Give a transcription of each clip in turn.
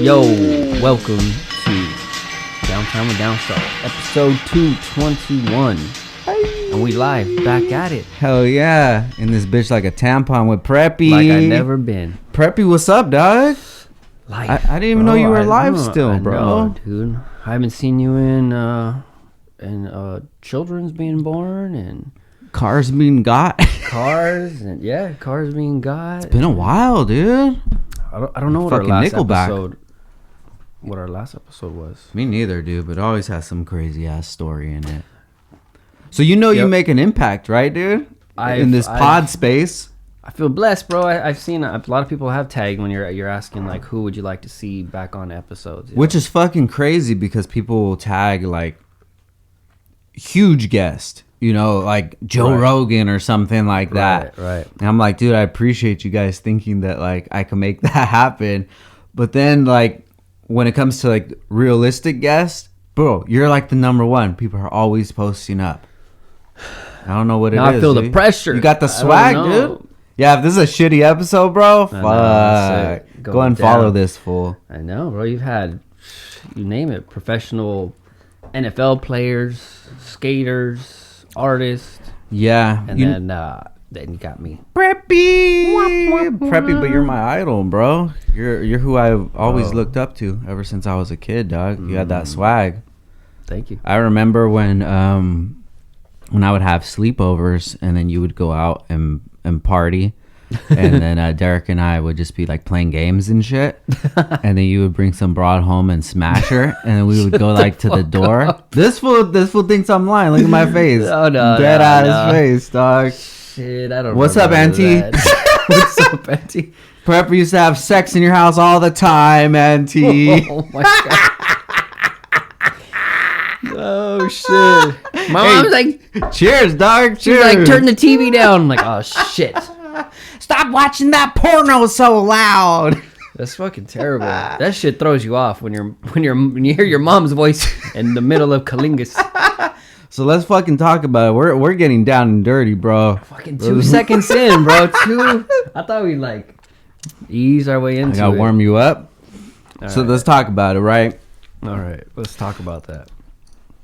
Yo, welcome to Downtown with Downstar, episode 221. Hey. And we live, back at it. Hell yeah. In this bitch like a tampon with Preppy. Like I never been. Preppy, what's up, dog? Life, I didn't even know you were alive still, bro. Know, dude. I haven't seen you in children's being born and... Cars being got. Cars being got. It's been a while, dude. I don't know what Fucking our last Nickelback. episode... What our last episode was. Me neither, dude, but it always has some crazy ass story in it. So you know you make an impact, right, dude? In this pod space. I feel blessed, bro. I've seen a lot of people have tagged when you're asking like, who would you like to see back on episodes? Which is fucking crazy because people will tag like huge guest, you know, like Joe Rogan or something like that. Right. And I'm like, dude, I appreciate you guys thinking that like I can make that happen. But then like when it comes to like realistic guests, bro, you're like the number one. People are always posting up. I don't know what it is. I feel the pressure. You got the swag, dude. Yeah, if this is a shitty episode, bro, fuck. Go and follow this fool. I know, bro. You've had, you name it, professional NFL players, skaters, artists. Yeah. And then you got me. Preppy, but you're my idol, bro. You're who I've always looked up to ever since I was a kid, dog. You had that swag. Thank you. I remember when I would have sleepovers and then you would go out and party. And then Derek and I would just be like playing games and shit. And then you would bring some broad home and smash her. And then we would go like to the door. This fool thinks I'm lying. Look at my face. No, Dead out his face, dog. Shit, I don't know. What's up, Auntie? What's up, Auntie? Prepper used to have sex in your house all the time, Auntie. Oh my god. Oh shit. My mom's like, cheers, dog. She's like, turn the TV down. I'm like, oh shit. Stop watching that porno so loud. That's fucking terrible. That shit throws you off when you hear your mom's voice in the middle of Kalingas. So let's fucking talk about it. We're getting down and dirty, bro. Fucking 2 seconds in, bro. I thought we'd like ease our way into it. I gotta warm you up. So let's talk about it, right? All right, let's talk about that.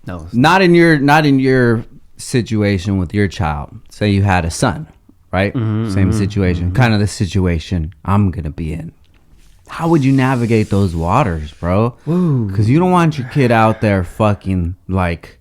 No, not in your situation with your child. Say you had a son, right? Same situation, kind of the situation I'm gonna be in. How would you navigate those waters, bro? Because you don't want your kid out there fucking like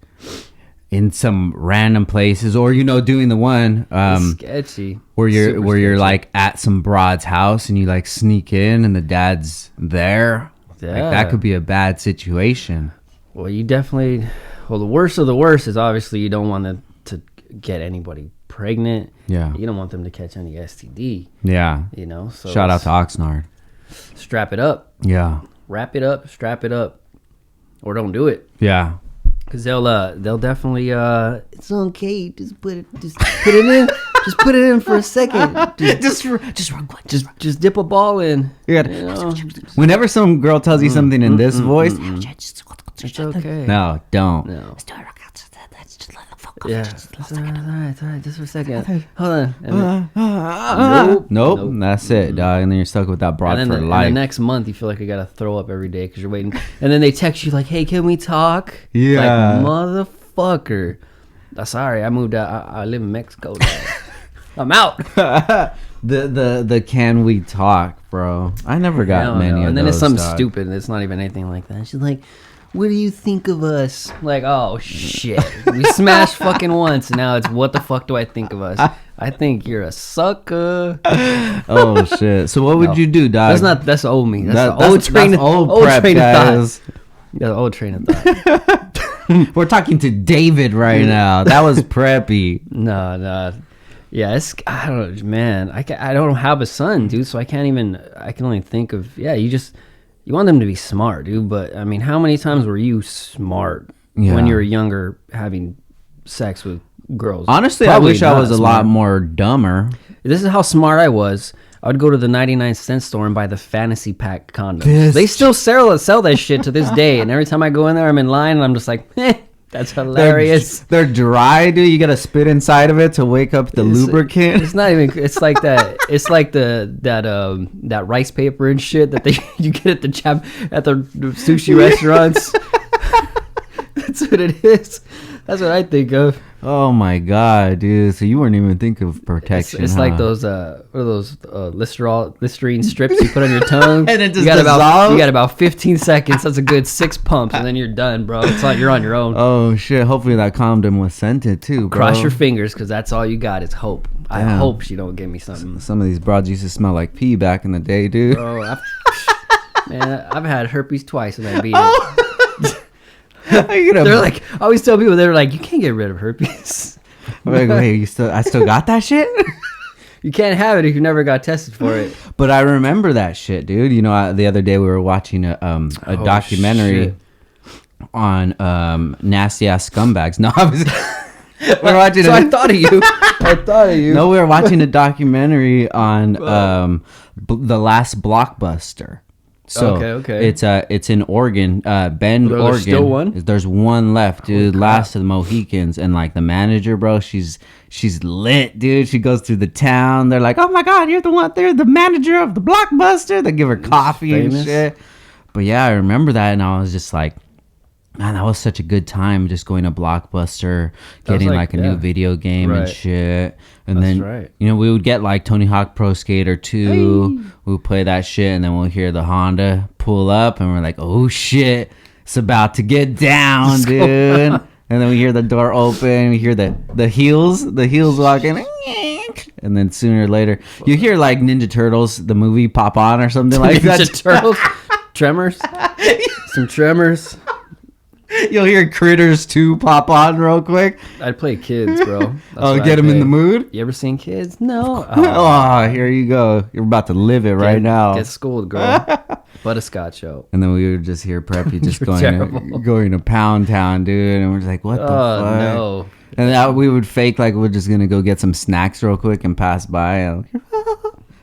in some random places, or doing the one sketchy where you're like at some broad's house and you like sneak in and the dad's there. Yeah. Like, that could be a bad situation. Well, the worst of the worst is obviously you don't want to get anybody pregnant. Yeah. You don't want them to catch any STD. Yeah. So shout out to Oxnard. Strap it up. Yeah. Wrap it up, strap it up, or don't do it. Yeah. Cause they'll definitely it's okay. Just put it in. Just put it in for a second. Just run quick. Just dip a ball in. Whenever some girl tells you something in this voice, it's okay. No, don't. No. Yeah. All right. Just for a second. Hold on. Nope. That's it, dog. And then you're stuck with that broad for life. And the next month, you feel like you gotta throw up every day because you're waiting. And then they text you like, "Hey, can we talk?" Yeah. Like, motherfucker. Sorry, I moved out. I live in Mexico. I'm out. The can we talk, bro? I never got many of those. And then it's something stupid. And it's not even anything like that. She's like, what do you think of us? Like, oh shit, we smashed fucking once, and now it's what the fuck do I think of us? I think you're a sucker. Oh shit. So what would you do, dog? That's old me. That's the old train of thought. Yeah, old train of thought. We're talking to David right now. That was Preppy. No. Yeah, I don't know, man. I don't have a son, dude, so I can only think of, you want them to be smart, dude, but I mean, how many times were you smart when you were younger having sex with girls? Honestly, I wish I was a lot more dumber. This is how smart I was. I would go to the 99-cent store and buy the fantasy pack condoms. They still sell that shit to this day, and every time I go in there, I'm in line, and I'm just like, That's hilarious. They're dry, dude. You gotta spit inside of it to wake up the lubricant. It's not even. It's like that. It's like that rice paper and shit that you get at the sushi restaurants. That's what it is. That's what I think of. Oh my god, dude! So you weren't even thinking of protection. It's like those what are those Listerine strips you put on your tongue, and it just you got about 15 seconds. That's a good 6 pumps, and then you're done, bro. It's like you're on your own. Oh shit! Hopefully that condom was scented too, bro. Cross your fingers, because that's all you got is hope. Damn. I hope she don't give me something. Some of these broads used to smell like pee back in the day, dude. Bro, I've had herpes twice and I beat it. They're like, I always tell people, they're like, you can't get rid of herpes. I'm like, wait, I still got that shit? You can't have it if you never got tested for it. But I remember that shit, dude. You know, the other day we were watching a documentary on nasty ass scumbags. No, I was we're watching. I thought of you. No, we were watching a documentary on the last Blockbuster. So okay. It's in Oregon, Bend, Oregon. There's still one? There's one left, dude. Last of the Mohicans, and like the manager, bro, she's lit, dude. She goes through the town. They're like, oh my god, you're the manager of the Blockbuster. They give her coffee and shit. But yeah, I remember that, and I was just like, man, that was such a good time, just going to Blockbuster, getting like a new video game and shit. And then, you know, we would get like Tony Hawk Pro Skater 2. Hey. We would play that shit, and then we'll hear the Honda pull up, and we're like, oh shit, it's about to get down, dude. And then we hear the door open, we hear the heels walking. And then sooner or later, you hear like Ninja Turtles, the movie, pop on or something like that. Ninja Turtles? Tremors? Some Tremors. You'll hear Critters 2 pop on real quick. I'd play Kids, bro. Get them in the mood? You ever seen Kids? No. Oh, here you go. You're about to live it right now. Get schooled, girl. Butterscotch out. And then we would just hear Preppy just going to Pound Town, dude. And we're just like, what the fuck? No. And we would fake like we're just going to go get some snacks real quick and pass by. And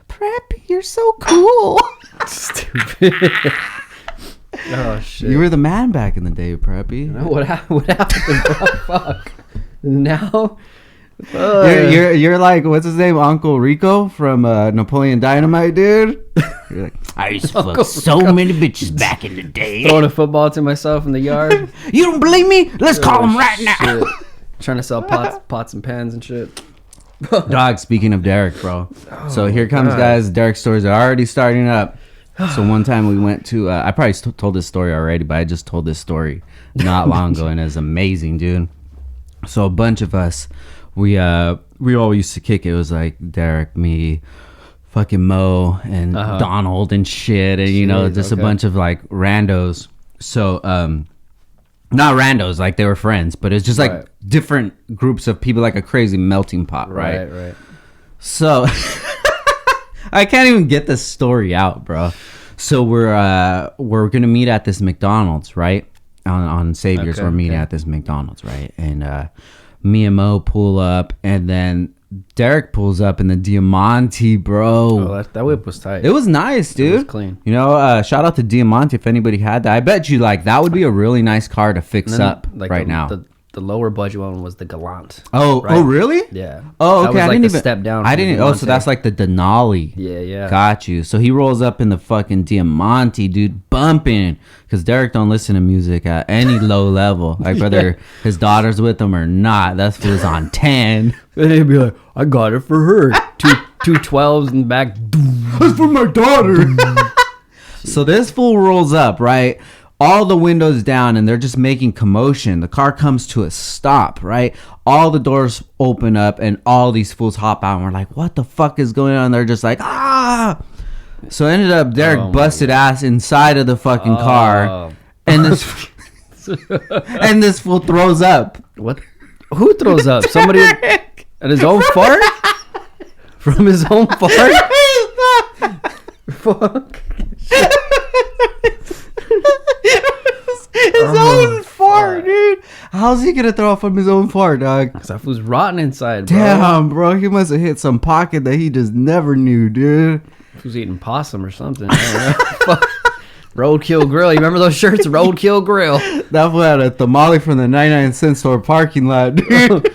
Preppy, you're so cool. Stupid. Oh shit! You were the man back in the day, Preppy. No, what happened, bro? Fuck. Now, you're like, what's his name, Uncle Rico from Napoleon Dynamite, dude. You're like, I used to fuck so many bitches back in the day. Throwing a football to myself in the yard. You don't believe me? Let's call him right now. Trying to sell pots and pans and shit. Dog. Speaking of Derek, bro. So here comes, guys. Derek's stories are already starting up. So one time we went to, I probably told this story already, but I just told this story not long ago, and it was amazing, dude. So a bunch of us, we all used to kick it. It was like Derek, me, fucking Mo, and Donald and shit, and you know, just a bunch of like randos. So not randos, like they were friends, but it's just like different groups of people, like a crazy melting pot, right? So I can't even get this story out, bro. So we're gonna meet at this McDonald's, right? On Saviors, we're meeting at this McDonald's, right? And me and Mo pull up, and then Derek pulls up in the Diamante, bro. Oh, that whip was tight. It was nice, dude. It was clean. You know, shout out to Diamante if anybody had that. I bet you like that would be a really nice car to fix up like now. The lower budget one was the Gallant. Oh, right? Oh, really? Yeah. Oh, okay. That was I didn't even step down. I didn't. Oh, so that's like the Denali. Yeah. Got you. So he rolls up in the fucking Diamante, dude, bumping. Because Derek don't listen to music at any low level, like whether his daughter's with him or not. That fool's on 10. And he'd be like, "I got it for her." two 12s in the back. That's for my daughter. So this fool rolls up, right? All the windows down, and they're just making commotion. The car comes to a stop, right? All the doors open up, and all these fools hop out, and we're like, what the fuck is going on? They're just like, ah! So ended up Derek busted ass inside of the fucking car, and this and this fool throws up. What? Who throws up? Somebody at his own fart? From his own fart? Fuck. His own fart, dude. How's he gonna throw up from his own fart, dog? Because that was rotten inside, bro. Damn, bro. He must have hit some pocket that he just never knew, dude. He was eating possum or something. I don't know. Roadkill Grill. You remember those shirts? Roadkill Grill. That fool had a tamale from the 99-cent store parking lot, dude.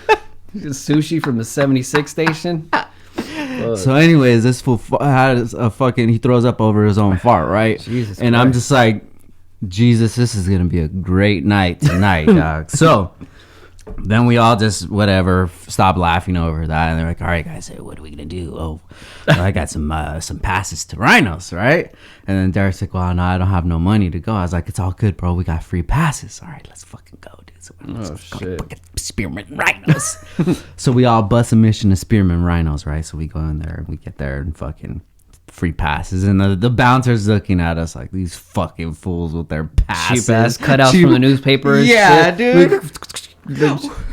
Sushi from the 76 station. So anyways, this fool had a fucking, he throws up over his own fart, right? Jesus and Christ. I'm just like, Jesus, this is gonna be a great night tonight, dog. So then we all just whatever stop laughing over that, and they're like, all right guys, what are we gonna do? Oh, well, I got some passes to Rhinos, right? And then Derek's like, well, no, I don't have no money to go. I was like, it's all good, bro, we got free passes. All right, let's fucking go, dude. So let's go fucking Spearman Rhinos. So we all bust a mission to Spearman Rhinos, right? So we go in there and we get there and fucking free passes, and the bouncer's looking at us like these fucking fools with their passes, cheap ass cutouts from the newspaper. And yeah, shit. dude.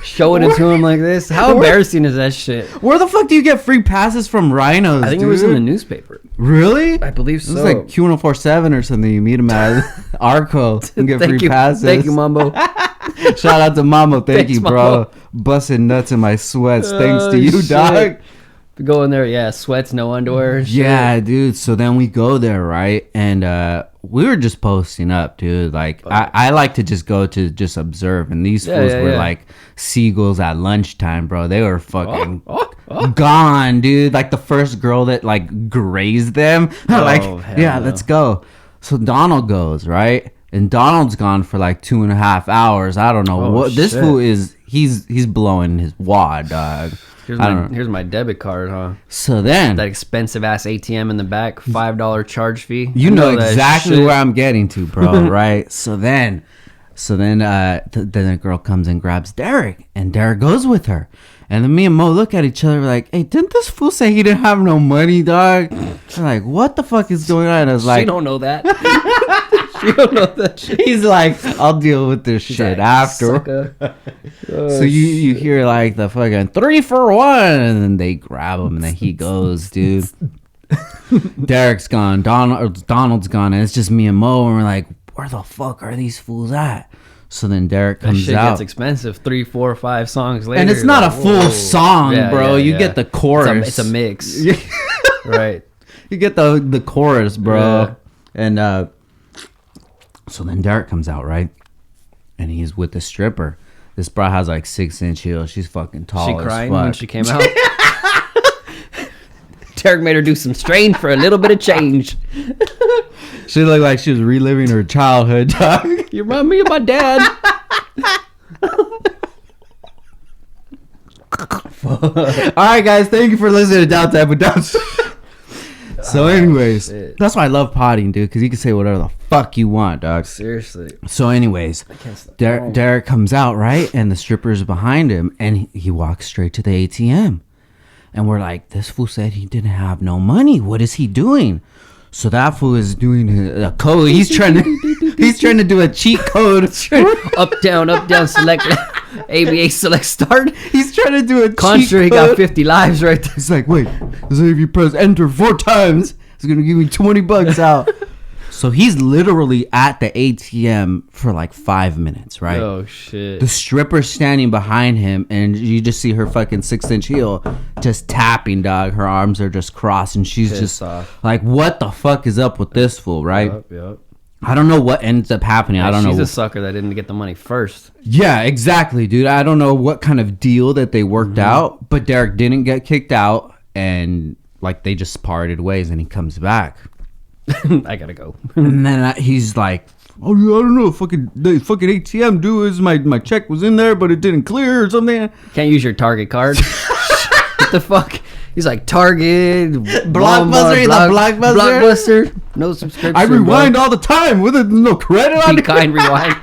Showing it to him like this. How embarrassing is that shit? Where the fuck do you get free passes from Rhinos? I think dude? it was in the newspaper. Really? I believe so. It was like Q1047 or something. You meet them at Arco and get free passes. Thank you, Mambo. Shout out to Mambo. Thank Thanks, you, bro. Mambo. Busting nuts in my sweats. Thanks to you, shit. dog. Go in there, yeah, sweats, no underwear. And shit. Yeah, dude. So then we go there, right? And we were just posting up, dude. Like, I like to just go to just observe. And these fools were like seagulls at lunchtime, bro. They were fucking gone, dude. Like the first girl that like grazed them. Like, yeah, no. let's go. So Donald goes, right? And Donald's gone for like 2.5 hours. I don't know what this fool is. He's blowing his wad, dog. Here's my debit card, huh? So then that expensive ass ATM in the back, $5 charge fee. You know exactly where I'm getting to, bro. Right? So then the girl comes and grabs Derek, and Derek goes with her. And then me and Mo look at each other like, hey, didn't this fool say he didn't have no money, dog? I'm like, what the fuck is going on? I was like, she don't know that. She don't know that shit. He's like, I'll deal with this shit after. So you hear like the fucking 3 for 1, and then they grab him, and then he goes, dude. Derek's gone, Donald's gone, and it's just me and Mo, and we're like, where the fuck are these fools at? So then Derek comes that shit out. Gets expensive 3, 4, 5 songs later. And it's not like, a full song, bro. You get the chorus. It's a mix. Right. You get the chorus, bro. Yeah. And so then Derek comes out, right? And he's with the stripper. This bro has like 6-inch heels. She's fucking tall. She as crying fuck. when she came out. Derek made her do some strain for a little bit of change. She looked like she was reliving her childhood, dog. You remind me of my dad. All right, guys. Thank you for listening to Downstar with Downstar. So anyways, that's why I love potting, dude, because you can say whatever the fuck you want, dog. Seriously. So anyways, Derek comes out, right? And the stripper's behind him, and he walks straight to the ATM. And we're like, this fool said he didn't have no money. What is he doing? So that fool is doing a code. He's trying to do a cheat code. up, down, select, ABA, select, start. He's trying to do a Contra, cheat code. He got 50 lives right there. He's like, wait, so if you press enter 4 times, it's going to give me $20 out. So he's literally at the ATM for like 5 minutes, right? Oh, shit. The stripper's standing behind him, and you just see her fucking 6-inch heel just tapping, dog. Her arms are just crossed, and she's Pissed just off. like, what the fuck is up with this fool, right? Yep. I don't know what ends up happening. I don't know. She's a sucker that didn't get the money first. Yeah, exactly, dude. I don't know what kind of deal that they worked out, but Derek didn't get kicked out, and like they just parted ways, and he comes back. I gotta go. And then he's like, oh, I don't know, the fucking ATM, dude, my check was in there, but it didn't clear or something. Can't use your Target card. What the fuck? He's like, Target, Blockbuster, Blockbuster, no subscription. I rewind all the time with no credit on it. Be kind, rewind.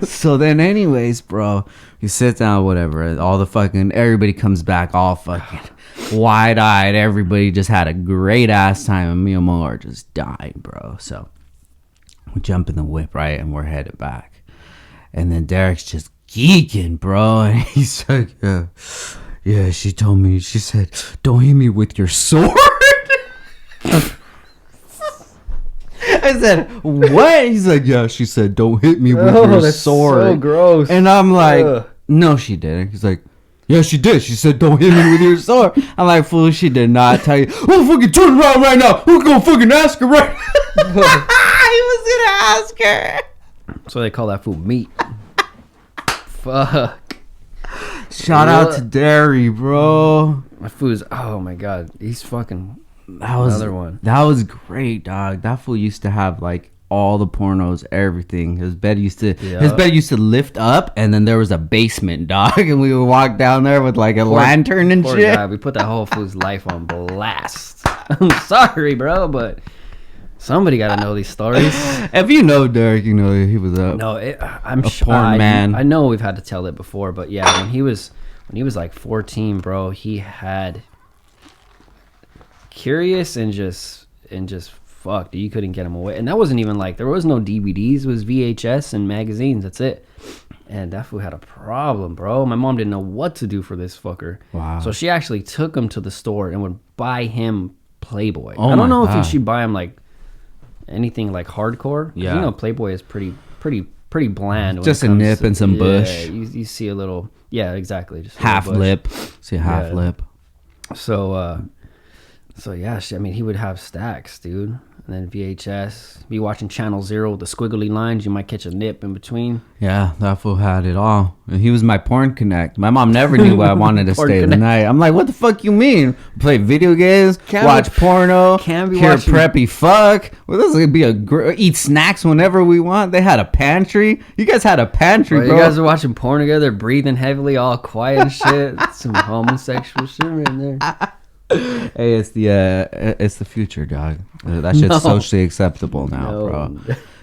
So then anyways, bro, you sit down, whatever, everybody comes back all fucking wide-eyed. Everybody just had a great ass time, and me and Mo are just dying, bro. So we jump in the whip, right, and we're headed back. And then Derek's just geeking, bro, and he's like, yeah, she told me, she said, don't hit me with your sword. I said, what? He's like, yeah, she said, don't hit me with your that's sword. So gross. And I'm like, no, she didn't. He's like, yeah, she did. She said, don't hit me with your sword. I'm like, fool, she did not tell you. We'll fucking turn around right now. We're going to fucking ask her right now. gonna ask her. So they call that food meat. Fuck. Shout out to Dairy, bro. My food's, oh my god, he's fucking That was another one. That was great, dog. That fool used to have like all the pornos, everything. His bed used to lift up, and then there was a basement, dog, and we would walk down there with like a lantern and shit. Guy, we put that whole fool's life on blast. I'm sorry, bro, but somebody got to know these stories. If you know Derek, you know he was up. No, I'm a porn man. I know we've had to tell it before, but yeah, when he was like 14, bro, he had curious and just fuck, dude, you couldn't get him away. And that wasn't even like, there was no DVDs, it was VHS and magazines, that's it. And that fool had a problem, bro. My mom didn't know what to do for this fucker. Wow. So she actually took him to the store and would buy him Playboy. Oh, I don't know God. if she'd buy him like anything like hardcore. Yeah. You know, Playboy is pretty bland. Just a nip and some bush. You see a little, yeah, exactly. Just a half little bush. lip. See a half lip. So yeah, I mean, he would have stacks, dude. And then VHS, be watching Channel Zero with the squiggly lines. You might catch a nip in between. Yeah, that fool had it all. And he was my porn connect. My mom never knew where I wanted to stay the connect. night. I'm like, what the fuck you mean? Play video games, watch porno, hear preppy fuck. Well, this is gonna be eat snacks whenever we want. They had a pantry. You guys had a pantry, bro. You guys are watching porn together, breathing heavily, all quiet and shit. Some homosexual shit right there. Hey, it's the future, dog. That shit's socially acceptable now, bro.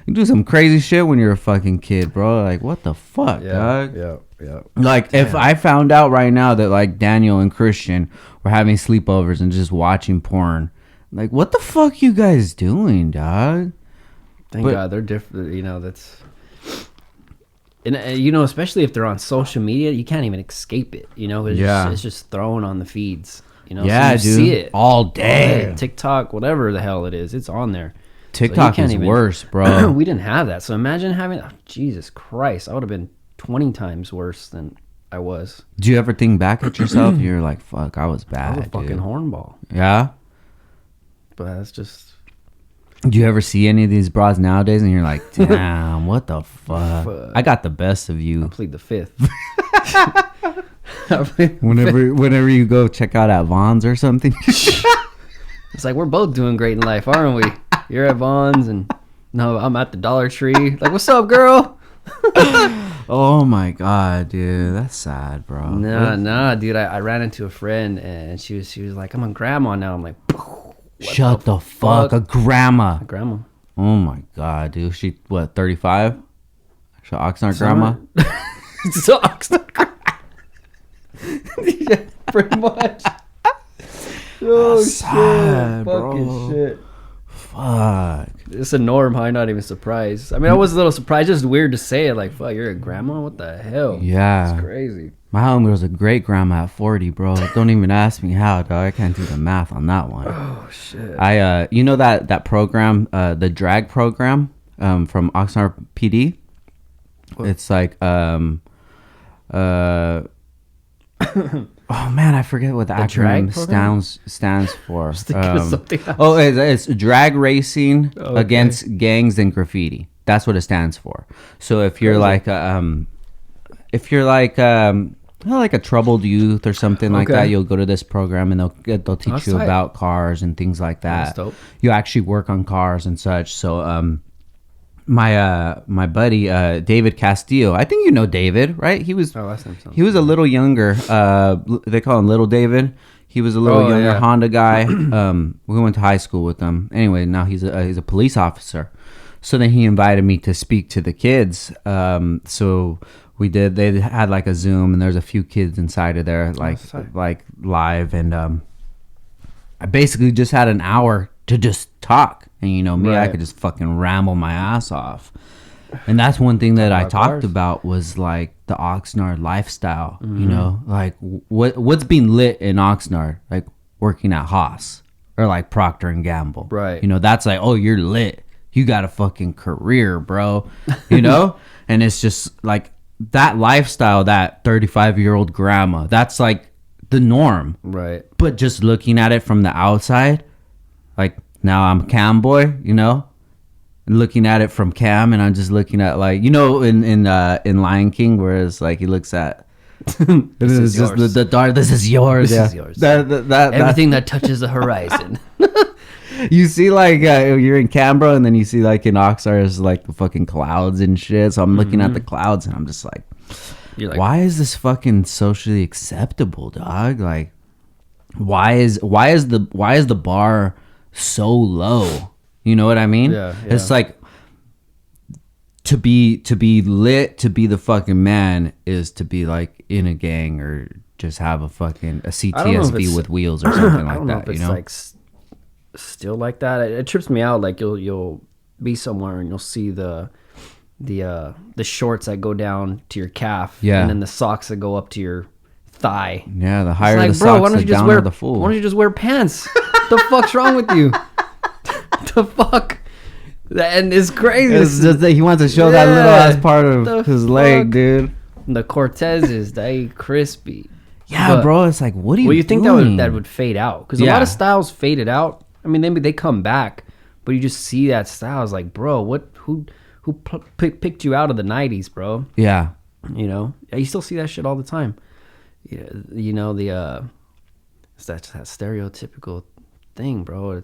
You do some crazy shit when you're a fucking kid, bro. Like, what the fuck, dog? Yeah. Like, if I found out right now that like Daniel and Christian were having sleepovers and just watching porn, like, what the fuck you guys doing, dog? Thank God they're different. You know, that's. And you know, especially if they're on social media, you can't even escape it. You know, it's just thrown on the feeds. You know, yeah, so you dude. see it all day. TikTok, whatever the hell it is, it's on there. TikTok is worse, bro. We didn't have that. So imagine having, Jesus Christ, I would have been 20 times worse than I was. Do you ever think back at yourself? You're like, fuck, I was bad. I was a fucking hornball. Yeah? But that's just. Do you ever see any of these bras nowadays and you're like, damn, what the fuck? I got the best of you. I plead the fifth. Whenever you go check out at Vaughn's or something. It's like, we're both doing great in life, aren't we? You're at Vaughn's and no, I'm at the Dollar Tree. Like, what's up, girl? Oh my God, dude, that's sad, bro. Nah, dude. I ran into a friend and she was like, I'm a grandma now. I'm like, shut the fuck, a grandma. A grandma. Oh my God, dude. She what, 35? She Oxnard grandma? It's Oxnard grandma. Yeah, pretty much. Oh, sad, shit. bro. Fucking shit. Fuck. It's a norm. How I'm not even surprised. I mean, I was a little surprised. Just weird to say it. Like, fuck, you're a grandma? What the hell? Yeah. It's crazy. My homie was a great grandma at 40, bro. Don't even ask me how, dog. I can't do the math on that one. Oh, shit. You know that program, the drag program from Oxnard PD? What? It's like, oh man, I forget what the acronym stands for. It's drag racing against gangs and graffiti. That's what it stands for. So if you're like a troubled youth or something like that, you'll go to this program and they'll teach you about cars and things like that. That's dope. You actually work on cars and such. So my buddy David Castillo, I think you know David, right? He was a little younger. They call him Little David. He was a little younger Honda guy. We went to high school with him. Anyway, now he's a police officer. So then he invited me to speak to the kids. So we did. They had like a Zoom, and there's a few kids inside of there, like live, and I basically just had an hour to just talk. And you know me, I could just fucking ramble my ass off. And that's one thing that I talked about was like the Oxnard lifestyle. Mm-hmm. You know, like what's being lit in Oxnard, like working at Haas or like Procter and Gamble. Right. You know, that's like, oh, you're lit. You got a fucking career, bro. You know? And it's just like that lifestyle, that 35-year-old grandma, that's like the norm. Right. But just looking at it from the outside, like, now I'm a cam boy, you know? looking at it from Cam, and I'm just looking at like in Lion King, whereas like he looks at this is just the dark. This is yours. This is yours. Everything that touches the horizon. You see, like you're in Canberra, and then you see like in Oxnard, is like the fucking clouds and shit. So I'm looking at the clouds, and I'm just like, why is this fucking socially acceptable, dog? Like, why is the bar so low? You know what I mean? Yeah. It's like to be lit, to be the fucking man is to be like in a gang or just have a CTSV with wheels or something like I don't know that. if it's like still like that. It trips me out. Like you'll be somewhere and you'll see the shorts that go down to your calf, and then the socks that go up to your thigh. Yeah, the higher the socks, the downer the fool. Why don't you just wear pants? The fuck's wrong with you? The fuck? And it's crazy. It's just that he wants to show that little ass part of his leg, dude. The Cortezes, they crispy. Yeah, but, bro, it's like, what do you? Well, you think that would fade out? Because a lot of styles faded out. I mean, they come back, but you just see that style. It's like, bro, who picked you out of the '90s, bro? Yeah, you still see that shit all the time. Yeah, it's that stereotypical thing, bro.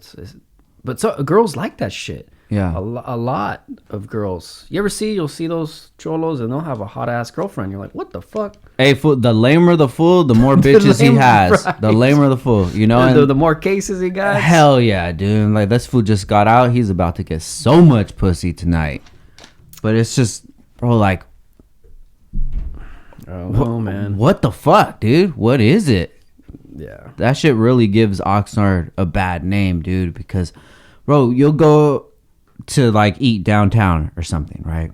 But girls like that shit. Yeah, a lot of girls. You'll see those cholos, and they'll have a hot ass girlfriend. You're like, what the fuck? Hey, the lamer the fool, the more bitches he has. Right. The lamer the fool, the more cases he got. Hell yeah, dude! Like this fool just got out. He's about to get so much pussy tonight. But it's just, bro, like, man, what the fuck, dude? What is it? Yeah, that shit really gives Oxnard a bad name, dude. Because, bro, you'll go to like eat downtown or something, right?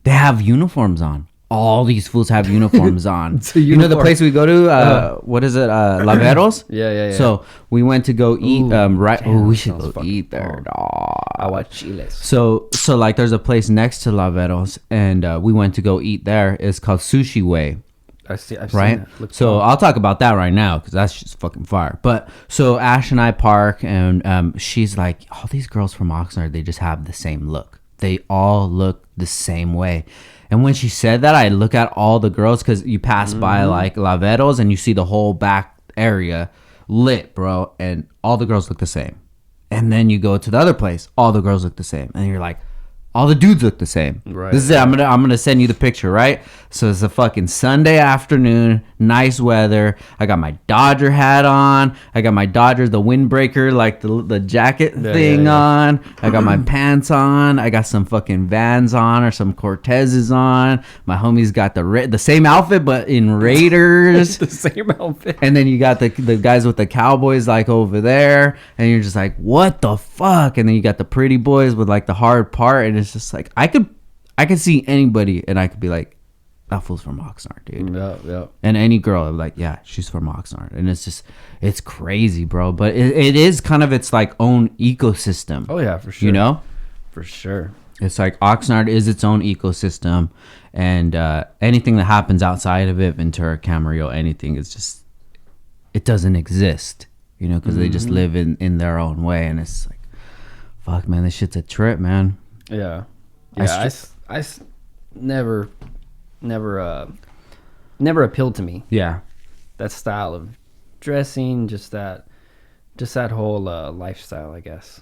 They have uniforms on. All these fools have uniforms on. You know the place we go to? What is it? Laveros? Yeah. So we went to go eat. We should go eat there. Aguachiles. So like there's a place next to Laveros, and we went to go eat there. It's called Sushi Way. I've seen that. So I'll talk about that right now because that's just fucking fire. But so Ash and I park, and she's like, all these girls from Oxnard, they just have the same look. They all look the same way. And when she said that, I look at all the girls because you pass by like Laveros and you see the whole back area lit, bro. And all the girls look the same. And then you go to the other place, all the girls look the same. And you're like, all the dudes look the same. Right. This is it. I'm gonna send you the picture, right? So it's a fucking Sunday afternoon, nice weather. I got my Dodger hat on. I got my Dodger, the windbreaker, like the jacket thing on. I got my pants on. I got some fucking Vans on or some Cortezes on. My homie's got the same outfit but in Raiders. The same outfit. And then you got the guys with the Cowboys like over there, and you're just like, what the fuck? And then you got the pretty boys with like the hard part, and it's just like I could see anybody and I could be like, that fool's from Oxnard, dude. Yeah. And any girl, I'm like, yeah, she's from Oxnard. And it's crazy, bro. But it is kind of its like own ecosystem. Oh yeah, for sure. You know? For sure. It's like Oxnard is its own ecosystem, and anything that happens outside of it, Ventura, Camarillo, anything, is just, it doesn't exist, you know, because they just live in their own way. And it's like, fuck, man, this shit's a trip, man. Yeah. I never appealed to me. Yeah. That style of dressing, just that whole lifestyle, I guess.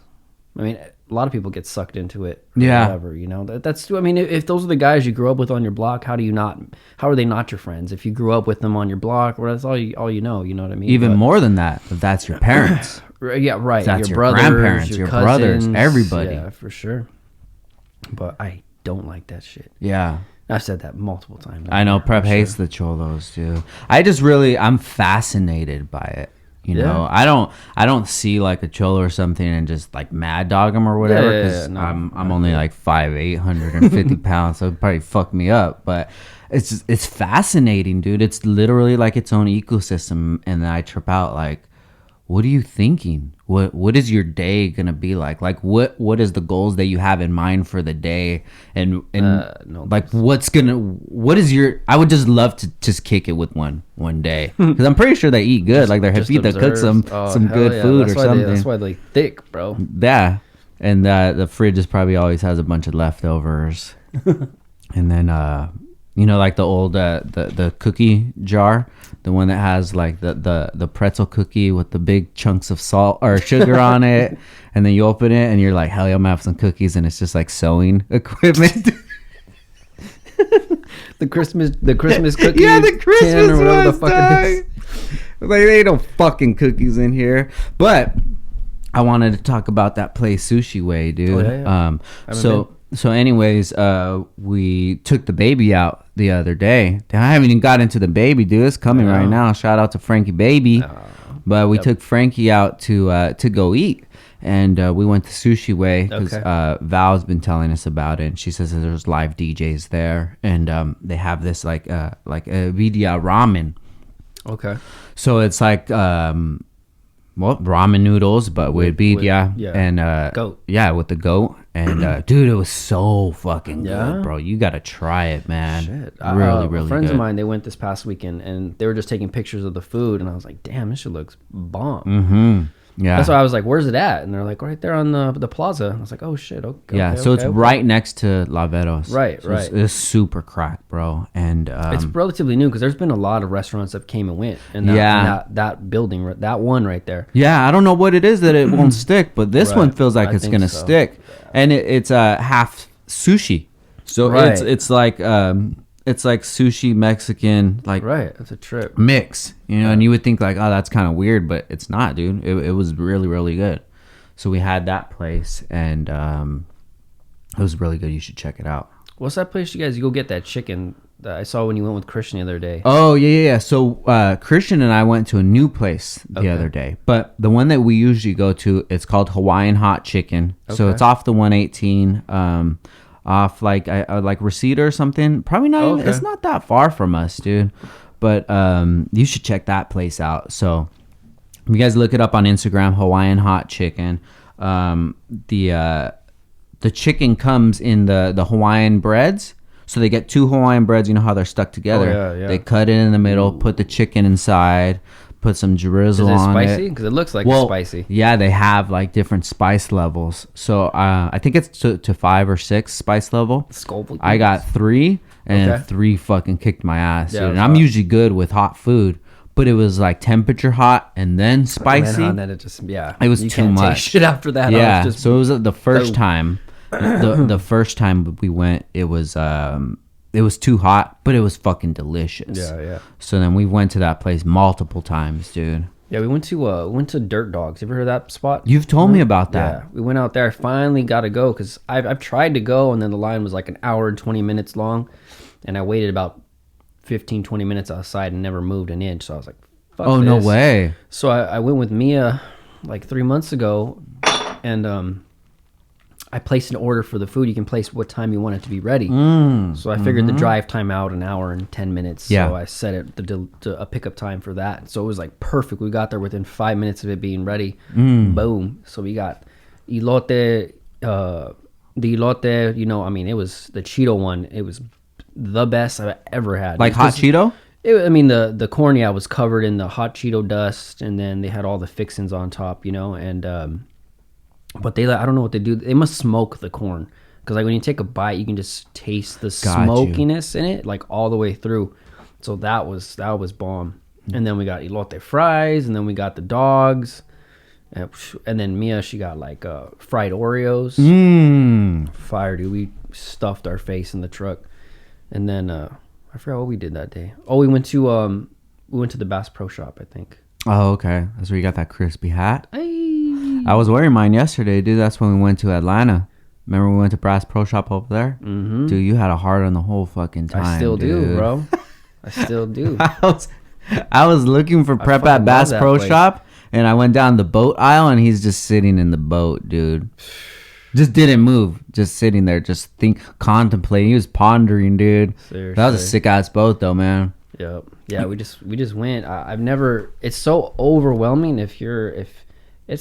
I mean, a lot of people get sucked into it. Yeah. Whatever, you know. That's. I mean, if those are the guys you grew up with on your block, how are they not your friends? If you grew up with them on your block, well, that's all you know. You know what I mean? Even more than that, if that's your parents. Yeah, right. That's your brothers, grandparents, your cousins, brothers, everybody. Yeah, for sure. But I don't like that shit. Yeah. I've said that multiple times. I know Prep hates the cholos too. I'm fascinated by it. You know, I don't see like a cholo or something and just like mad dog him or whatever, because I'm only like 5'8", 150 pounds, so it'd probably fuck me up. But it's fascinating, dude. It's literally like its own ecosystem, and then I trip out like, what are you thinking? What is your day gonna be like? Like what is the goals that you have in mind for the day? And like what is your? I would just love to just kick it with one day, because I'm pretty sure they eat good. Like their Hepita cook some good food or something. That's why they thick, bro. Yeah. And the fridge is probably always has a bunch of leftovers. And then you know, like the old the cookie jar, the one that has like the pretzel cookie with the big chunks of salt or sugar on it, and then you open it and you're like, hell yeah, I'm gonna have some cookies, and it's just like sewing equipment. the Christmas cookie. Yeah, the Christmas tin or whatever the ones, fuck it is. like there ain't no fucking cookies in here. But I wanted to talk about that place Sushi Way, dude. Oh, yeah. So anyways, we took the baby out the other day. I haven't even got into the baby, dude. It's coming right now. Shout out to Frankie baby. But we took Frankie out to go eat, and we went to Sushi Way because Val's been telling us about it. And she says that there's live DJs there, and they have this like a vidya ramen. Okay. So it's like ramen noodles, but with vidya and goat. Yeah, with the goat. And dude, it was so fucking good, bro. You gotta try it, man. Shit. Really friends good. of mine, they went this past weekend and they were just taking pictures of the food, and I was like, damn, this shit looks bomb. Mm-hmm. Yeah. That's why I was like, where's it at? And they're like, right there on the plaza. I was like, oh shit. Okay. Yeah. So it's right next to La Veros. Right. So right. It's super crack, bro. And it's relatively new because there's been a lot of restaurants that came and went. And that building, that one right there. Yeah. I don't know what it is that it won't stick, but this one feels like it's gonna stick. Yeah. And it's a half sushi, so it's like sushi Mexican, like it's a trip mix, you know. And you would think like, oh, that's kind of weird, but it's not, dude. It was really good. So we had that place, and it was really good. You should check it out. What's that place you guys go get that chicken that I saw when you went with Christian the other day? Oh yeah. So Christian and I went to a new place the other day, but the one that we usually go to, it's called Hawaiian Hot Chicken. So it's off the 118, off like like Reseda or something. Probably not. Even, it's not that far from us, dude. But you should check that place out. So if you guys look it up on Instagram, Hawaiian Hot Chicken. The chicken comes in the Hawaiian breads. So they get 2 Hawaiian breads. You know how they're stuck together. Oh, yeah. They cut it in the middle, put the chicken inside, put some drizzle on it. Is it spicy? Because it looks like it's spicy. Yeah, they have like different spice levels. So I think it's to 5 or 6 spice level. Scoville. I got 3, and 3 fucking kicked my ass. Yeah, dude. And I'm usually good with hot food, but it was like temperature hot and then spicy. And then it just it was too much. Take shit after that. Yeah. So it was the first time. The first time we went, it was too hot, but it was fucking delicious. Yeah. So then we went to that place multiple times, dude. Yeah, we went to Dirt Dogs. Have you heard of that spot? You've told me about that. Yeah, we went out there. I finally got to go because I've tried to go, and then the line was like an hour and 20 minutes long, and I waited about 15, 20 minutes outside and never moved an inch. So I was like, fuck this. No way. So I went with Mia like 3 months ago, and I placed an order for the food. You can place what time you want it to be ready. So I figured the drive time out an hour and 10 minutes. Yeah. So I set it to a pickup time for that. So it was like perfect. We got there within 5 minutes of it being ready. Boom. So we got elote, the elote, you know, I mean, it was the Cheeto one. It was the best I've ever had. Like hot Cheeto? The corn, was covered in the hot Cheeto dust, and then they had all the fixings on top, you know, and but I don't know what they do. They must smoke the corn, because like when you take a bite, you can just taste the smokiness in it, like all the way through. So that was bomb. And then we got elote fries, and then we got the dogs, and then Mia, she got like fried Oreos. Fire, dude. We stuffed our face in the truck, and then I forgot what we did that day. Oh, we went to the Bass Pro Shop, I think. Oh, okay. That's where you got that crispy hat. I was wearing mine yesterday, dude. That's when we went to Atlanta. Remember we went to Bass Pro Shop over there? Mm-hmm. Dude, you had a heart on the whole fucking time. I still dude. do, bro. I still do. I was looking for prep at Bass Pro Shop, and I went down the boat aisle, and he's just sitting in the boat, dude. Just didn't move. Just sitting there, just contemplating. He was pondering, dude. Seriously. That was a sick ass boat, though, man. Yep. Yeah, we just went. I've never. It's so overwhelming.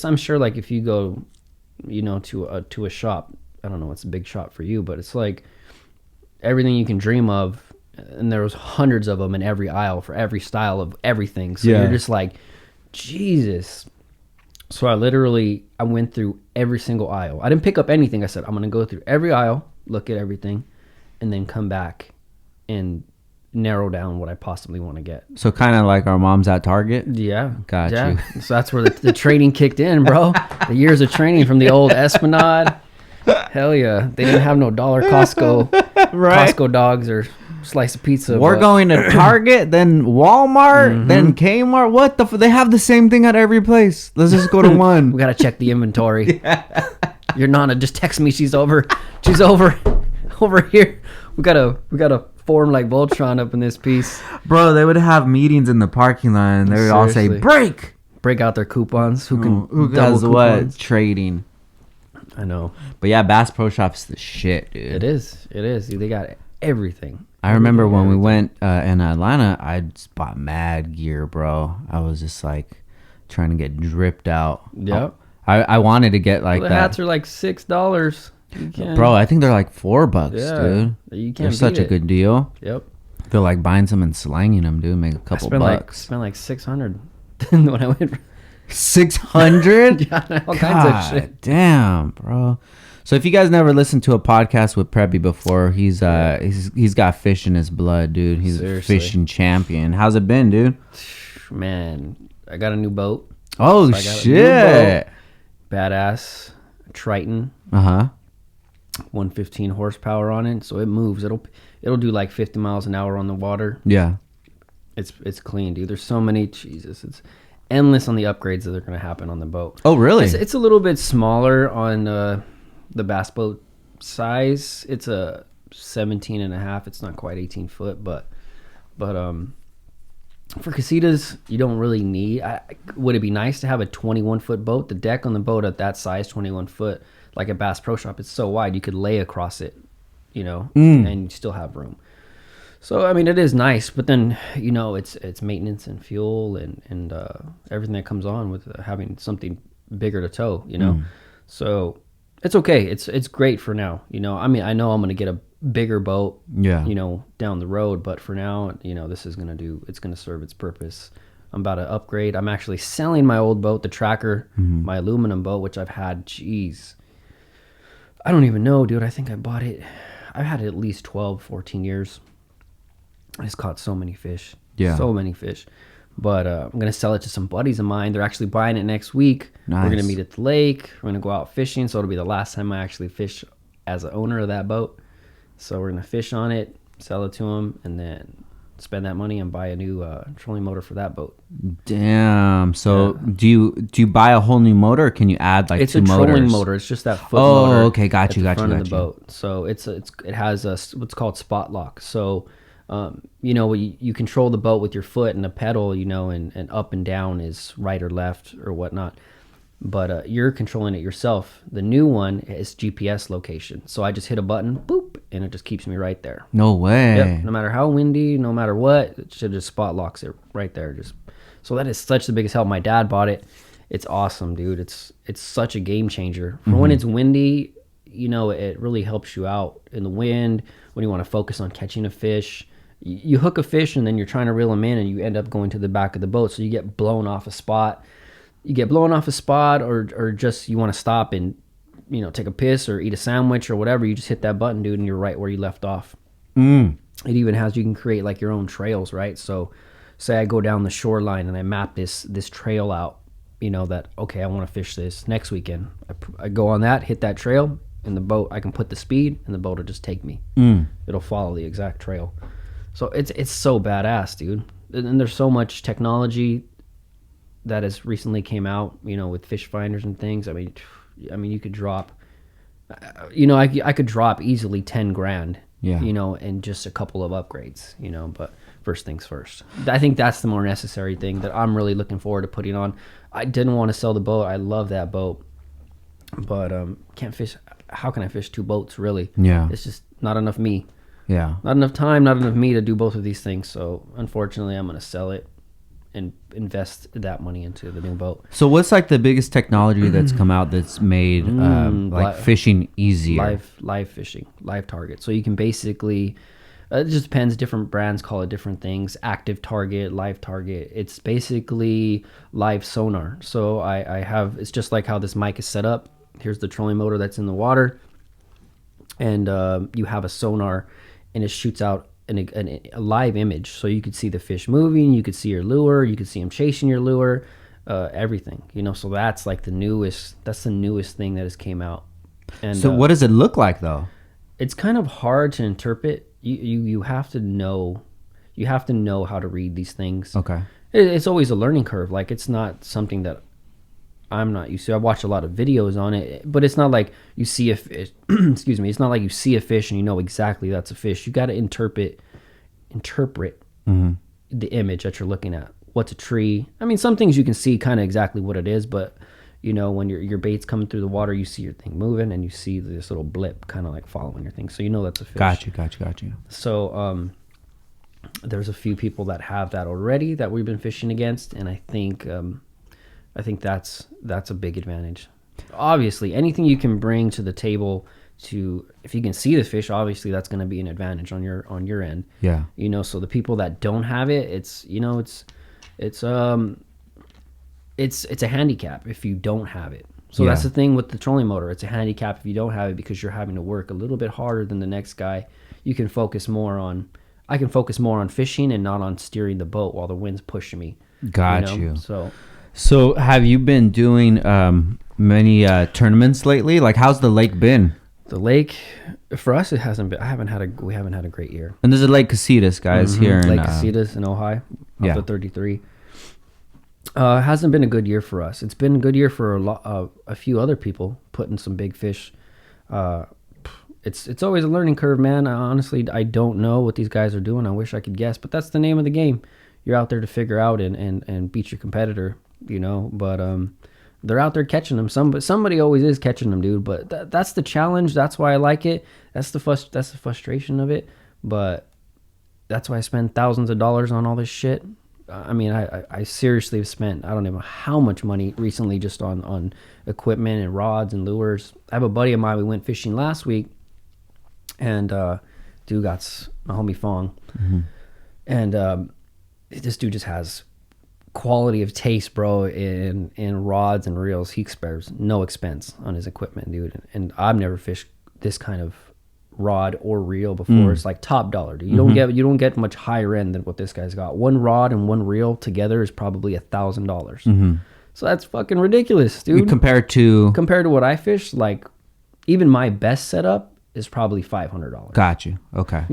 I'm sure like if you go, you know, to a shop. I don't know. It's a big shop for you, but it's like everything you can dream of, and there was hundreds of them in every aisle for every style of everything. So you're just like, Jesus. So I went through every single aisle. I didn't pick up anything. I said, I'm going to go through every aisle, look at everything, and then come back and narrow down what I possibly want to get. So kind of like our moms at Target? Yeah. Got you. So that's where the training kicked in, bro. The years of training from the old Esplanade. Hell yeah. They didn't have no dollar Costco, Right. Costco dogs or slice of pizza. We're going to Target, then Walmart, then Kmart. What the? They have the same thing at every place. Let's just go to one. We got to check the inventory. Your Nana just text me. She's over here. We gotta form like Voltron up in this piece. Bro, they would have meetings in the parking lot, and they would all say, Seriously. break out their coupons. Who does what? coupons? Trading. I know. But yeah, Bass Pro Shop's the shit, dude. It is. Dude, they got everything. I remember when we went in Atlanta, I just bought mad gear, bro. I was just like trying to get dripped out. Yep. I wanted to get like the that. hats are like $6. Bro, I think they're like $4, Yeah, dude. you can't They're beat such a it. good deal. Yep. Feel like buying some and slanging them, dude. Make a couple bucks. Spent like $600 when I went. 600? Yeah, all kinds of shit. Damn, bro. So if you guys never listened to a podcast with Preppy before, he's got fish in his blood, dude. He's Seriously. a fishing champion. How's it been, dude? Man, I got a new boat. Oh, So I got a new shit. Badass Triton, Uh-huh. 115 horsepower on it, so it moves. It'll do like 50 miles an hour on the water. Yeah. It's clean, dude. There's so many. Jesus, it's endless on the upgrades that are going to happen on the boat. Oh, really? It's a little bit smaller on the bass boat size. It's a 17 and a half. It's not quite 18 foot, but for casitas, you don't really need. Would it be nice to have a 21 foot boat? The deck on the boat at that size, 21 foot, like a Bass Pro Shop, it's so wide you could lay across it, and you still have room. So I mean, it is nice, but then it's maintenance and fuel and everything that comes on with having something bigger to tow. So it's okay. It's great for now. I mean, I know I'm gonna get a bigger boat. Yeah. Down the road, but for now, this is it's gonna serve its purpose. I'm about to upgrade. I'm actually selling my old boat, the Tracker, my aluminum boat, which I've had. Jeez, I don't even know, dude. I think I bought it. I've had it at least 12, 14 years. I just caught so many fish. Yeah. So many fish. But I'm going to sell it to some buddies of mine. They're actually buying it next week. Nice. We're going to meet at the lake. We're going to go out fishing. So it'll be the last time I actually fish as an owner of that boat. So we're going to fish on it, sell it to them, and then spend that money and buy a new trolling motor for that boat. Damn. So do you buy a whole new motor, or can you add like It's two a motors? trolling motor. It's just that foot motor. Oh, okay. Got you. At the front of the boat. So it has what's called spot lock. So you control the boat with your foot and the pedal, and up and down is right or left or whatnot. But you're controlling it yourself. The new one is GPS location. So I just hit a button, boop, and it just keeps me right there. No way. Yep. No matter how windy, no matter what, it should just spot locks it right there. So that is such the biggest help. My dad bought it. It's awesome, dude. It's such a game changer. For when it's windy, it really helps you out in the wind when you want to focus on catching a fish. You hook a fish and then you're trying to reel them in and you end up going to the back of the boat. So you get blown off a spot. Or just you want to stop and, take a piss or eat a sandwich or whatever. You just hit that button, dude, and you're right where you left off. It even you can create like your own trails, right? So say I go down the shoreline and I map this trail out, that, okay, I want to fish this next weekend. I go on that, hit that trail, and the boat, I can put the speed and the boat will just take me. It'll follow the exact trail. So it's so badass, dude. And there's so much technology that has recently came out, with fish finders and things. I mean, you could drop, I could drop easily 10 grand, and just a couple of upgrades, but first things first. I think that's the more necessary thing that I'm really looking forward to putting on. I didn't want to sell the boat. I love that boat, but can't fish. How can I fish two boats, really? Yeah. It's just not enough me. Yeah. Not enough time, not enough me to do both of these things. So unfortunately, I'm going to sell it and invest that money into the new boat. So what's like the biggest technology that's come out that's made fishing easier? Live fishing, live target. So you can basically, It just depends. Different brands call it different things. Active target, live target. It's basically live sonar. So I have, it's just like how this mic is set up. Here's the trolling motor that's in the water. And you have a sonar, and it shoots out a live image. So you could see the fish moving. You could see your lure. You could see him chasing your lure. Everything. So that's like the newest thing that has came out. And so what does it look like though? It's kind of hard to interpret. You have to know how to read these things. Okay. It's always a learning curve. Like, it's not something that I'm not used to. I watch a lot of videos on it, but it's not like you see a fish. Excuse me. It's not like you see a fish and you know exactly that's a fish. You got to interpret the image that you're looking at. What's a tree? I mean, some things you can see kind of exactly what it is, but when your bait's coming through the water, you see your thing moving, and you see this little blip kind of like following your thing. So that's a fish. Got you. So there's a few people that have that already that we've been fishing against, and I think that's a big advantage. Obviously, anything you can bring to the table if you can see the fish, obviously that's going to be an advantage on your end. Yeah. So the people that don't have it, it's a handicap if you don't have it. So that's the thing with the trolling motor. It's a handicap if you don't have it, because you're having to work a little bit harder than the next guy. I can focus more on fishing and not on steering the boat while the wind's pushing me. Got you. So have you been doing many tournaments lately? Like, how's the lake been? The lake, for us, it hasn't been. We haven't had a great year. And there's a Lake Casitas, guys, here in Lake Casitas in Ojai, off the 33. Hasn't been a good year for us. It's been a good year for a few other people putting some big fish. It's always a learning curve, man. I don't know what these guys are doing. I wish I could guess, but that's the name of the game. You're out there to figure out and beat your competitor, But they're out there catching them. Somebody always is catching them, dude. But that's the challenge. That's why I like it. That's the frustration of it. But that's why I spend thousands of dollars on all this shit. I mean, I seriously have spent, I don't even know how much money recently just on equipment and rods and lures. I have a buddy of mine, we went fishing last week, and dude got my homie Fong. And this dude just has quality of taste, bro, in rods and reels. He spares no expense on his equipment, dude. And I've never fished this kind of rod or reel before. It's like top dollar, dude. You don't get much higher end than what this guy's got. One rod and one reel together is probably $1,000. So that's fucking ridiculous, dude. Compared to what I fish, like, even my best setup is probably $500. Got you. Okay.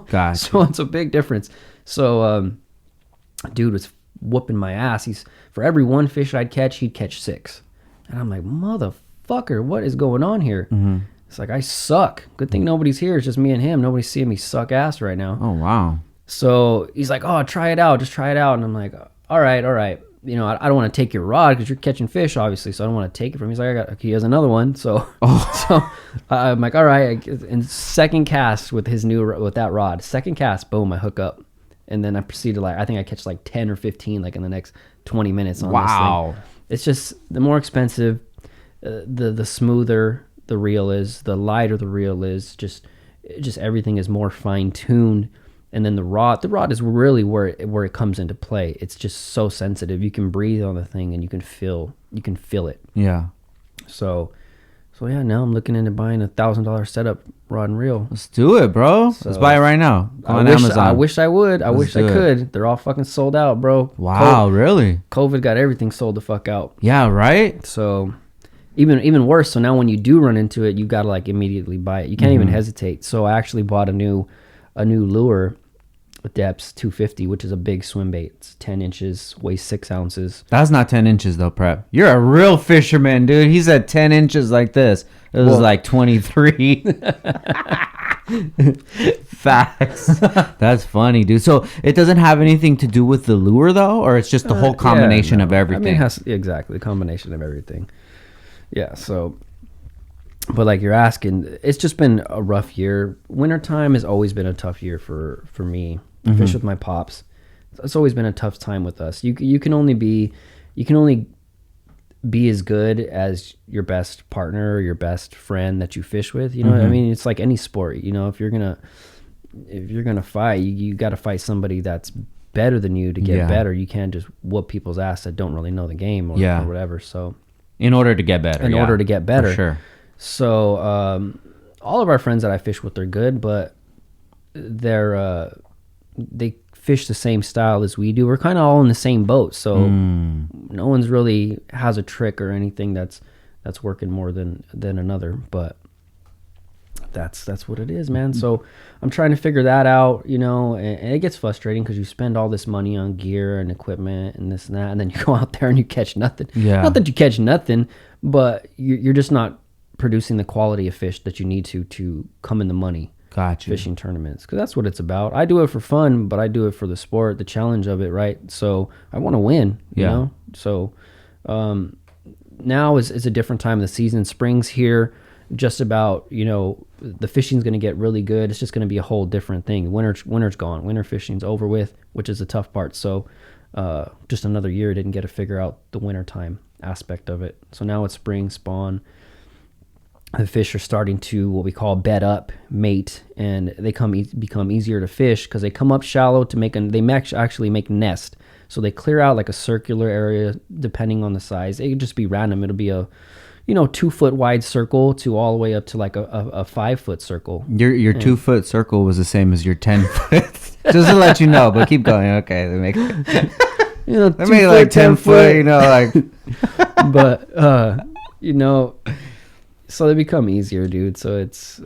Got you. So it's a big difference. So dude was whooping my ass. For every one fish I'd catch, he'd catch 6. And I'm like, motherfucker, what is going on here? It's like, I suck. Good thing nobody's here. It's just me and him. Nobody's seeing me suck ass right now. Oh, wow. So he's like, oh, try it out. Just try it out. And I'm like, all right. I don't want to take your rod because you're catching fish, obviously. So I don't want to take it from him. He's like, he has another one. So, I'm like, all right. And second cast with that rod. Second cast, boom, I hook up. And then I proceed to I think I catch 10 or 15 in the next 20 minutes on this thing. It's just the more expensive, the smoother the reel is, the lighter the reel is, just everything is more fine-tuned. And then the rod is really where it comes into play. It's just so sensitive. You can breathe on the thing and you can feel it. Yeah. So yeah, now I'm looking into buying a $1,000 setup rod and reel. Let's do it, bro. Let's buy it right now. On Amazon. I wish I would. I wish I could. They're all fucking sold out, bro. Wow, really? COVID got everything sold the fuck out. Yeah, right? So even worse. So now when you do run into it, you got to immediately buy it. You can't even hesitate. So I actually bought a new lure with depths 250, which is a big swim bait. It's 10 inches, weighs 6 ounces. That's not 10 inches though, Prep. You're a real fisherman, dude. He's at 10 inches like this. It was 23. Facts. That's funny, dude. So it doesn't have anything to do with the lure though, or it's just the whole combination of everything? I mean, exactly, the combination of everything. Yeah, so, but you're asking, it's just been a rough year. Wintertime has always been a tough year for me. Fish with my pops. It's always been a tough time with us. You can only be as good as your best partner or your best friend that you fish with. You know what I mean? It's like any sport. If you're gonna, if you're gonna fight, you got to fight somebody that's better than you to get better. You can't just whoop people's ass that don't really know the game or whatever. So in order to get better, in order to get better, for sure. So all of our friends that I fish with, they're good, but they fish the same style as we do. We're kind of all in the same boat, so no one's really has a trick or anything that's working more than another. But that's what it is, man. So I'm trying to figure that out, and it gets frustrating because you spend all this money on gear and equipment and this and that, and then you go out there and you catch nothing. Yeah. Not that you catch nothing, but you're just not producing the quality of fish that you need to come in the money. Gotcha. Fishing tournaments, because that's what it's about. I do it for fun, but I do it for the sport, the challenge of it, right? So I want to win, you know? So now is a different time of the season. Spring's here, just about, the fishing's going to get really good. It's just going to be a whole different thing. Winter's gone. Winter fishing's over with, which is the tough part. So just another year, didn't get to figure out the wintertime aspect of it. So now it's spring, spawn. The fish are starting to what we call bed up, mate, and they become easier to fish because they come up shallow to actually make nest. So they clear out like a circular area depending on the size. It could just be random. It'll be a 2 foot wide circle to all the way up to like a 5 foot circle. Your 2 foot circle was the same as your 10 foot. Just to let you know, but keep going. Okay, they make they make like 10 foot. But so they become easier, dude. So it's,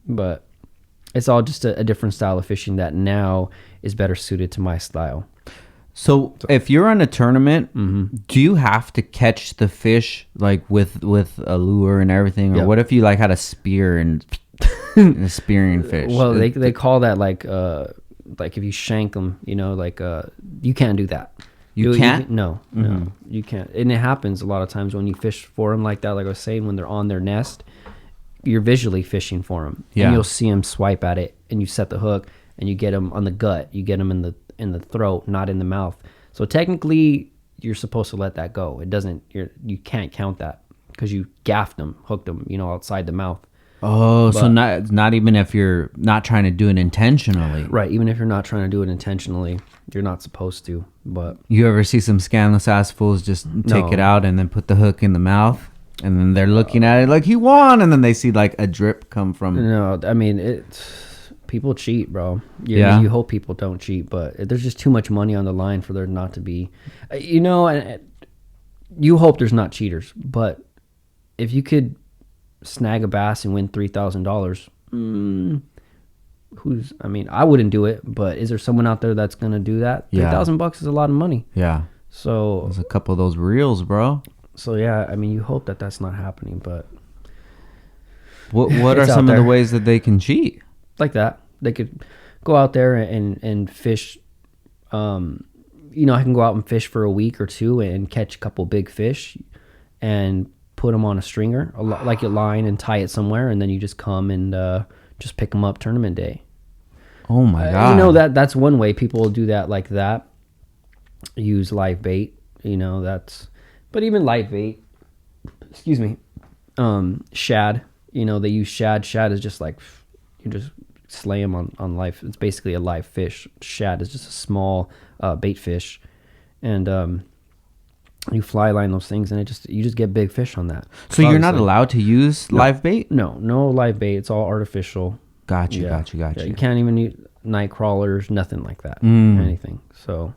but it's all just a different style of fishing that now is better suited to my style. So if you're in a tournament, do you have to catch the fish like with a lure and everything, or what if you like had a spear and a spearing fish? Well, they call that like if you shank them, you can't do that. You can't? No, you can't. And it happens a lot of times when you fish for them like that. Like I was saying, when they're on their nest, you're visually fishing for them. Yeah. And you'll see them swipe at it, and you set the hook, and you get them on the gut. You get them in the throat, not in the mouth. So technically, you're supposed to let that go. It doesn't. You can't count that because you gaffed them, hooked them, outside the mouth. Oh, so not even if you're not trying to do it intentionally. Right, even if you're not trying to do it intentionally, you're not supposed to. But you ever see some scandalous ass fools just take it out and then put the hook in the mouth, and then they're looking at it like he won, and then they see like a drip come from. No, I mean people cheat, bro. You hope people don't cheat, but there's just too much money on the line for there not to be, and you hope there's not cheaters. But if you could snag a bass and win $3,000, I wouldn't do it, but is there someone out there that's gonna do that? $3,000 is a lot of money. Yeah. So there's a couple of those reels, bro. So yeah, you hope that that's not happening, but what are some of the ways that they can cheat? Like that, they could go out there and fish. I can go out and fish for a week or two and catch a couple big fish, and put them on a stringer, like a line, and tie it somewhere, and then you just come and just pick them up tournament day. Oh my god! That's one way people will do that, like that. Use live bait, but even live bait. Excuse me, shad. They use shad. Shad is just like you just slay them on live. It's basically a live fish. Shad is just a small bait fish, and you fly line those things, and you just get big fish on that. So you're not allowed to use live bait? No live bait. It's all artificial. Gotcha. Yeah, you can't even use night crawlers, nothing like that, anything. So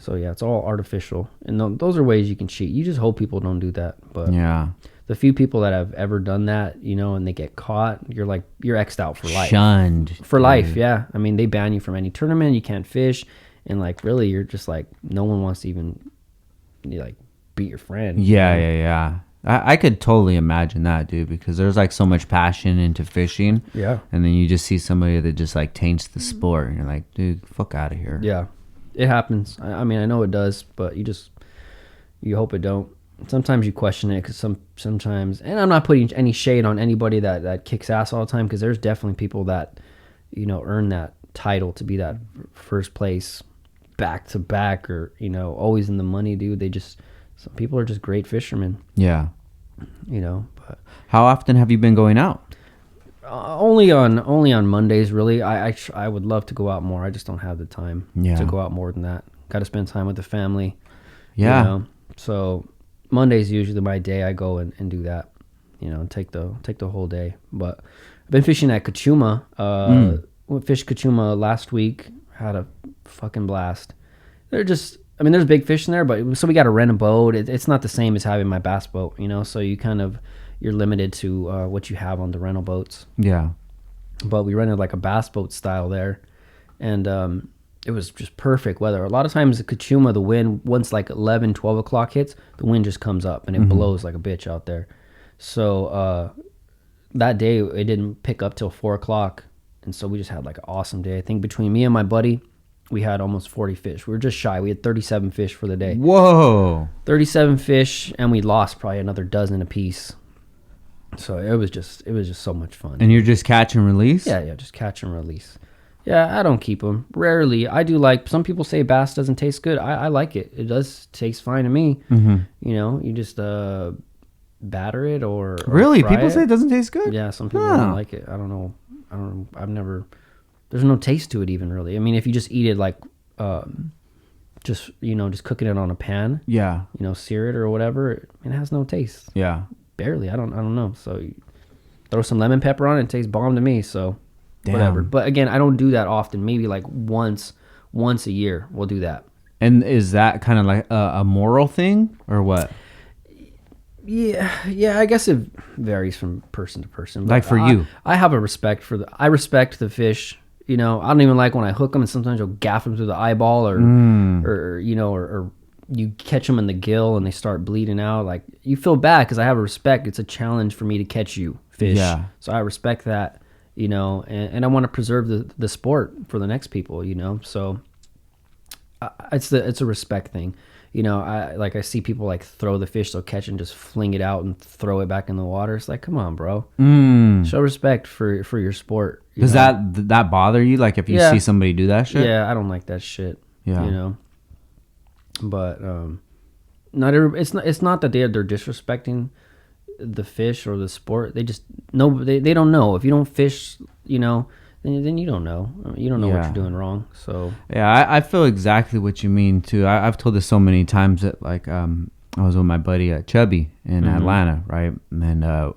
yeah, it's all artificial, and those are ways you can cheat. You just hope people don't do that. But yeah, the few people that have ever done that, and they get caught, you're X'd out for life. Shunned for life. Yeah, they ban you from any tournament. You can't fish, and really, you're just no one wants to even beat your friend. Yeah. I could totally imagine that, dude, because there's so much passion into fishing. Yeah. And then you just see somebody that just taints the sport, and you're like, dude, fuck out of here. Yeah. It happens. I know it does, but you hope it don't. Sometimes you question it because sometimes, and I'm not putting any shade on anybody that kicks ass all the time, because there's definitely people that, earn that title to be that first place back to back, or always in the money, dude. Some people are just great fishermen. Yeah. But how often have you been going out? only on Mondays, really. I would love to go out more. I just don't have the time to go out more than that. Got to spend time with the family. Yeah. You know? So Monday's usually my day. I go and do that. You know, and take the whole day. But I've been fishing at Kachuma. Went fish Kachuma last week. Had a fucking blast. There's big fish in there, but so we got to rent a boat. It's not the same as having my bass boat, you know. So you're limited to what you have on the rental boats. Yeah. But we rented like a bass boat style there, and it was just perfect weather. A lot of times at Kachuma, the wind, once like 11, 12 o'clock hits, the wind just comes up and it blows like a bitch out there. So that day it didn't pick up till 4 o'clock, and so we just had like an awesome day. I think between me and my buddy, we had almost 40 fish. We were just shy. We had 37 fish for the day. Whoa. 37 fish, and we lost probably another dozen apiece. So it was just so much fun. And you're just catch and release? Yeah, just catch and release. Yeah, I don't keep them. Rarely. I do like, some people say bass doesn't taste good. I like it. It does taste fine to me. You know, you just batter it or really? fry People it. say it doesn't taste good? Yeah, some people don't like it. I don't know. I've never, there's no taste to it even really. I mean, if you just eat it like, just cooking it on a pan. Yeah. You know, sear it or whatever. It has no taste. Yeah. Barely. I don't know. So you throw some lemon pepper on it, it tastes bomb to me. So whatever. But again, I don't do that often. Maybe like once a year we'll do that. And is that kind of like a moral thing or what? Yeah. I guess it varies from person to person. But like for you, I have a respect I respect the fish. You know, I don't even like when I hook them and sometimes you'll gaff them through the eyeball or you catch them in the gill and they start bleeding out. Like, you feel bad because I have a respect. It's a challenge for me to catch you fish. Yeah. So I respect that, you know, and I want to preserve the sport for the next people, you know. So it's a respect thing. You know, I see people like throw the fish they'll catch and just fling it out and throw it back in the water. It's like, come on, bro. Show respect for your sport. Does that bother you? Like if you see somebody do that shit? Yeah, I don't like that shit. Yeah. You know. But it's not that they're disrespecting the fish or the sport. They just they don't know. If you don't fish, you know, then you don't know. You don't know what you're doing wrong. So yeah, I feel exactly what you mean too. I've told this so many times that like I was with my buddy Chubby in Atlanta, right? And I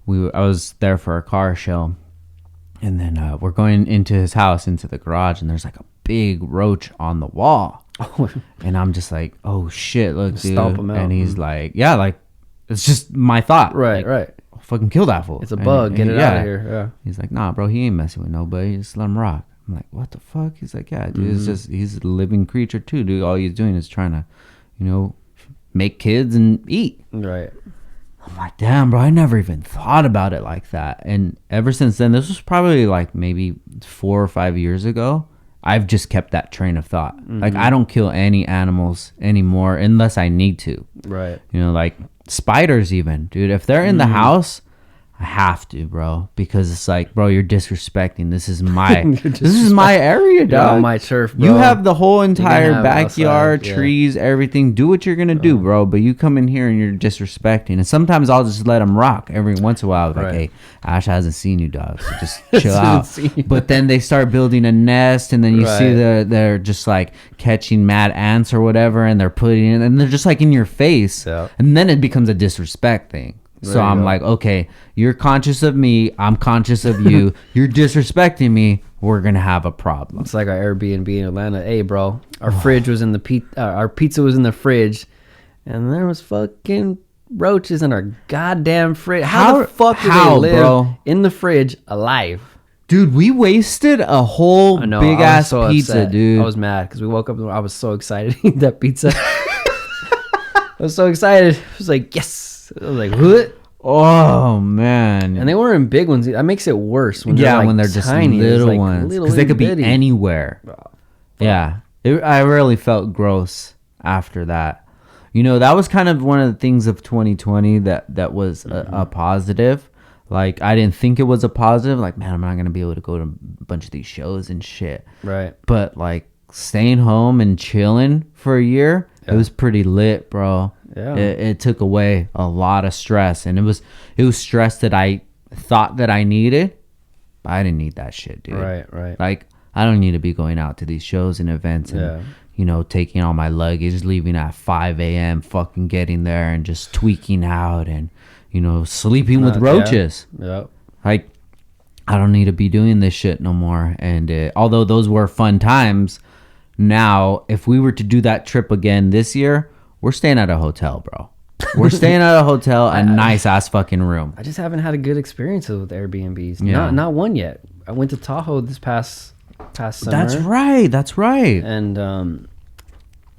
was there for a car show, and then we're going into his house, into the garage, and there's like a big roach on the wall. And I'm just like, oh shit, look, dude. Stomp him out. And he's like, yeah, like it's just my thought. Right, like, right. I'll fucking kill that fool. It's a bug. Get it out of here. Yeah. He's like, nah, bro, he ain't messing with nobody. Just let him rock. I'm like, what the fuck? He's like, yeah, dude, it's just, he's a living creature too, dude. All he's doing is trying to, you know, make kids and eat. Right. I'm like, damn, bro, I never even thought about it like that. And ever since then, this was probably like maybe 4 or 5 years ago, I've just kept that train of thought. Like, I don't kill any animals anymore unless I need to. Right. You know, like spiders even, dude. If they're in the house, I have to, bro, because it's like, bro, you're disrespecting. This is my this is my area, dog. On my turf, bro. You have the whole entire backyard, outside, trees, everything. Do what you're gonna do, bro. But you come in here and you're disrespecting. And sometimes I'll just let them rock every once in a while. Like, hey, Ash hasn't seen you, dog. So just chill out. But then they start building a nest, and then you see they're just like catching mad ants or whatever, and they're putting it, and they're just like in your face, and then it becomes a disrespect thing. So I'm like, okay, you're conscious of me. I'm conscious of you. You're disrespecting me. We're going to have a problem. It's like our Airbnb in Atlanta. Hey, bro, our fridge was in our pizza was in the fridge, and there was fucking roaches in our goddamn fridge. How the fuck did they live in the fridge alive? Dude, we wasted a whole big-ass pizza, upset. dude. I was mad because we woke up and I was so excited to eat that pizza. I was so excited. I was like, yes. I was like, what? Oh man! And they weren't big ones. That makes it worse. When when they're just tiny, little ones, because they could be anywhere. I really felt gross after that. You know, that was kind of one of the things of 2020 that was a positive. Like, I didn't think it was a positive. Like, man, I'm not gonna be able to go to a bunch of these shows and shit. Right. But like staying home and chilling for a year, it was pretty lit, bro. Yeah. It took away a lot of stress, and it was stress that I thought that I needed, I didn't need that shit, dude. Right. Like, I don't need to be going out to these shows and events and, you know, taking all my luggage, leaving at 5 a.m., fucking getting there and just tweaking out and, you know, sleeping with roaches. Yeah. Like, I don't need to be doing this shit no more. And although those were fun times, now, if we were to do that trip again this year, we're staying at a hotel, bro. We're staying at a hotel, a nice ass fucking room. I just haven't had a good experiences with Airbnbs. Yeah. Not one yet. I went to Tahoe this past summer. That's right. And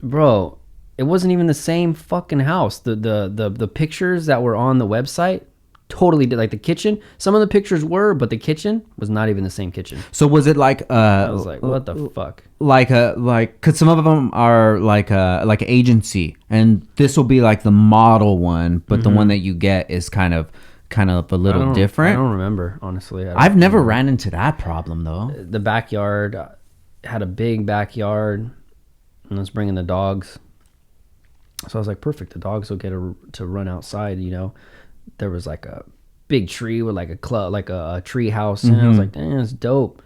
bro, it wasn't even the same fucking house. The pictures that were on the website totally did, like the kitchen. Some of the pictures were, but the kitchen was not even the same kitchen. So was it like I was like, what the fuck? Like because some of them are like an agency, and this will be like the model one, but the one that you get is kind of a little different. I don't remember, honestly. I've never ran into that problem though. The backyard had a big backyard, and I was bringing the dogs. So I was like, perfect. The dogs will get to run outside, you know. There was like a big tree with like a club, like a tree house, and I was like, damn, it's dope.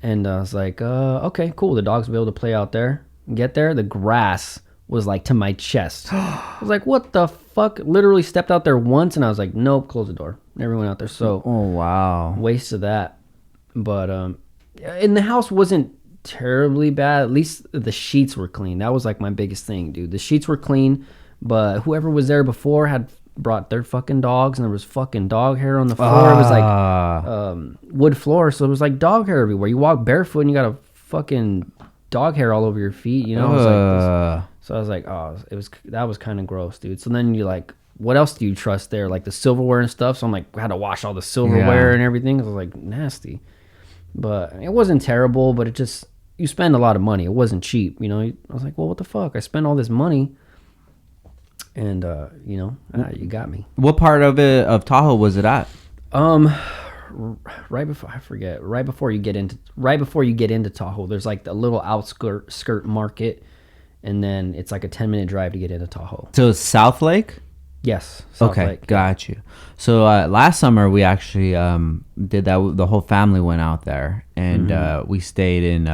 And I was like, okay, cool. The dogs will be able to play out there. Get there, the grass was like to my chest. I was like, what the fuck? Literally stepped out there once, and I was like, nope, close the door. Never went out there. So, oh wow, waste of that. But and the house wasn't terribly bad. At least the sheets were clean. That was like my biggest thing, dude. The sheets were clean, but whoever was there before had brought their fucking dogs, and there was fucking dog hair on the floor. It was like wood floor, so it was like dog hair everywhere. You walk barefoot and you got a fucking dog hair all over your feet, you know. It was like this. So I was like, that was kind of gross, dude. So then you like, what else do you trust there? Like the silverware and stuff. So I'm like, I had to wash all the silverware and everything. I was like, nasty. But it wasn't terrible, but it just, you spend a lot of money. It wasn't cheap, you know. I was like, well, what the fuck? I spent all this money. And you know, you got me. What part of Tahoe was it at? Right before you get into Tahoe, there's like a little skirt market, and then it's like a 10-minute drive to get into Tahoe. So it's South Lake? Yes. South Lake. Got you. So last summer we actually did that. The whole family went out there, and we stayed in.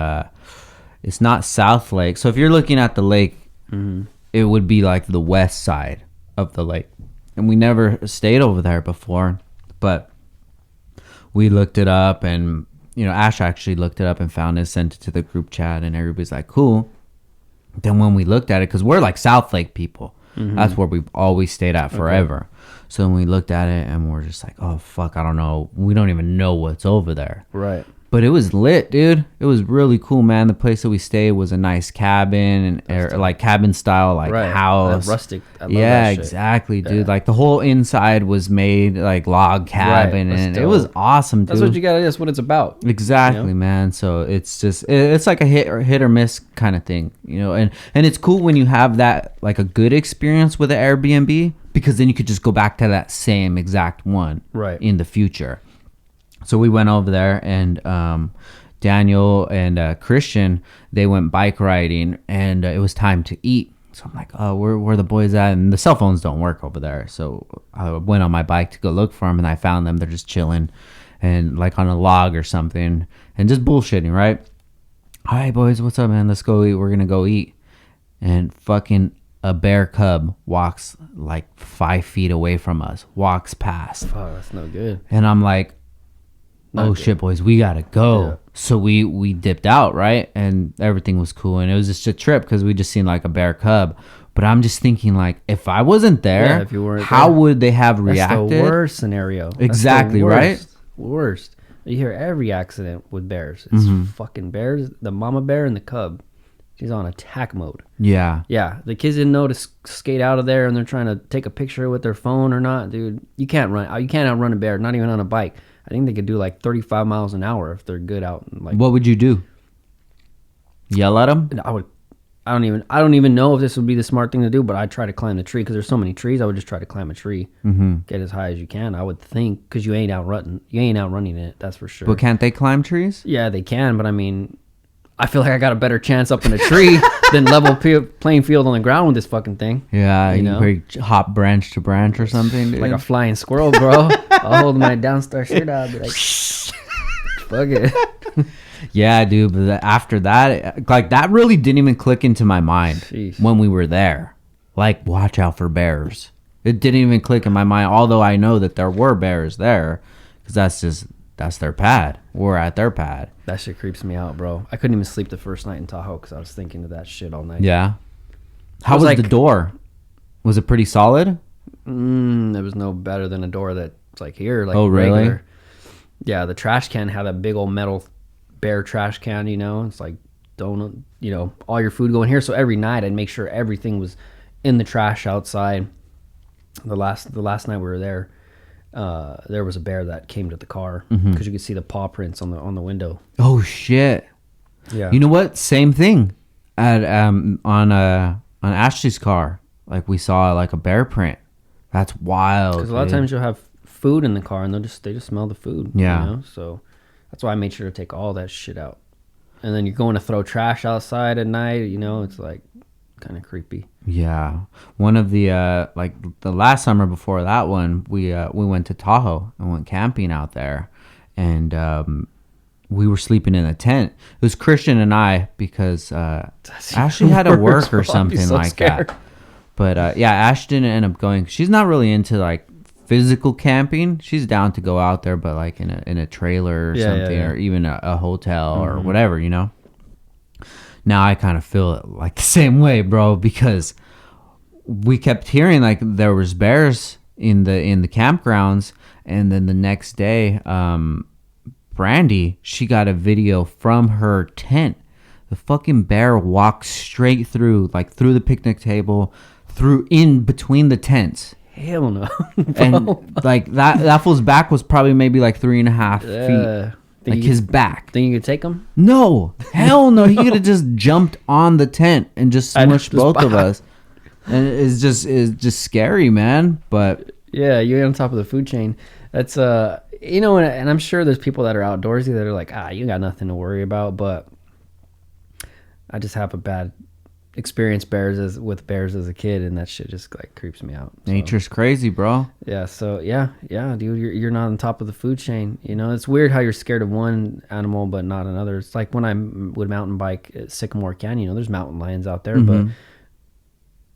It's not South Lake. So if you're looking at the lake. It would be like the west side of the lake. And we never stayed over there before, but we looked it up, and, you know, Ash actually looked it up and found it, sent it to the group chat, and everybody's like, cool. Then when we looked at it, because we're like South Lake people, that's where we've always stayed at forever. Okay. So when we looked at it, and we're just like, oh, fuck, I don't know. We don't even know what's over there. Right. But it was lit, dude. It was really cool, man. The place that we stayed was a nice cabin, or like cabin style, like house. Rustic. I love that shit. Exactly, dude. Like the whole inside was made like log cabin, and it was awesome, dude. That's what you gotta. That's what it's about. Exactly, you know? Man. So it's just it's like a hit or miss kind of thing, you know. And it's cool when you have that, like a good experience with an Airbnb, because then you could just go back to that same exact one in the future. So we went over there, and Daniel and Christian, they went bike riding, and it was time to eat. So I'm like, oh, where the boys at? And the cell phones don't work over there. So I went on my bike to go look for them, and I found them. They're just chilling and like on a log or something and just bullshitting, right? All right, boys, what's up, man? Let's go eat. We're going to go eat. And fucking a bear cub walks like 5 feet away from us, walks past. Oh, that's no good. And I'm like, shit, boys, we gotta go. Yeah. So we dipped out, right? And everything was cool, and it was just a trip because we just seen like a bear cub. But I'm just thinking, like, if I wasn't there, if you weren't how would they have reacted? That's the worst scenario. Exactly, right? Worst. You hear every accident with bears. It's fucking bears, the mama bear and the cub. She's on attack mode. Yeah. Yeah. The kids didn't know to skate out of there, and they're trying to take a picture with their phone or not, dude. You can't run. You can't outrun a bear, not even on a bike. I think they could do like 35 miles an hour if they're good out. And like, what would you do? Yell at them? I don't even know if this would be the smart thing to do, but I'd try to climb the tree because there's so many trees. I would just try to climb a tree, get as high as you can. I would think, because you ain't outrunning it. That's for sure. But can't they climb trees? Yeah, they can. But I mean, I feel like I got a better chance up in a tree than level playing field on the ground with this fucking thing. Yeah, you know, where you hop branch to branch or something, dude. Like a flying squirrel, bro. I'll hold my Downstar shirt out, be like, Fuck it. Yeah, dude. But after that, like that really didn't even click into my mind Jeez. when we were there. Like, watch out for bears. It didn't even click in my mind. Although I know that there were bears there, because that's their pad. We're at their pad. That shit creeps me out, bro. I couldn't even sleep the first night in Tahoe because I was thinking of that shit all night. Yeah. How was like, the door? Was it pretty solid? It was no better than a door that's like here. Like Oh, really? regular. Yeah, the trash can had a big old metal bear trash can, you know. It's like, don't, you know, all your food going here. So every night I'd make sure everything was in the trash outside. The last night we were there, there was a bear that came to the car because you could see the paw prints on the window. Oh, shit. Yeah. You know what? Same thing at on Ashley's car. Like we saw like a bear print. That's wild. Because a lot of times you'll have food in the car and they just smell the food. Yeah. You know? So that's why I made sure to take all that shit out. And then you're going to throw trash outside at night. You know, it's like kind of creepy. Yeah. One of the like the last summer before that one, we went to Tahoe and went camping out there, and we were sleeping in a tent. It was Christian and I because Ashley had to work or something like that. But yeah, Ash didn't end up going. She's not really into like physical camping. She's down to go out there, but like in a trailer or something, or even a hotel or whatever, you know. Now I kind of feel it like the same way, bro, because we kept hearing like there was bears in the campgrounds, and then the next day, Brandy, she got a video from her tent. The fucking bear walked straight through, like through the picnic table, through in between the tents. Hell no. And like that fool's back was probably maybe like 3.5 feet. Like his back. Think you could take him? No. Hell no. He could have just jumped on the tent and just smushed both of us. And it's just scary, man. But yeah, you're on top of the food chain. That's you know, and I'm sure there's people that are outdoorsy that are like, you got nothing to worry about, but I just have a bad experience with bears as a kid, and that shit just like creeps me out. So. Nature's crazy, bro. Yeah, so yeah, dude, you're not on top of the food chain. You know, it's weird how you're scared of one animal but not another. It's like when I would mountain bike at Sycamore Canyon. You know, there's mountain lions out there, but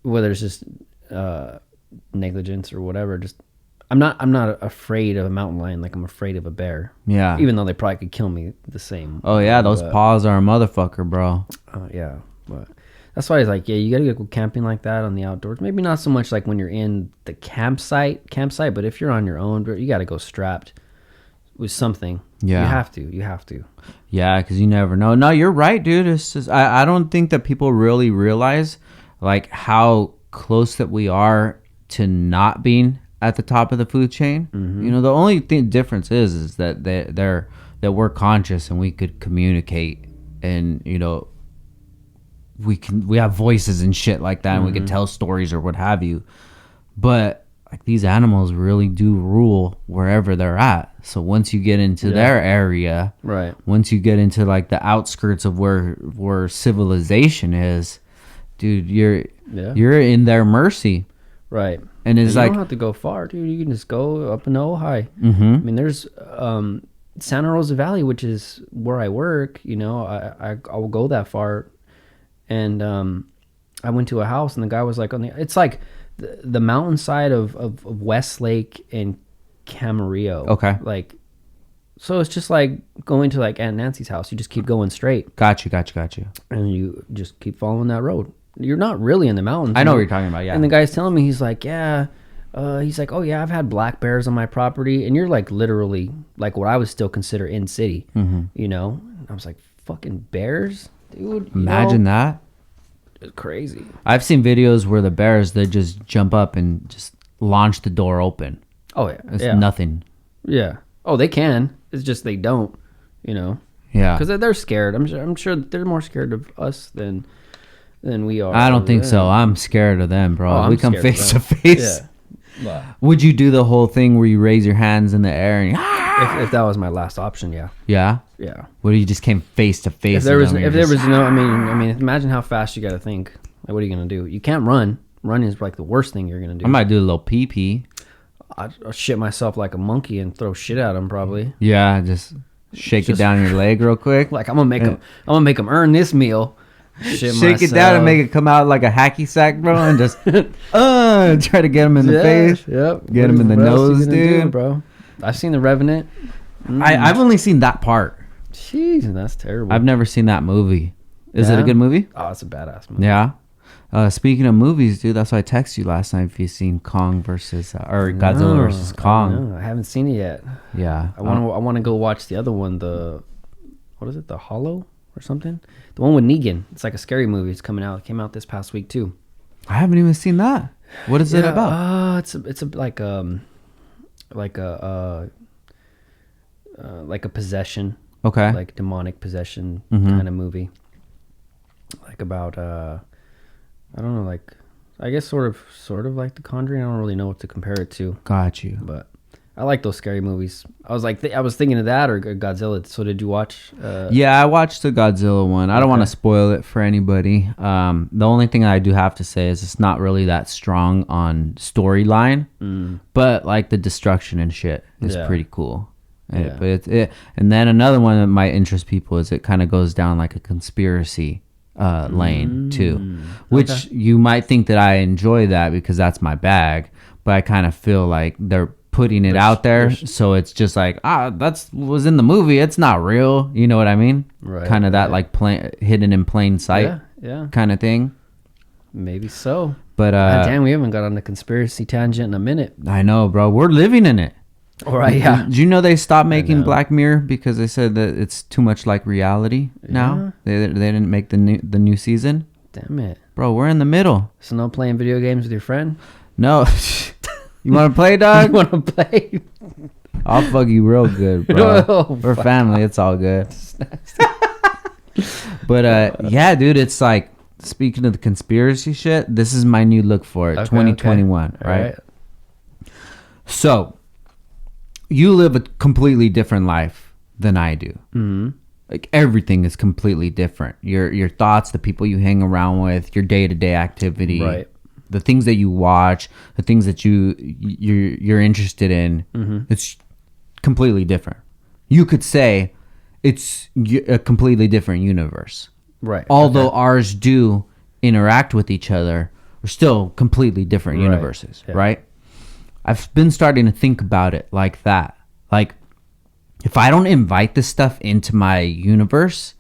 whether it's just negligence or whatever, just I'm not afraid of a mountain lion like I'm afraid of a bear. Yeah. Even though they probably could kill me the same. Oh yeah, those paws are a motherfucker, bro. Yeah, but that's why it's like, yeah, you gotta go camping like that on the outdoors. Maybe not so much like when you're in the campsite, but if you're on your own, you gotta go strapped with something. Yeah, you have to. Yeah, because you never know. No, you're right, dude. It's just I don't think that people really realize like how close that we are to not being at the top of the food chain. You know, the only difference is that that we're conscious and we could communicate, and you know, we have voices and shit like that, and we can tell stories or what have you. But like these animals really do rule wherever they're at. So once you get into their area, right? Once you get into like the outskirts of where civilization is, dude, you're in their mercy, right? And it's like you don't have to go far, dude. You can just go up in Ojai. I mean, there's Santa Rosa Valley, which is where I work. You know, I will go that far. And I went to a house, and the guy was like, it's like the mountainside of Westlake and Camarillo. Okay. Like, so it's just like going to like Aunt Nancy's house. You just keep going straight. Got you. And you just keep following that road. You're not really in the mountains. I know what you're talking about, yeah. And the guy's telling me, he's like, he's like, oh yeah, I've had black bears on my property. And you're like literally like what I would still consider in city, you know? And I was like, fucking bears? Dude, imagine that. It's crazy. I've seen videos where the bears, they just jump up and just launch the door open. Oh yeah, it's nothing. Yeah. Oh, they can. It's just they don't. You know. Yeah. Because they're scared. I'm sure they're more scared of us than we are. I don't think so. I'm scared of them, bro. We come face to face. Yeah. Would you do the whole thing where you raise your hands in the air and? If that was my last option, yeah. Yeah? Yeah. What if you just came face to face? If there was no, I mean, imagine how fast you got to think. Like, what are you going to do? You can't run. Running is like the worst thing you're going to do. I might do a little pee-pee. I'll shit myself like a monkey and throw shit at him probably. Yeah, just Shake it down your leg real quick. Like I'm gonna make them earn this meal. Shake it down and make it come out like a hacky sack, bro, and just try to get him in the face. Yep. Get him in the nose, dude. Bro, I've seen The Revenant. I've only seen that part. Jeez, that's terrible. I've never seen that movie. Is it a good movie? Oh, it's a badass movie. Yeah. Speaking of movies, dude, that's why I texted you last night if you've seen Kong versus or Godzilla versus Kong. I haven't seen it yet. Yeah. I want to go watch the other one. What is it? The Hollow or something? The one with Negan. It's like a scary movie. It's coming out. It came out this past week too. I haven't even seen that. What is it about? It's like a possession. Okay. Like demonic possession kind of movie. Like about I don't know, like I guess sort of like The Conjuring. I don't really know what to compare it to. Got you. But I like those scary movies. I was like, I was thinking of that or Godzilla. So did you watch? Yeah, I watched the Godzilla one. I don't want to spoil it for anybody. The only thing I do have to say is it's not really that strong on storyline, but like the destruction and shit is pretty cool. Yeah. But and then another one that might interest people is it kind of goes down like a conspiracy lane too, which you might think that I enjoy that because that's my bag, but I kind of feel like they're putting it out there, so it's just like that's was in the movie, it's not real, you know what I mean? Right. Kind of that like hidden in plain sight, kind of thing. Maybe so. But damn, we haven't got on the conspiracy tangent in a minute. I know, bro. We're living in it. All right, yeah. Did you know they stopped making Black Mirror because they said that it's too much like reality now? They didn't make the new season. Damn it, bro. We're in the middle. So no playing video games with your friend? No. You want to play, dog? You want to play? I'll fuck you real good, bro. We're family. It's all good. But yeah, dude. It's like, speaking of the conspiracy shit, this is my new look for it. 2021, right? So you live a completely different life than I do. Like everything is completely different. Your thoughts, the people you hang around with, your day-to-day activity, right? The things that you watch, the things that you're interested in, it's completely different. You could say it's a completely different universe, right? Although ours do interact with each other, we're still completely different universes, right? I've been starting to think about it like that. Like, if I don't invite this stuff into my universe,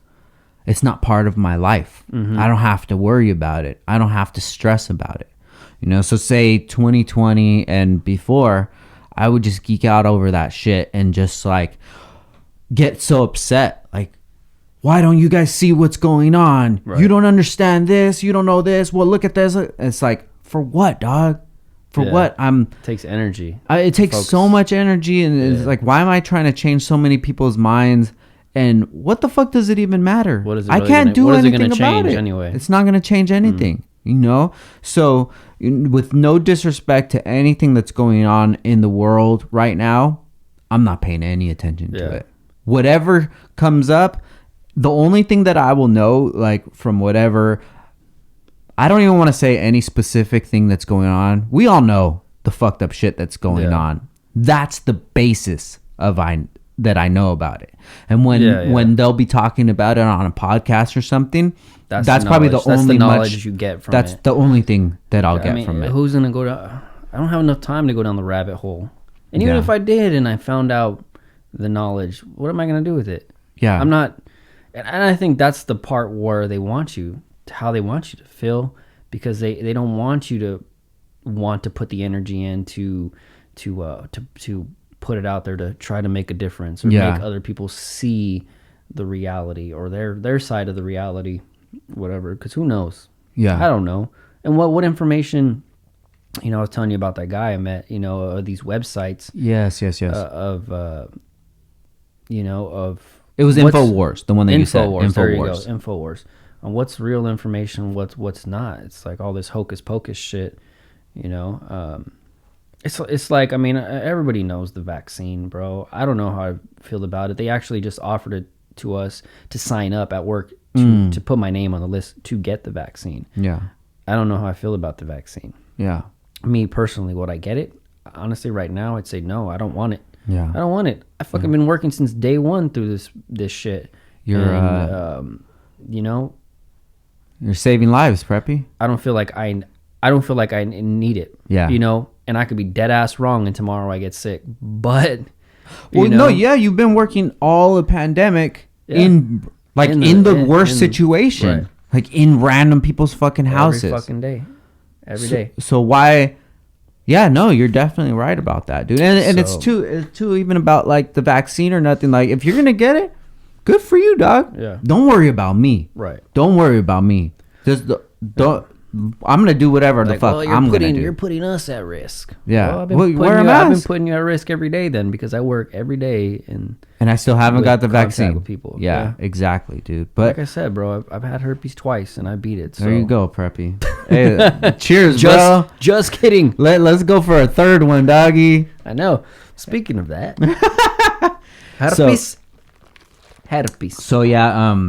it's not part of my life. I don't have to worry about it. I don't have to stress about it. You know, so say 2020 and before, I would just geek out over that shit and just like get so upset. Like, why don't you guys see what's going on? Right. You don't understand this. You don't know this. Well, look at this. It's like, for what, dog? For what? It takes energy. It takes so much energy, and it's like, why am I trying to change so many people's minds? And what the fuck does it even matter? What is it really I can't do anything about it. Anyway? It's not going to change anything, you know? So, with no disrespect to anything that's going on in the world right now, I'm not paying any attention to it. Whatever comes up, the only thing that I will know, like, from whatever... I don't even want to say any specific thing that's going on. We all know the fucked up shit that's going on. That's the basis of that I know about it. And when they'll be talking about it on a podcast or something, that's probably the only knowledge you get from it. That's the only thing that I'll get from it. Who's gonna go down? I don't have enough time to go down the rabbit hole. And even if I did and I found out the knowledge, what am I gonna do with it? Yeah, I'm not. And I think that's the part where they want you. How they want you to feel, because they don't want you to want to put the energy in to put it out there to try to make a difference or make other people see the reality or their side of the reality, whatever. Because who knows? I don't know. And what information? I was telling you about that guy I met. These websites. Yes. Of it was InfoWars, the one that you said. InfoWars. There you go. InfoWars. On what's real information, what's not. It's like all this hocus pocus shit, It's like, I mean, everybody knows the vaccine, bro. I don't know how I feel about it. They actually just offered it to us to sign up at work to put my name on the list to get the vaccine. Yeah. I don't know how I feel about the vaccine. Yeah. Me personally, would I get it? Honestly, right now, I'd say no, I don't want it. Yeah. I don't want it. I fucking been working since day one through this shit. You're you know, you're saving lives, Preppy. I don't feel like I need it. Yeah. You know, and I could be dead ass wrong and tomorrow I get sick. But Well, no, yeah, you've been working all the pandemic in the worst situation. Right. Like in random people's fucking houses. Every fucking day. Every day. So why? Yeah, no, you're definitely right about that, dude. And it's too even about like the vaccine or nothing. Like if you're gonna get it, good for you, dog. Yeah. Don't worry about me. Right. Don't worry about me. Just don't. I'm gonna do whatever the fuck I'm gonna do. You're putting us at risk. Yeah. I've been putting you at risk every day then because I work every day and I still haven't got the vaccine. With people. Yeah, exactly, dude. But like I said, bro, I've had herpes twice and I beat it. So. There you go, Preppy. Hey, cheers, bro. Just kidding. Let's go for a third one, doggy. I know. Speaking of that, herpes. So yeah,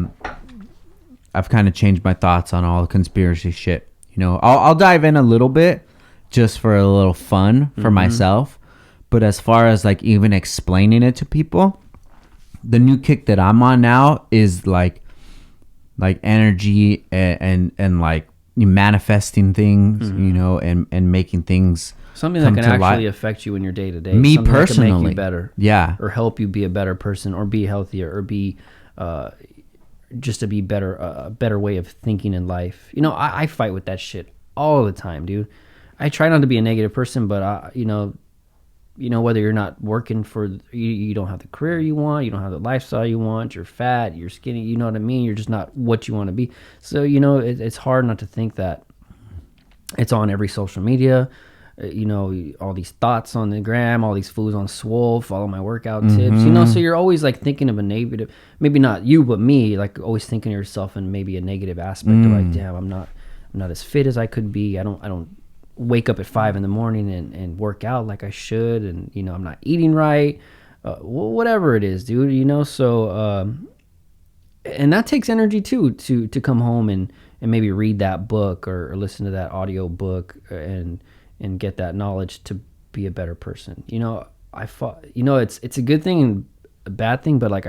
I've kind of changed my thoughts on all the conspiracy shit. You know, I'll dive in a little bit just for a little fun for myself. But as far as like even explaining it to people, the new kick that I'm on now is like energy and like manifesting things, you know, and making things something that can actually affect you in your day to day. Me something personally, that can make you better, yeah, or help you be a better person, or be healthier, or be just to be better, a better way of thinking in life. You know, I fight with that shit all the time, dude. I try not to be a negative person, but you know, whether you're not working for, you don't have the career you want, you don't have the lifestyle you want, you're fat, you're skinny, you know what I mean? You're just not what you want to be. So, you know, it's hard not to think that it's on every social media. You know, all these thoughts on the gram, all these fools on Swole, follow my workout tips, you know, so you're always like thinking of a negative, maybe not you, but me, like always thinking of yourself in maybe a negative aspect of like, damn, I'm not as fit as I could be. I don't wake up at 5 a.m. and work out like I should. And, you know, I'm not eating right, whatever it is, dude, you know? So, and that takes energy too, to come home and maybe read that book or listen to that audio book and get that knowledge to be a better person. You know, it's a good thing and a bad thing, but like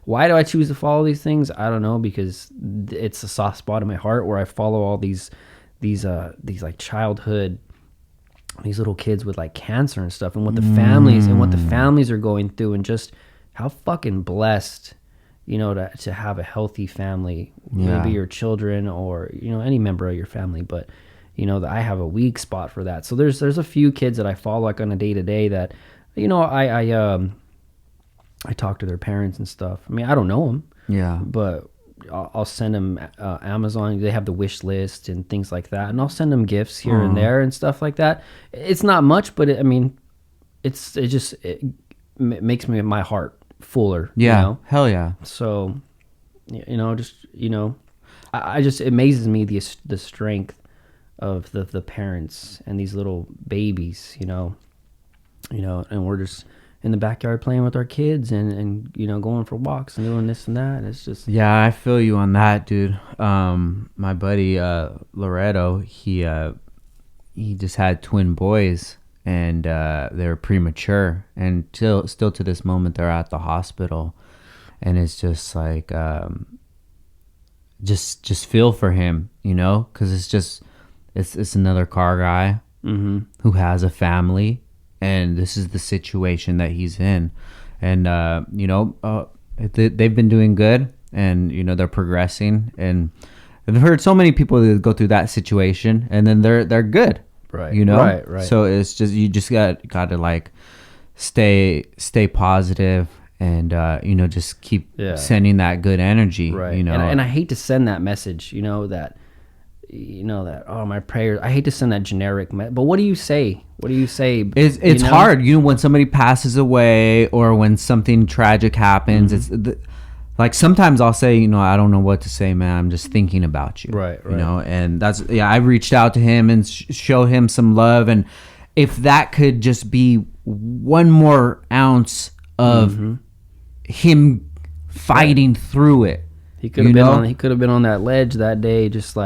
why do I choose to follow these things? I don't know, because it's a soft spot in my heart where I follow all these like childhood, these little kids with like cancer and stuff, and what the families are going through, and just how fucking blessed, you know, to have a healthy family, maybe your children or, you know, any member of your family. But you know, that I have a weak spot for that. So there's a few kids that I follow like on a day to day that, you know, I talk to their parents and stuff. I mean, I don't know them. Yeah. But I'll send them Amazon. They have the wish list and things like that, and I'll send them gifts here and there and stuff like that. It's not much, but it makes my heart fuller. Yeah. You know? Hell yeah. So, you know, I just, it amazes me the strength of the parents and these little babies, you know, and we're just in the backyard playing with our kids and you know, going for walks and doing this and that. It's just, yeah, I feel you on that, dude. My buddy Loretto, he just had twin boys, and they were premature, and still to this moment they're at the hospital, and it's just like just feel for him, you know, because it's another car guy who has a family, and this is the situation that he's in. And you know, they've been doing good, and you know, they're progressing, and I've heard so many people that go through that situation and then they're good, right? You know, right. So it's just, you just got to like stay positive, and you know, just keep sending that good energy, right? You know, and I hate to send that message, you know, that oh, my prayers, I hate to send that generic but what do you say? It's hard, you know, when somebody passes away or when something tragic happens. It's like sometimes I'll say, you know, I don't know what to say, man, I'm just thinking about you, right. You know, and that's, I reached out to him and showed him some love, and if that could just be one more ounce of him fighting through it. He could have been on that ledge that day, just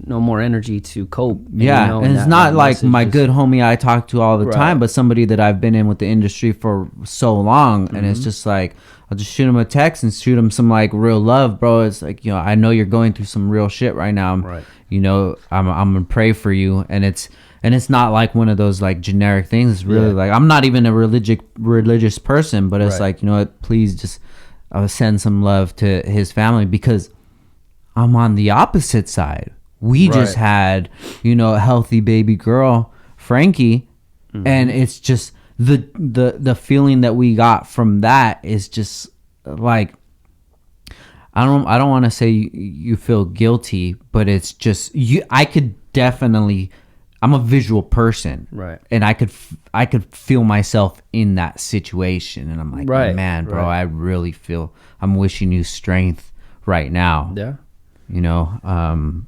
no more energy to cope. Yeah, and it's not like my good homie I talk to all the time, but somebody that I've been in with the industry for so long, and it's just like I'll just shoot him a text and shoot him some like real love, bro. It's like, you know, I know you're going through some real shit right now. Right. You know, I'm gonna pray for you, and it's not like one of those like generic things. It's really like, I'm not even a religious person, but it's like, you know what, please just send some love to his family, because I'm on the opposite side. We just had, you know, a healthy baby girl, Frankie, and it's just the feeling that we got from that is just like, I don't want to say you feel guilty, but it's just I could definitely, I'm a visual person, right? And I could feel myself in that situation, and I'm like, man, bro, I really feel, I'm wishing you strength right now. Yeah, you know.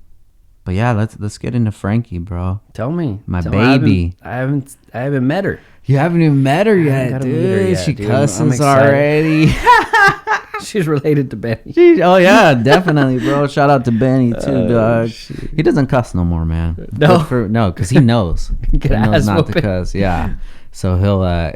But yeah, let's get into Frankie, bro. Tell me, baby. I haven't met her. You haven't even met her yet, dude. She cusses already. She's related to Benny. Oh yeah, definitely, bro. Shout out to Benny too, dog. Shit. He doesn't cuss no more, man. No, because he knows. He knows not to cuss. Yeah. So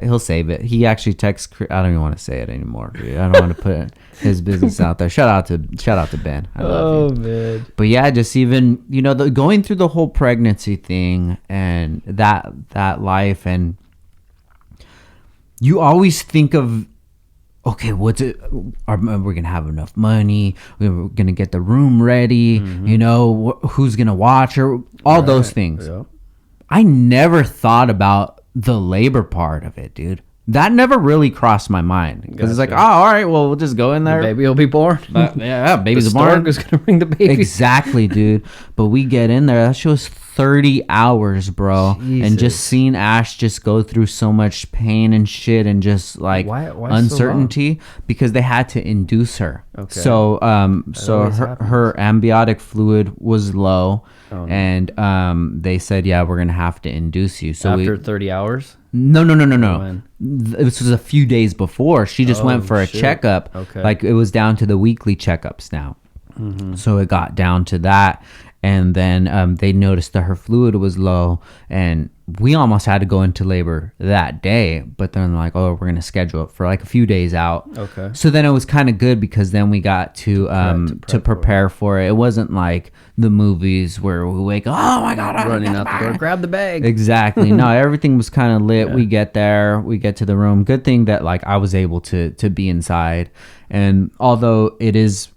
he'll save it. He actually texts. I don't even want to say it anymore. Dude. I don't want to put his business out there. Shout out to Ben. I love you. Man. But yeah, just even, you know, going through the whole pregnancy thing and that life, and you always think of, okay, what's it? Are we gonna have enough money? We're gonna get the room ready. You know, who's gonna watch her? All those things. Yeah. I never thought about the labor part of it, dude. That never really crossed my mind, because it's like, oh, all right, well, we'll just go in there. The baby will be born. Yeah, baby's born. The stork is gonna bring the baby. Exactly, dude. But we get in there. That show was 30 hours, bro. Jesus. And just seeing Ash just go through so much pain and shit, and just like why uncertainty, because they had to induce her. Okay. So her amniotic fluid was low. Oh, no. And they said, yeah, we're gonna have to induce you. So after 30 hours? No. This was a few days before. She just went for a checkup. Okay. Like, it was down to the weekly checkups now. So it got down to that. And then they noticed that her fluid was low, and we almost had to go into labor that day. But then like, oh, we're going to schedule it for like a few days out. Okay. So then it was kind of good, because then we got to prepare for it. It wasn't like the movies where we wake up, oh my God, running out the door, grab the bag. Exactly. No, everything was kind of lit. Yeah. We get there, we get to the room. Good thing that like I was able to be inside. And although it is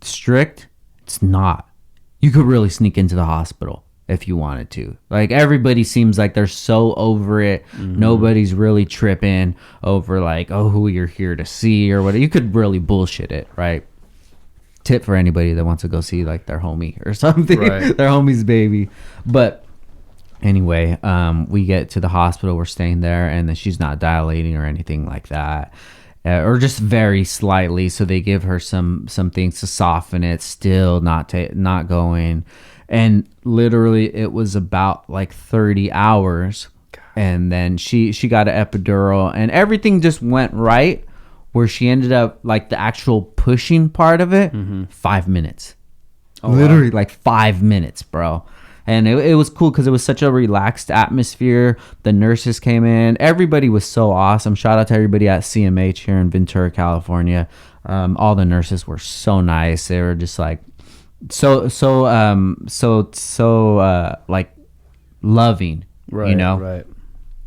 strict, it's not. You could really sneak into the hospital if you wanted to. Like, everybody seems like they're so over it. Nobody's really tripping over like, oh, who you're here to see or whatever. You could really bullshit it, right? Tip for anybody that wants to go see like their homie or something, right. Their homie's baby. But anyway, we get to the hospital. We're staying there, and then she's not dilating or anything like that. Or just very slightly, so they give her some things to soften it. Still not going, and literally it was about like 30 hours, and then she got an epidural, and everything just went right. Where she ended up, like the actual pushing part of it, 5 minutes, literally like 5 minutes, bro. And it was cool because it was such a relaxed atmosphere. The nurses came in. Everybody was so awesome. Shout out to everybody at CMH here in Ventura, California. All the nurses were so nice. They were just like so like loving, right, you know, right.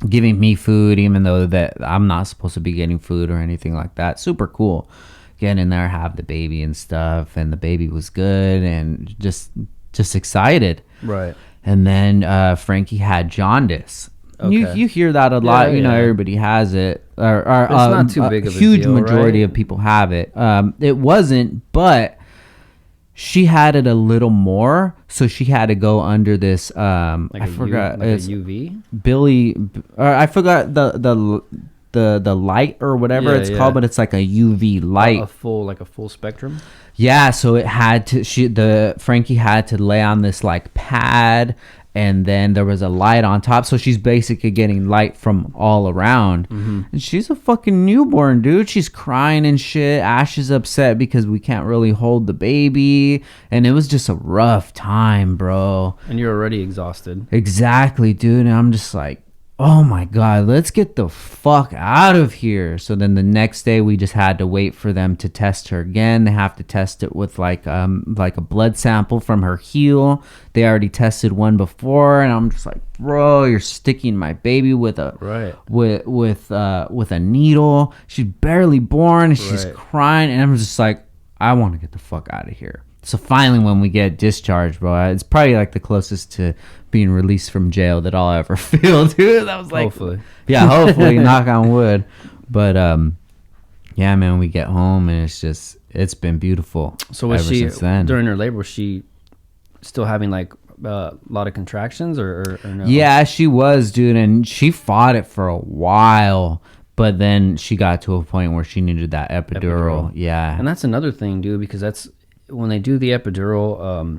Giving me food, even though that I'm not supposed to be getting food or anything like that. Super cool. Get in there, have the baby and stuff, and the baby was good and just excited. Right. And then Frankie had jaundis. Okay. You hear that a lot. You know, everybody has it. Or it's not too big of a huge deal, majority of people have it. It wasn't, but she had it a little more, so she had to go under this. I forgot. It's a UV. Billy. I forgot the light or whatever it's called, but it's like a UV light. A full spectrum. Yeah, so it had to. Frankie had to lay on this like pad, and then there was a light on top, so she's basically getting light from all around. And she's a fucking newborn, dude. She's crying and shit. Ash is upset because we can't really hold the baby, and it was just a rough time, bro. And you're already exhausted. Exactly, dude. And I'm just like, oh my God, let's get the fuck out of here. So then the next day we just had to wait for them to test her again. They have to test it with like a blood sample from her heel. They already tested one before, and I'm just like, bro, you're sticking my baby with a with a needle. She's barely born, and she's crying, and I'm just like, I want to get the fuck out of here. So finally, when we get discharged, bro, it's probably like the closest to being released from jail that I'll ever feel, dude. That was like, hopefully, yeah, hopefully, knock on wood. But yeah, man, we get home and it's been beautiful. So was she during her labor? Was she still having like a lot of contractions or no? Yeah, she was, dude, and she fought it for a while. But then she got to a point where she needed that epidural. Yeah, and that's another thing, dude, because that's when they do the epidural.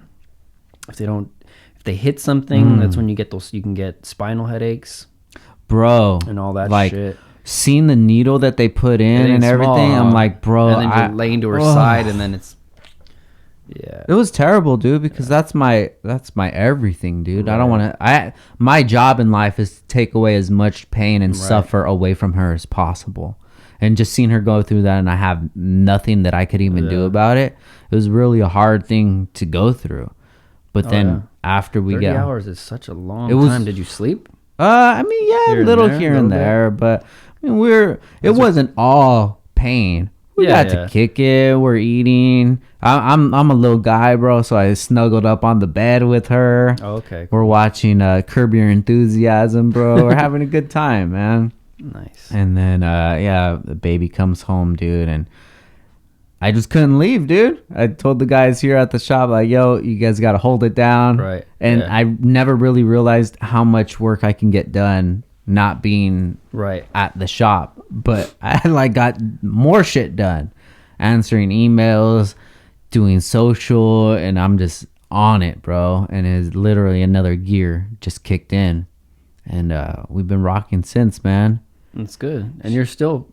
If they hit something, that's when you can get spinal headaches, bro, and all that shit. Seeing the needle that they put in and everything, small, I'm like, bro, and then you're laying to her side, and then it's it was terrible, dude, because that's my everything, dude. Right. I don't want to. My job in life is to take away as much pain and suffer away from her as possible. And just seeing her go through that, and I have nothing that I could even do about it. It was really a hard thing to go through. But then after we 30 get hours is such a long time. Did you sleep? I mean, yeah, here and there, but I mean, it wasn't all pain. We got to kick it. We're eating. I'm a little guy, bro, so I snuggled up on the bed with her. Oh, okay. Cool. We're watching Curb Your Enthusiasm, bro. We're having a good time, man. Nice. And then the baby comes home, dude, and I just couldn't leave, dude. I told the guys here at the shop, like, yo, you guys got to hold it down. Right. And I never really realized how much work I can get done not being at the shop. But I like got more shit done, answering emails, doing social, and I'm just on it, bro. And it's literally another gear just kicked in. And we've been rocking since, man. That's good. And you're still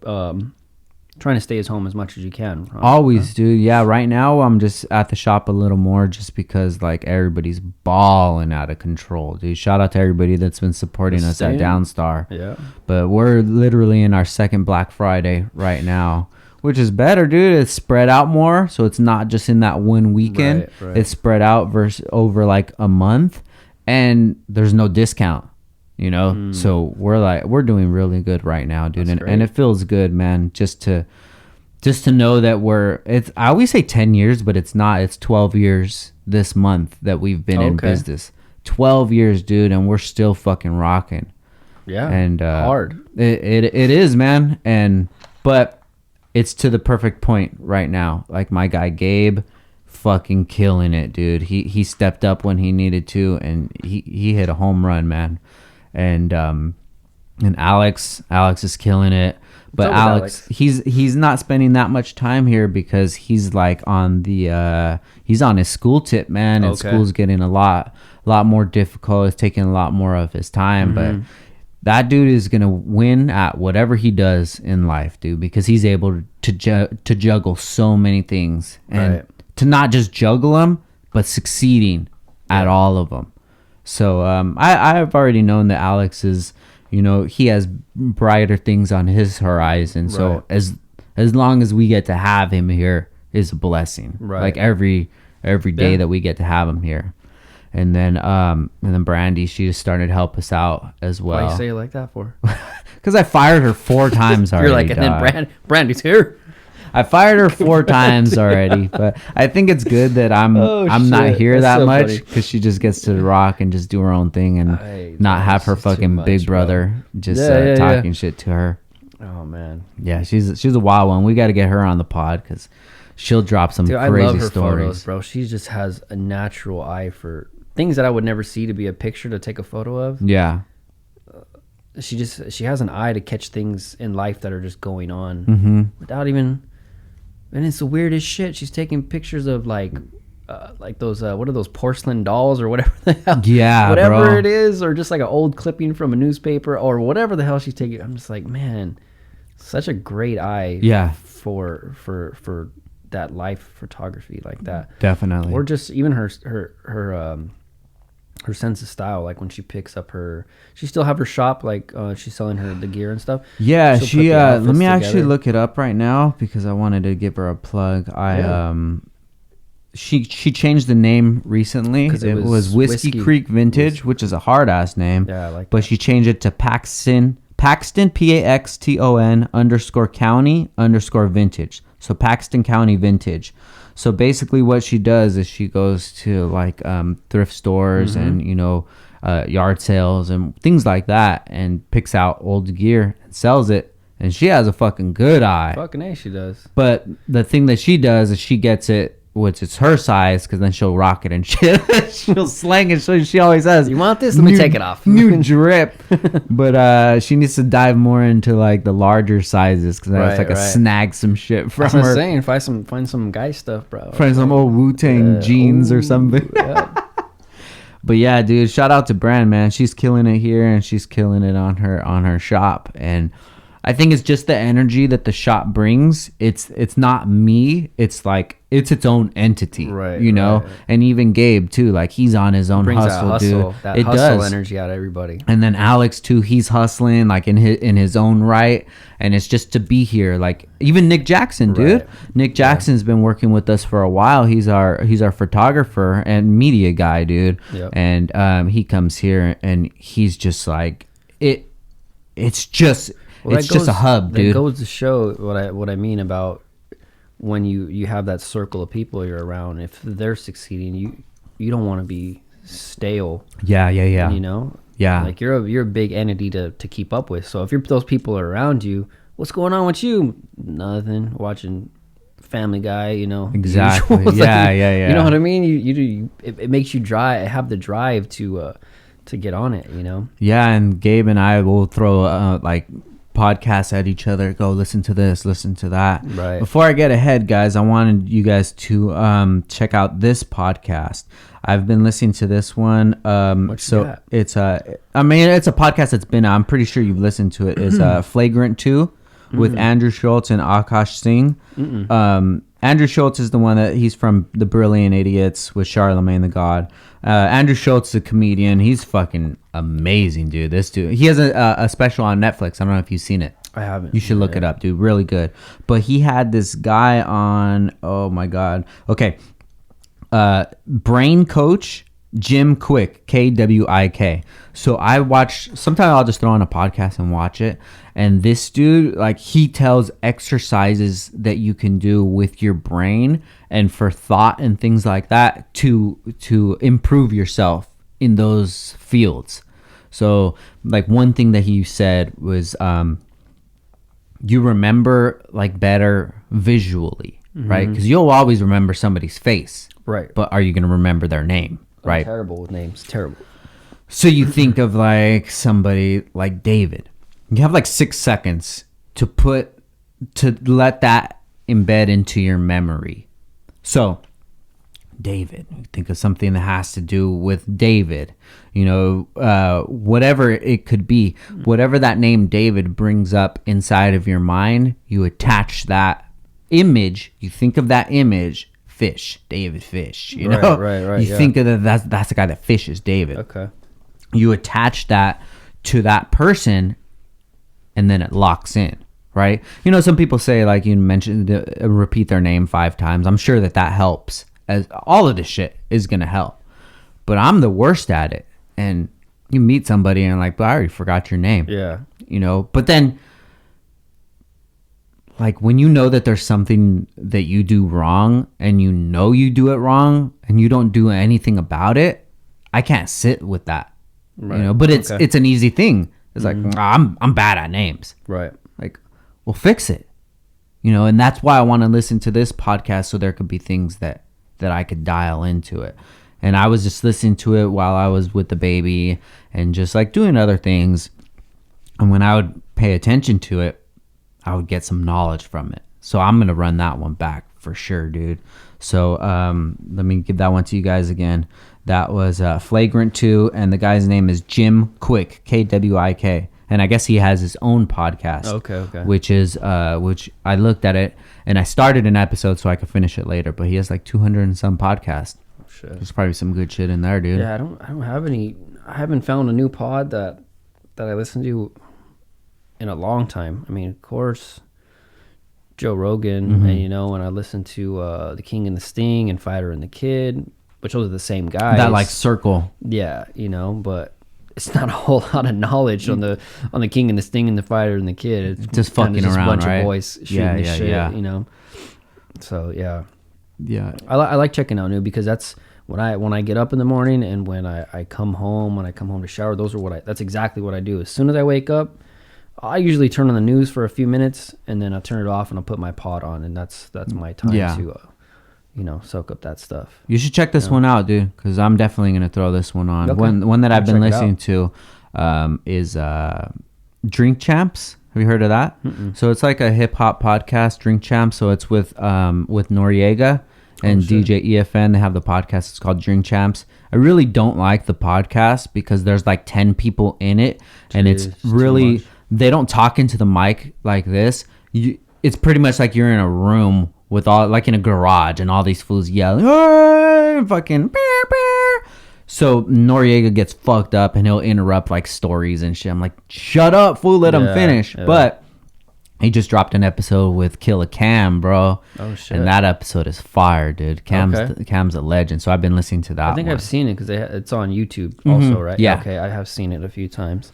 trying to stay at home as much as you can. Right? Always, dude. Yeah, right now I'm just at the shop a little more just because like everybody's balling out of control, dude. Shout out to everybody that's been supporting us at Downstar. Yeah. But we're literally in our second Black Friday right now, which is better, dude. It's spread out more, so it's not just in that one weekend. Right. It's spread out over like a month, and there's no discount. You know, so we're doing really good right now, dude, and it feels good, man. Just to know that I always say 10 years, but it's not. It's 12 years this month that we've been in business. 12 years, dude, and we're still fucking rocking. Yeah, and hard. It is, man, but it's to the perfect point right now. Like my guy Gabe, fucking killing it, dude. He stepped up when he needed to, and he hit a home run, man. And Alex is killing it, but Alex, he's not spending that much time here because he's like on he's on his school tip, man, and school's getting a lot more difficult. It's taking a lot more of his time, but that dude is gonna win at whatever he does in life, dude, because he's able to juggle so many things and to not just juggle them, but succeeding at all of them. So I've already known that Alex is, you know, he has brighter things on his horizon. So as long as we get to have him here is a blessing. Right. Like every day that we get to have him here. And then Brandy, she just started to help us out as well. Why you say it like that for? Because I fired her 4 times already. You're like, and then Brandy's here. I fired her 4 times already, but I think it's good that I'm not here that much because she just gets to rock and just do her own thing and not have her fucking big brother just talking shit to her. Oh man, yeah, she's a wild one. We got to get her on the pod because she'll drop some crazy I love her stories, photos, bro. She just has a natural eye for things that I would never see to be a picture to take a photo of. Yeah. She has an eye to catch things in life that are just going on without even. And it's the weirdest shit. She's taking pictures of like like those what are those porcelain dolls or whatever the hell, Yeah, whatever bro. it is, or just like an old clipping from a newspaper or whatever the hell she's taking. I'm just like, man, such a great eye. Yeah. For that life photography like that. Definitely. Or just even her sense of style, like when she picks up she still have her shop, like she's selling the gear and stuff. Yeah, She'll put she the let outfits me actually together. look it up right now because I wanted to give her a plug. She changed the name recently. 'Cause it It was was Whiskey Whiskey- Creek Vintage, which is a hard ass name. Yeah, I like but that. she changed it to Paxton PAXTON_county_vintage. So Paxton County Vintage. So basically what she does is she goes to like thrift stores and yard sales and things like that and picks out old gear and sells it, and she has a fucking good eye. Fucking A, she does. But the thing that she does is she gets it which is her size, because then she'll rock it and shit. She'll slang it. So she always says, You want this? Let me take it off. New drip. But she needs to dive more into like the larger sizes, because that's like a snag some shit from That's what her. I'm saying. Find some guy stuff, bro. Find some old Wu-Tang jeans or something. Yeah. But yeah, dude, shout out to Brand, man. She's killing it here, and she's killing it on her shop. And I think it's just the energy that the shop brings. It's not me. It's like it's its own entity, right? You know, right. And even Gabe too. Like he's on his own hustle, dude. That it hustle does. energy out of everybody. And then Alex too. He's hustling like in his own right, and it's just to be here. Like even Nick Jackson, dude. Right. Nick Jackson's been working with us for a while. He's our photographer and media guy, dude. Yep. And he comes here and he's just like it. It's just. Well, it's just a hub, dude. That goes to show what I mean about when you have that circle of people you're around. If they're succeeding, you don't want to be stale. Yeah. You know. Yeah. Like you're a big entity to keep up with. So if those people are around you, what's going on with you? Nothing. Watching Family Guy. You know. Exactly. Usual. Yeah. You know what I mean? It makes you have the drive to get on it. You know. Yeah, and Gabe and I will throw like podcasts at each other, go listen to this, listen to that. Right. Before I get ahead, guys, I wanted you guys to check out this podcast. I've been listening to this one. It's a podcast that's been, I'm pretty sure you've listened to it, is Flagrant 2 with Andrew Schultz and Akash Singh. Andrew Schultz is the one that he's from The Brilliant Idiots with Charlemagne the God. Andrew Schultz is a comedian. He's fucking amazing, dude. This dude, he has a special on Netflix. I don't know if you've seen it. I haven't. You should look it up, dude. Really good. But he had this guy on. Oh my god. Okay. Brain Coach Jim Quick, KWIK. So I watch. Sometimes I'll just throw on a podcast and watch it. And this dude, like, he tells exercises that you can do with your brain and for thought and things like that to improve yourself in those fields. So, like, one thing that he said was, you remember like better visually, right? Because you'll always remember somebody's face, Right. but are you going to remember their name, right? I'm terrible with names. Terrible. So you think of like somebody like David. You have like 6 seconds to let that embed into your memory. So David, think of something that has to do with David, whatever it could be, whatever that name David brings up inside of your mind, you attach that image, you think of that image, fish, David Fish, Right, you think of that's the guy that fishes, David. Okay. You attach that to that person and then it locks in, right? Some people say, like you mentioned, repeat their name 5 times. I'm sure that helps. As all of this shit is going to help. But I'm the worst at it. And you meet somebody and like, but I already forgot your name. Yeah. But then like when you know that there's something that you do wrong and you do it wrong and you don't do anything about it, I can't sit with that. Right. But it's an easy thing. It's like, I'm bad at names. Right. Like, well, fix it. And that's why I want to listen to this podcast, so there could be things that I could dial into it. And I was just listening to it while I was with the baby and just like doing other things. And when I would pay attention to it, I would get some knowledge from it. So I'm going to run that one back for sure, dude. So let me give that one to you guys again. That was Flagrant 2, and the guy's name is Jim Quick, Kwik, and I guess he has his own podcast. Okay. Which I looked at it, and I started an episode so I could finish it later. But he has like 200 and some podcasts. Oh, shit. There's probably some good shit in there, dude. Yeah, I don't have any. I haven't found a new pod that I listen to in a long time. I mean, of course, Joe Rogan, and when I listen to The King and the Sting and Fighter and the Kid, which those are the same guys. That like circle. Yeah, but it's not a whole lot of knowledge on the King and the Sting and the Fighter and the Kid. It's just fucking around, a bunch right? of boys shooting the shit, So yeah. I like checking out new because that's when I get up in the morning and when I come home, to shower. That's exactly what I do. As soon as I wake up, I usually turn on the news for a few minutes and then I'll turn it off and I'll put my pod on, and that's my time to soak up that stuff. You should check this one out, dude, because I'm definitely gonna throw this one on. Okay. One that I've been listening to is Drink Champs. Have you heard of that? Mm-mm. So it's like a hip hop podcast, Drink Champs. So it's with Noriega and DJ EFN. They have the podcast. It's called Drink Champs. I really don't like the podcast because there's like 10 people in it, and it's really, they don't talk into the mic like this. It's pretty much like you're in a room with all, like in a garage, and all these fools yelling, "Hey!" fucking beer, beer. So Noriega gets fucked up and he'll interrupt like stories and shit. I'm like, shut up, fool, let him finish. Yeah. But he just dropped an episode with Killa Cam, bro. Oh shit! And that episode is fire, dude. Cam's a legend. So I've been listening to that. I think I've seen it because it's on YouTube also, right? Yeah. Okay, I have seen it a few times.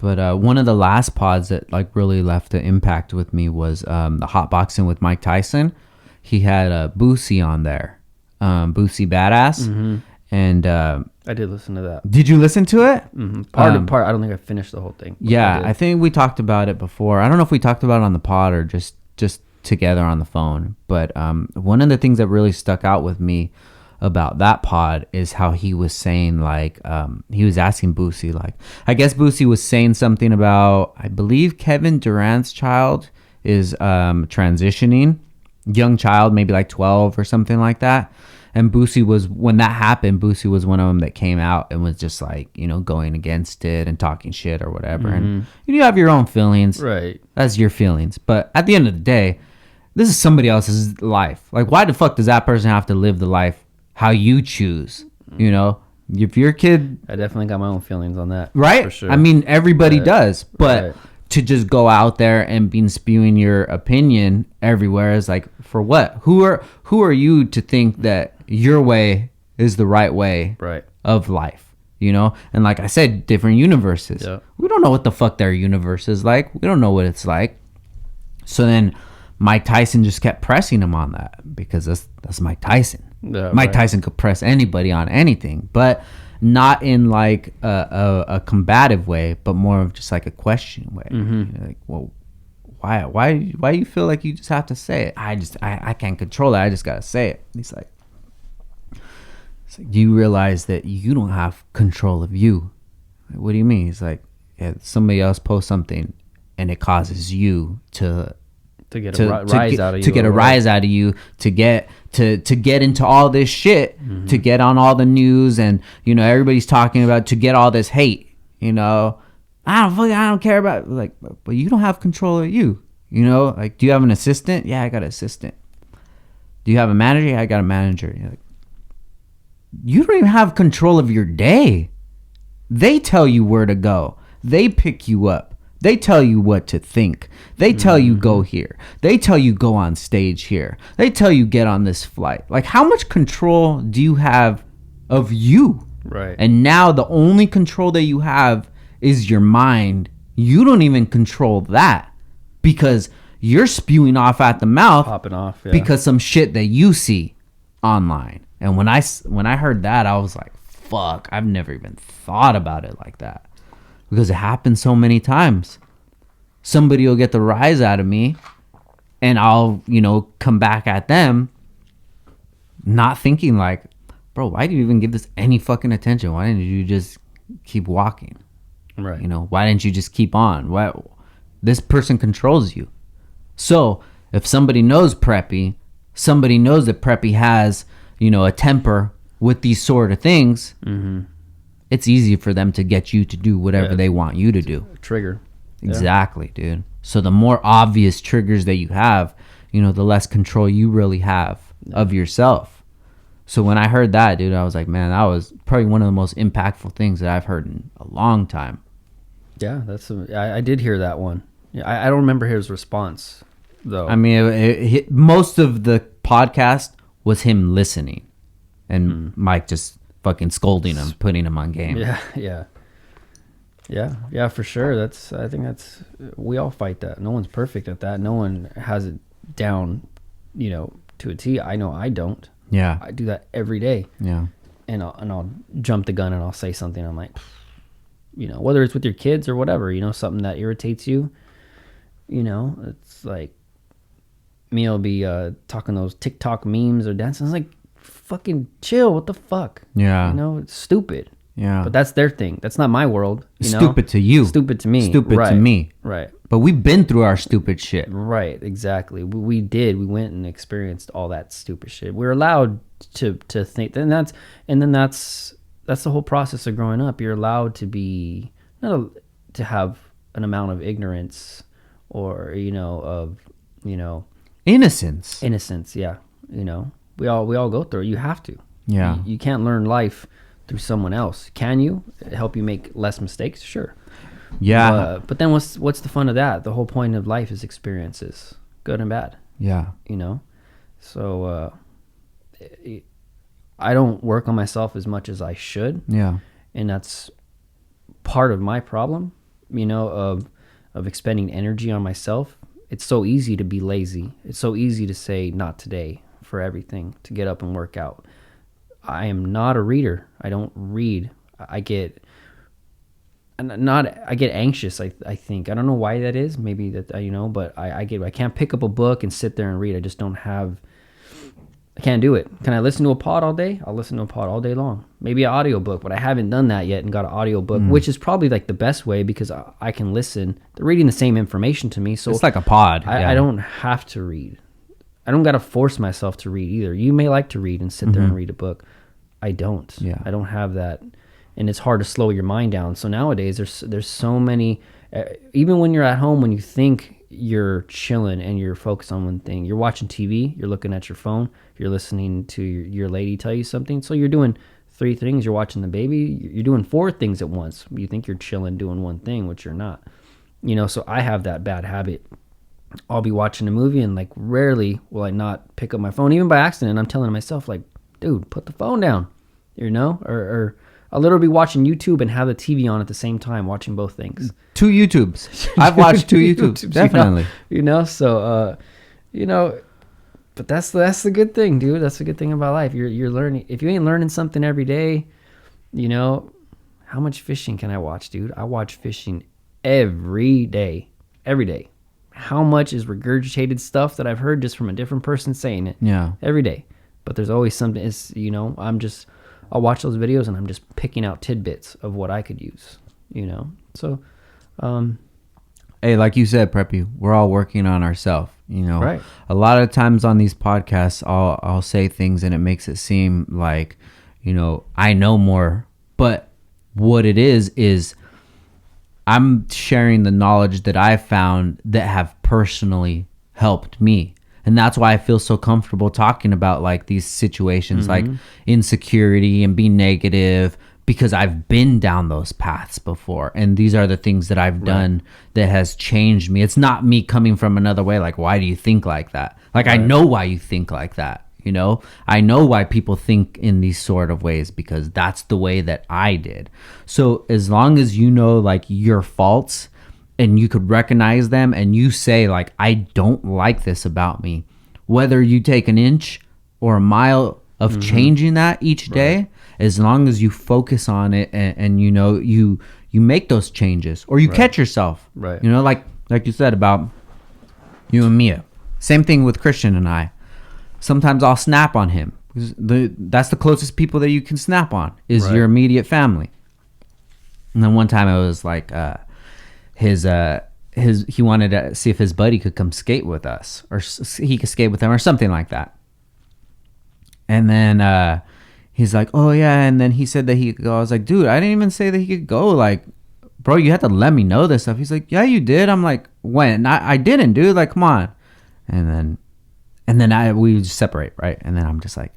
But one of the last pods that like really left an impact with me was the hot boxing with Mike Tyson. He had Boosie on there, Boosie Badass, and I did listen to that. Did you listen to it? Mm-hmm. Part. I don't think I finished the whole thing. Yeah, I think we talked about it before. I don't know if we talked about it on the pod or just together on the phone. But one of the things that really stuck out with me about that pod is how he was saying, like, he was asking Boosie, like, I guess Boosie was saying something about, I believe Kevin Durant's child is transitioning, young child, maybe like 12 or something like that. And Boosie was, when that happened, Boosie was one of them that came out and was just like, going against it and talking shit or whatever. And you have your own feelings. Right. That's your feelings. But at the end of the day, this is somebody else's life. Like, why the fuck does that person have to live the life how you choose? If your kid, I definitely got my own feelings on that, right? For sure. I mean, everybody does, but to just go out there and be spewing your opinion everywhere is like, for what? Who are you to think that your way is the right way of life? And like I said, different universes. Yeah. We don't know what the fuck their universe is like. We don't know what it's like. So then Mike Tyson just kept pressing him on that because that's Mike Tyson. Yeah, Mike Tyson could press anybody on anything, but not in like a combative way, but more of just like a question way. Like, well, why you feel like you just have to say it? I can't control it. I just gotta say it. And he's like, do you realize that you don't have control of you? Like, what do you mean? He's like, somebody else posts something and it causes you to get a rise out of you, to get into all this shit, to get on all the news, and everybody's talking about, to get all this hate. I don't care about, like, but you don't have control of you. Like, do you have an assistant? Yeah, I got an assistant. Do you have a manager? Yeah, I got a manager. You're like, you don't even have control of your day. They tell you where to go. They pick you up. They tell you what to think. They tell you go here. They tell you go on stage here. They tell you get on this flight. Like, how much control do you have of you? Right. And now the only control that you have is your mind. You don't even control that because you're spewing off at the mouth, popping off, because some shit that you see online. And when I heard that, I was like, fuck, I've never even thought about it like that. Because it happens so many times. Somebody will get the rise out of me and I'll, come back at them not thinking like, bro, why do you even give this any fucking attention? Why didn't you just keep walking? Right. Why didn't you just keep on? Why? This person controls you. So if somebody knows Preppy, somebody knows that Preppy has, you know, a temper with these sort of things, it's easy for them to get you to do whatever they want you to do. Trigger. Exactly, dude. So the more obvious triggers that you have, you know, the less control you really have of yourself. So when I heard that, dude, I was like, man, that was probably one of the most impactful things that I've heard in a long time. Yeah, I did hear that one. Yeah, I don't remember his response, though. I mean, most of the podcast was him listening and Mike just fucking scolding him, putting him on game. Yeah, for sure. I think we all fight that. No one's perfect at that. No one has it down, you know, to a T. I know I don't. Yeah. I do that every day. Yeah. And I'll jump the gun and I'll say something. I'm like, you know, whether it's with your kids or whatever, you know, something that irritates you, you know, it's like me will be talking those TikTok memes or dancing. It's like, fucking chill. What the fuck? Yeah. You know, it's stupid. Yeah. But that's their thing. That's not my world. You know? Stupid to you. Stupid to me. Stupid to me. Right. But we've been through our stupid shit. Right. Exactly. We did. We went and experienced all that stupid shit. We're allowed to think. And that's the whole process of growing up. You're allowed to be to have an amount of ignorance or, you know, of, you know, innocence. Yeah. You know, we all go through it. You have to. Yeah. You can't learn life through someone else. Can you? Help you make less mistakes? Sure. Yeah. But then what's the fun of that? The whole point of life is experiences, good and bad. Yeah. You know? So I don't work on myself as much as I should. Yeah. And that's part of my problem, you know, of expending energy on myself. It's so easy to be lazy. It's so easy to say not today for everything, to get up and work out. I am not a reader. I don't read. I get anxious. I think I don't know why that is. Maybe that, you know, but I can't pick up a book and sit there and read. I just don't have. I can't do it. Can I listen to a pod all day? I'll listen to a pod all day long. Maybe an audiobook, but I haven't done that yet and got an audiobook, which is probably like the best way because I can listen. They're reading the same information to me, so it's like a pod. I don't have to read. I don't got to force myself to read either. You may like to read and sit there and read a book. I don't. Yeah. I don't have that, and it's hard to slow your mind down. So nowadays, there's so many. Even when you're at home, when you think you're chilling and you're focused on one thing, you're watching TV, you're looking at your phone, you're listening to your lady tell you something. So you're doing 3 things. You're watching the baby. You're doing 4 things at once. You think you're chilling doing one thing, which you're not. You know. So I have that bad habit. I'll be watching a movie and like rarely will I not pick up my phone, even by accident. I'm telling myself like, dude, put the phone down, you know, or I'll literally be watching YouTube and have the TV on at the same time, watching both things. 2 YouTubes. I've watched 2 YouTubes, definitely. You know, so, you know, but that's the good thing, dude. That's the good thing about life. You're learning. If you ain't learning something every day, you know, how much fishing can I watch, dude? I watch fishing every day. How much is regurgitated stuff that I've heard just from a different person saying it? Yeah. Every day. But there's always something, it's, you know, I'll watch those videos and I'm just picking out tidbits of what I could use, you know? So, hey, like you said, Preppy, we're all working on ourselves, you know? Right. A lot of times on these podcasts, I'll say things and it makes it seem like, you know, I know more, but what it is I'm sharing the knowledge that I've found that have personally helped me. And that's why I feel so comfortable talking about like these situations like insecurity and being negative, because I've been down those paths before. And these are the things that I've done that has changed me. It's not me coming from another way. Like, why do you think like that? Like, I know why you think like that. You know, I know why people think in these sort of ways because that's the way that I did. So as long as you know like your faults and you could recognize them and you say like, I don't like this about me, whether you take an inch or a mile of changing that each day, as long as you focus on it and you know, you make those changes or you catch yourself, you know, like you said about you and Mia, same thing with Christian and I. Sometimes I'll snap on him. That's the closest people that you can snap on is your immediate family. And then one time I was like, he wanted to see if his buddy could come skate with us or he could skate with him or something like that. And then he's like, oh yeah, and then he said that he could go. I was like, dude, I didn't even say that he could go. Like, bro, you had to let me know this stuff. He's like, yeah, you did. I'm like, when? I didn't, dude. Like, come on. And then we just separate, right? And then I'm just like,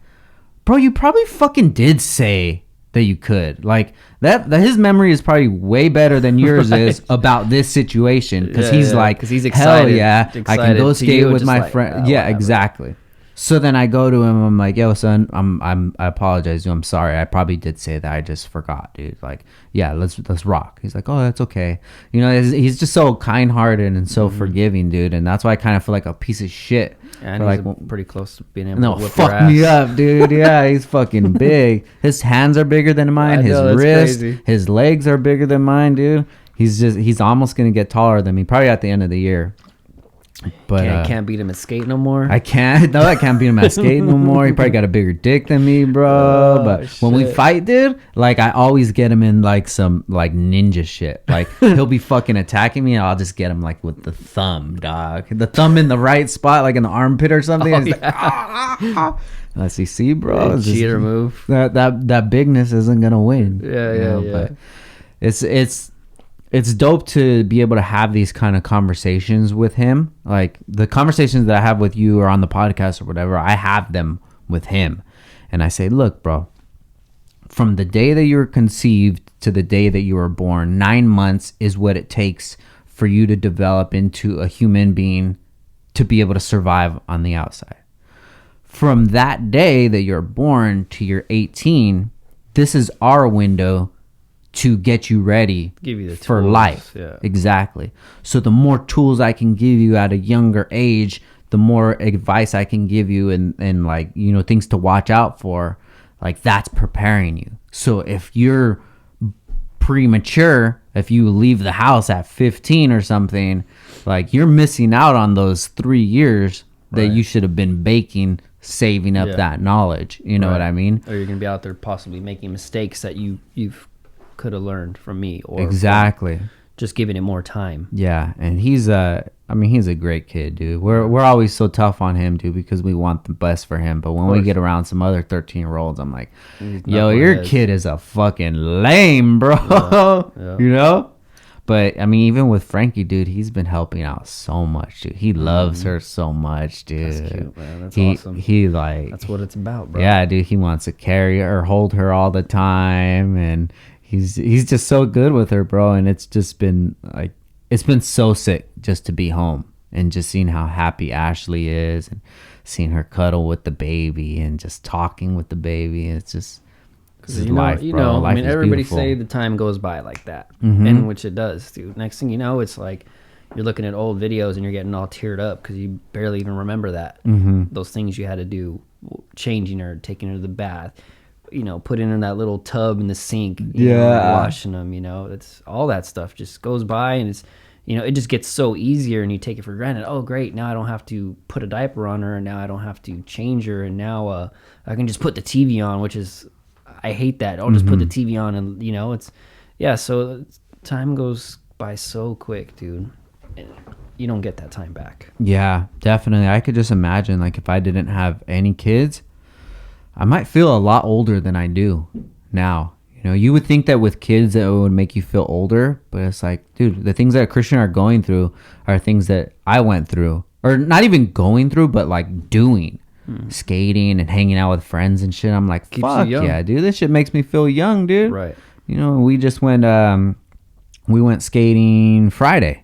bro, you probably fucking did say that you could. Like, that his memory is probably way better than yours right. is about this situation, because he's like, because he's excited. Hell yeah, I can go skate with my friend. Yeah, whatever. Exactly. So then I go to him. I'm like, yo, son, I apologize. I'm sorry. I probably did say that. I just forgot, dude. Like, yeah, let's rock. He's like, oh, that's okay. You know, he's just so kind-hearted and so forgiving, dude. And that's why I kind of feel like a piece of shit. And he's like, pretty close to being able to whip fuck your ass. Me up, dude. Yeah, he's fucking big. His hands are bigger than mine. His wrist, his legs are bigger than mine, dude. He's almost gonna get taller than me. Probably at the end of the year. But can't beat him at skate no more. I can't beat him at skate no more. He probably got a bigger dick than me, bro. But shit. When we fight, dude, like I always get him in like some like ninja shit. Like he'll be fucking attacking me, and I'll just get him like with the thumb, dog. The thumb in the right spot, like in the armpit or something. Oh, yeah. Let's see, bro. Cheater move. That bigness isn't gonna win. Yeah. But it's dope to be able to have these kind of conversations with him. Like the conversations that I have with you or on the podcast or whatever, I have them with him. And I say, look, bro, from the day that you were conceived to the day that you were born, 9 months is what it takes for you to develop into a human being to be able to survive on the outside. From that day that you're born to you're 18, this is our window to get you ready for life. Yeah. Exactly. So the more tools I can give you at a younger age, the more advice I can give you and like, you know, things to watch out for, like that's preparing you. So if you're premature, if you leave the house at 15 or something, like you're missing out on those 3 years that you should have been baking, saving up that knowledge. You know what I mean? Or you're going to be out there possibly making mistakes that you've could have learned from me, or exactly just giving it more time. Yeah, and he's a great kid, dude. We're always so tough on him, dude, because we want the best for him. But when we get around some other 13-year-olds, I'm like, yo, your kid is a fucking lame, bro. Yeah. You know? But I mean, even with Frankie, dude, he's been helping out so much, dude. He loves her so much, dude. That's cute, man. That's awesome. He like, that's what it's about, bro. Yeah, dude. He wants to carry her, hold her all the time, and he's just so good with her, bro. And it's just been like, it's been so sick just to be home and just seeing how happy Ashley is and seeing her cuddle with the baby and just talking with the baby. It's just, life, bro. Life, I mean, everybody say the time goes by like that, and which it does, dude. Next thing you know, it's like you're looking at old videos and you're getting all teared up because you barely even remember that. Those things you had to do, changing her, taking her to the bath, you know, putting her in that little tub in the sink, you know, washing them, you know, it's all that stuff just goes by, and it's, you know, it just gets so easier and you take it for granted. Oh, great. Now I don't have to put a diaper on her, and now I don't have to change her. And now I can just put the TV on, which is, I hate that. I'll just put the TV on, and you know, it's, yeah. So time goes by so quick, dude. You don't get that time back. Yeah, definitely. I could just imagine, like, if I didn't have any kids, I might feel a lot older than I do now. You know, you would think that with kids that it would make you feel older, but it's like, dude, the things that Christian are going through are things that I went through, or not even going through, but like doing, skating and hanging out with friends and shit. I'm like, fuck yeah, dude, this shit makes me feel young, dude. Right. You know, we just went, we went skating Friday.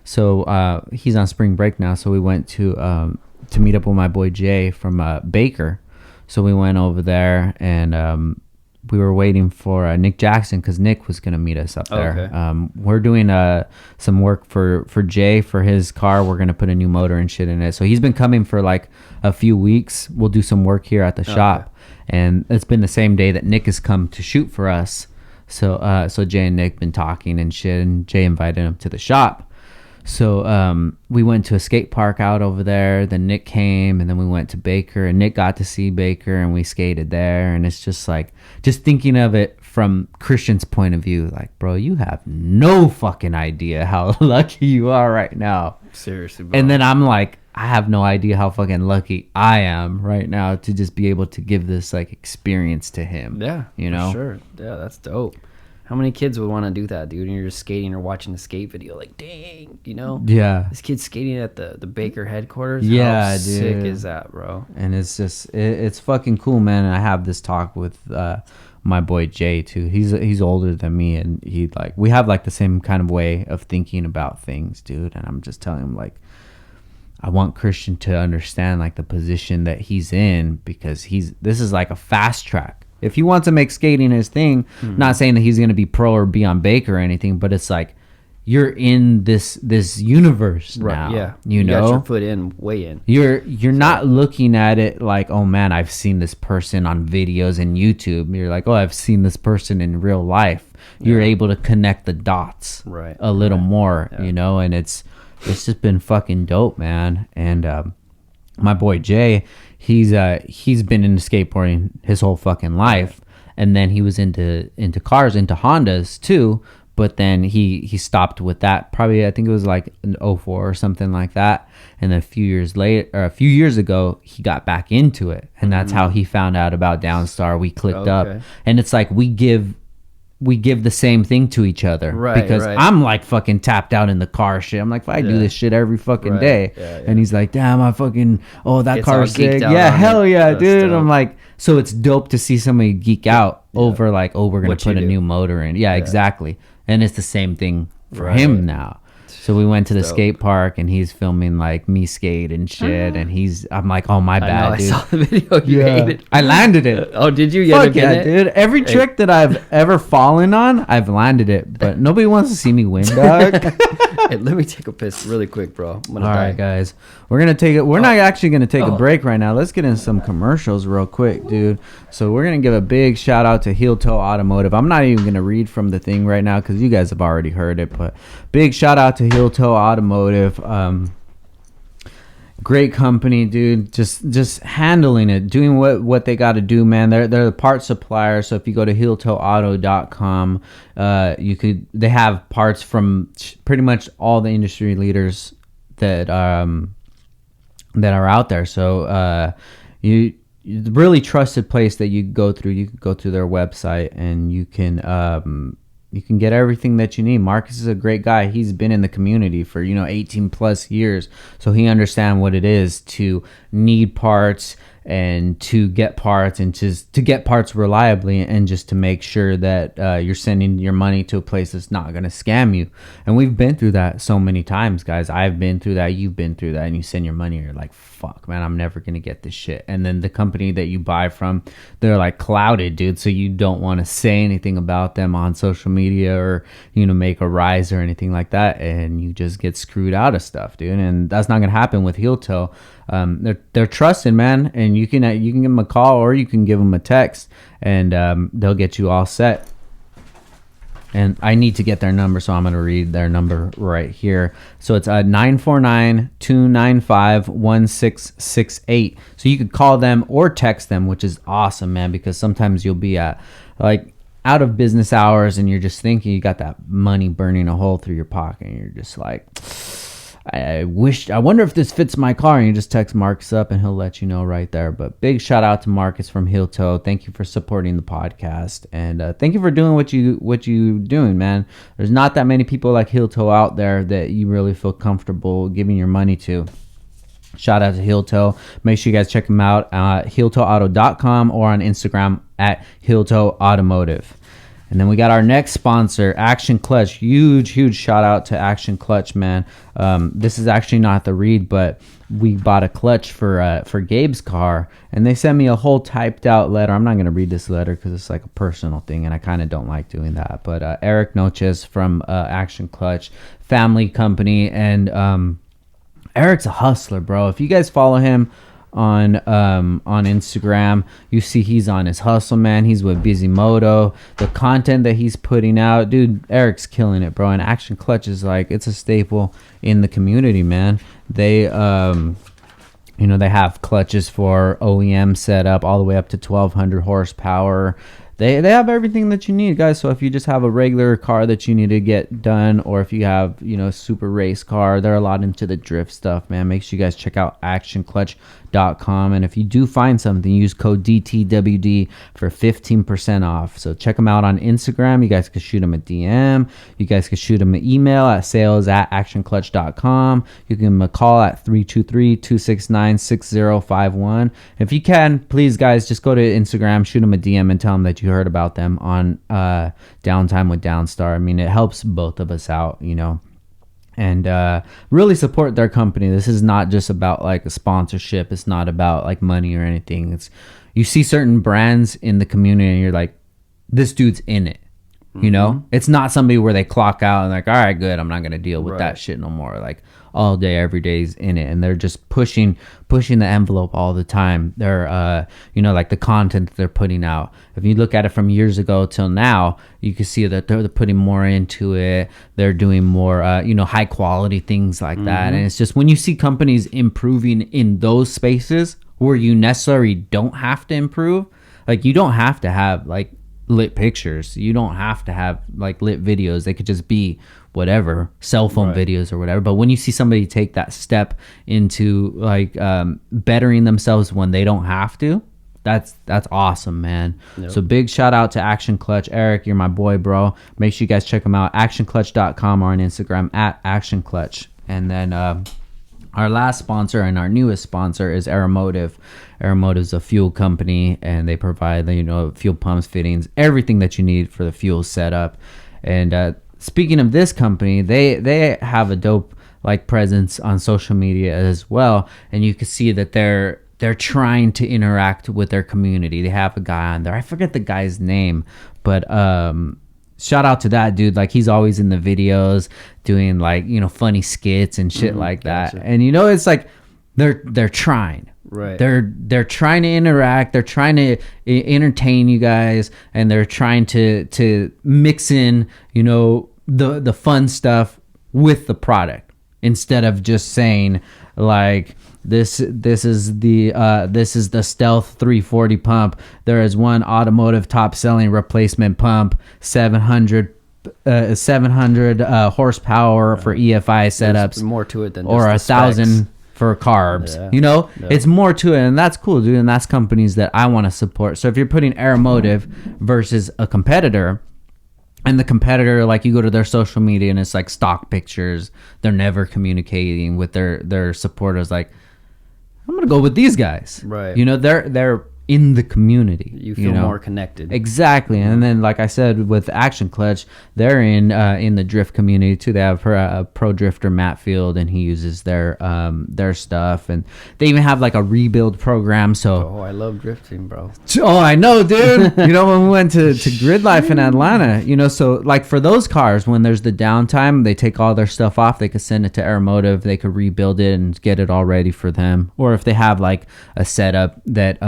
So he's on spring break now, so we went to meet up with my boy Jay from Baker. So we went over there, and we were waiting for Nick Jackson because Nick was going to meet us up there. Okay. We're doing some work for Jay for his car. We're going to put a new motor and shit in it. So he's been coming for like a few weeks. We'll do some work here at the shop. And it's been the same day that Nick has come to shoot for us. So Jay and Nick been talking and shit, and Jay invited him to the shop. So we went to a skate park out over there. Then Nick came, and then we went to Baker, and Nick got to see Baker, and we skated there. And it's just like, just thinking of it from Christian's point of view, like, bro, you have no fucking idea how lucky you are right now. Seriously, bro. And then I'm like, I have no idea how fucking lucky I am right now to just be able to give this like experience to him. Yeah, you know, sure. Yeah, that's dope. How many kids would want to do that, dude? And you're just skating or watching a skate video, like, dang, you know? Yeah. This kid's skating at the Baker headquarters. Yeah, How dude. sick is that, bro? And it's just, it's fucking cool, man. And I have this talk with my boy Jay too. He's older than me, and we have like the same kind of way of thinking about things, dude. And I'm just telling him like, I want Christian to understand like the position that he's in, because this is like a fast track. If he wants to make skating his thing, not saying that he's going to be pro or be on Baker or anything, but it's like you're in this universe now. Yeah, you know, got your foot in, way in. You're not looking at it like, oh man, I've seen this person on videos and YouTube. You're like, oh, I've seen this person in real life. You're able to connect the dots a little more, you know, and it's just been fucking dope, man. And my boy Jay, he's been into skateboarding his whole fucking life, and then he was into cars, into Hondas too. But then he stopped with that. Probably I think it was like an 04 or something like that. And then a few years ago, he got back into it, and that's how he found out about Downstar. We clicked up, and it's like we give the same thing to each other, because I'm like fucking tapped out in the car shit. I'm like, I do this shit every fucking day. And he's like, damn, I fucking, that car's sick. Yeah, hell yeah, dude. I'm like, so it's dope to see somebody geek out over like, oh, we're gonna put a new motor in. Yeah, exactly. And it's the same thing for him now. So we went to the skate park, and he's filming like me skate and shit. And I'm like, oh, my bad, dude. I saw the video. You hated it. I landed it. Oh, did you? Fuck yeah, dude. Every trick that I've ever fallen on, I've landed it. But nobody wants to see me win, dog. Hey, let me take a piss really quick, bro. All right, guys. We're going to take it. We're not actually going to take a break right now. Let's get in some commercials real quick, dude. So we're going to give a big shout out to Heel Toe Automotive. I'm not even going to read from the thing right now because you guys have already heard it. But big shout out to Heel Toe Automotive. Great company, dude. Just handling it, doing what they got to do, man. They're the parts supplier. So if you go to heeltoeauto.com, they have parts from pretty much all the industry leaders that are out there. So the really trusted place that you go through. You can go to their website, and you can get everything that you need. Marcus is a great guy. He's been in the community for 18 plus years, so he understands what it is to need parts and to get parts, and just to get parts reliably, and just to make sure that you're sending your money to a place that's not going to scam you. And we've been through that so many times, guys. I've been through that. You've been through that. And you send your money, and you're like, fuck, man, I'm never going to get this shit. And then the company that you buy from, they're like clouded, dude. So you don't want to say anything about them on social media, or make a rise or anything like that, and you just get screwed out of stuff, dude. And that's not going to happen with Heel Toe. They're trusted, man, and you can give them a call, or you can give them a text, and they'll get you all set. And I need to get their number, so I'm going to read their number right here. So it's 949-295-1668. So you could call them or text them, which is awesome, man, because sometimes you'll be at like out of business hours, and you're just thinking you got that money burning a hole through your pocket, and you're just like, I wonder if this fits my car, and you just text Marcus up, and he'll let you know right there. But big shout out to Marcus from Heel Toe. Thank you for supporting the podcast, and thank you for doing what you doing, man. There's not that many people like Heel Toe out there that you really feel comfortable giving your money to. Shout out to Heel Toe. Make sure you guys check him out at heeltoeauto.com, or on Instagram at Heel Toe Automotive. And then we got our next sponsor, Action Clutch. Huge shout out to Action Clutch, man. This is actually not the read, but we bought a clutch for Gabe's car, and they sent me a whole typed out letter. I'm not going to read this letter because it's like a personal thing, and I kind of don't like doing that. But Eric Noches from Action Clutch, family company, and Eric's a hustler, bro. If you guys follow him on Instagram, you see he's on his hustle, man. He's with Busy-Moto. The content that he's putting out, dude, Eric's killing it, bro. And Action Clutch is like, it's a staple in the community, man. They they have clutches for OEM setup all the way up to 1200 horsepower. they have everything that you need, guys. So if you just have a regular car that you need to get done, or if you have, you know, a super race car, they're a lot into the drift stuff, man. Make sure you guys check out actionclutch.com. And if you do find something, use code DTWD for 15% off. So check them out on Instagram. You guys can shoot them a DM. You guys can shoot them an email at sales@actionclutch.com. You can give them a call at 323-269-6051. If you can, please, guys, just go to Instagram, shoot them a DM, and tell them that you heard about them on Downtime with Downstar. I mean, it helps both of us out, you know, and really support their company. This is not just about like a sponsorship. It's not about like money or anything. It's, you see certain brands in the community and you're like, this dude's in it. You know, it's not somebody where they clock out and like, all right, good, I'm not gonna deal with that shit no more. Like all day, every day's in it, and they're just pushing the envelope all the time. They're you know, like the content that they're putting out. If you look at it from years ago till now, you can see that they're putting more into it. They're doing more you know, high quality things like that. And it's just when you see companies improving in those spaces where you necessarily don't have to improve, like you don't have to have like lit pictures, you don't have to have like lit videos, they could just be whatever, cell phone videos or whatever. But when you see somebody take that step into like bettering themselves when they don't have to, that's awesome, man. So big shout out to Action Clutch. Eric, you're my boy, bro. Make sure you guys check them out, actionclutch.com, or on Instagram at actionclutch. And then our last sponsor and our newest sponsor is Aeromotive. Aeromotive is a fuel company, and they provide, you know, fuel pumps, fittings, everything that you need for the fuel setup. And speaking of this company, they have a dope like presence on social media as well, and you can see that they're trying to interact with their community. They have a guy on there, I forget the guy's name, but shout out to that dude. Like, he's always in the videos doing like, you know, funny skits and shit like that. Gotcha. And you know, it's like they're trying. Right. They're trying to interact. They're trying to entertain you guys, and they're trying to mix in, you know, the fun stuff with the product, instead of just saying like, this is the Stealth 340 pump. There is one automotive top selling replacement pump, 700 horsepower for EFI setups. There's more to it than or just 1,000 for carbs. You know, it's more to it, and that's cool, dude. And that's companies that I want to support. So if you're putting Aeromotive versus a competitor, and the competitor, like, you go to their social media and it's like stock pictures, they're never communicating with their supporters. Like, I'm gonna go with these guys, right? You know, they're in the community. You feel more connected. Exactly. And then, like I said, with Action Clutch, they're in the drift community too. They have a pro drifter, Matt Field, and he uses their stuff, and they even have like a rebuild program. So I love drifting, bro. Oh, I know, dude. You know, when we went to Grid Life in Atlanta, you know, so like for those cars, when there's the downtime, they take all their stuff off, they could send it to Aeromotive, they could rebuild it and get it all ready for them. Or if they have like a setup that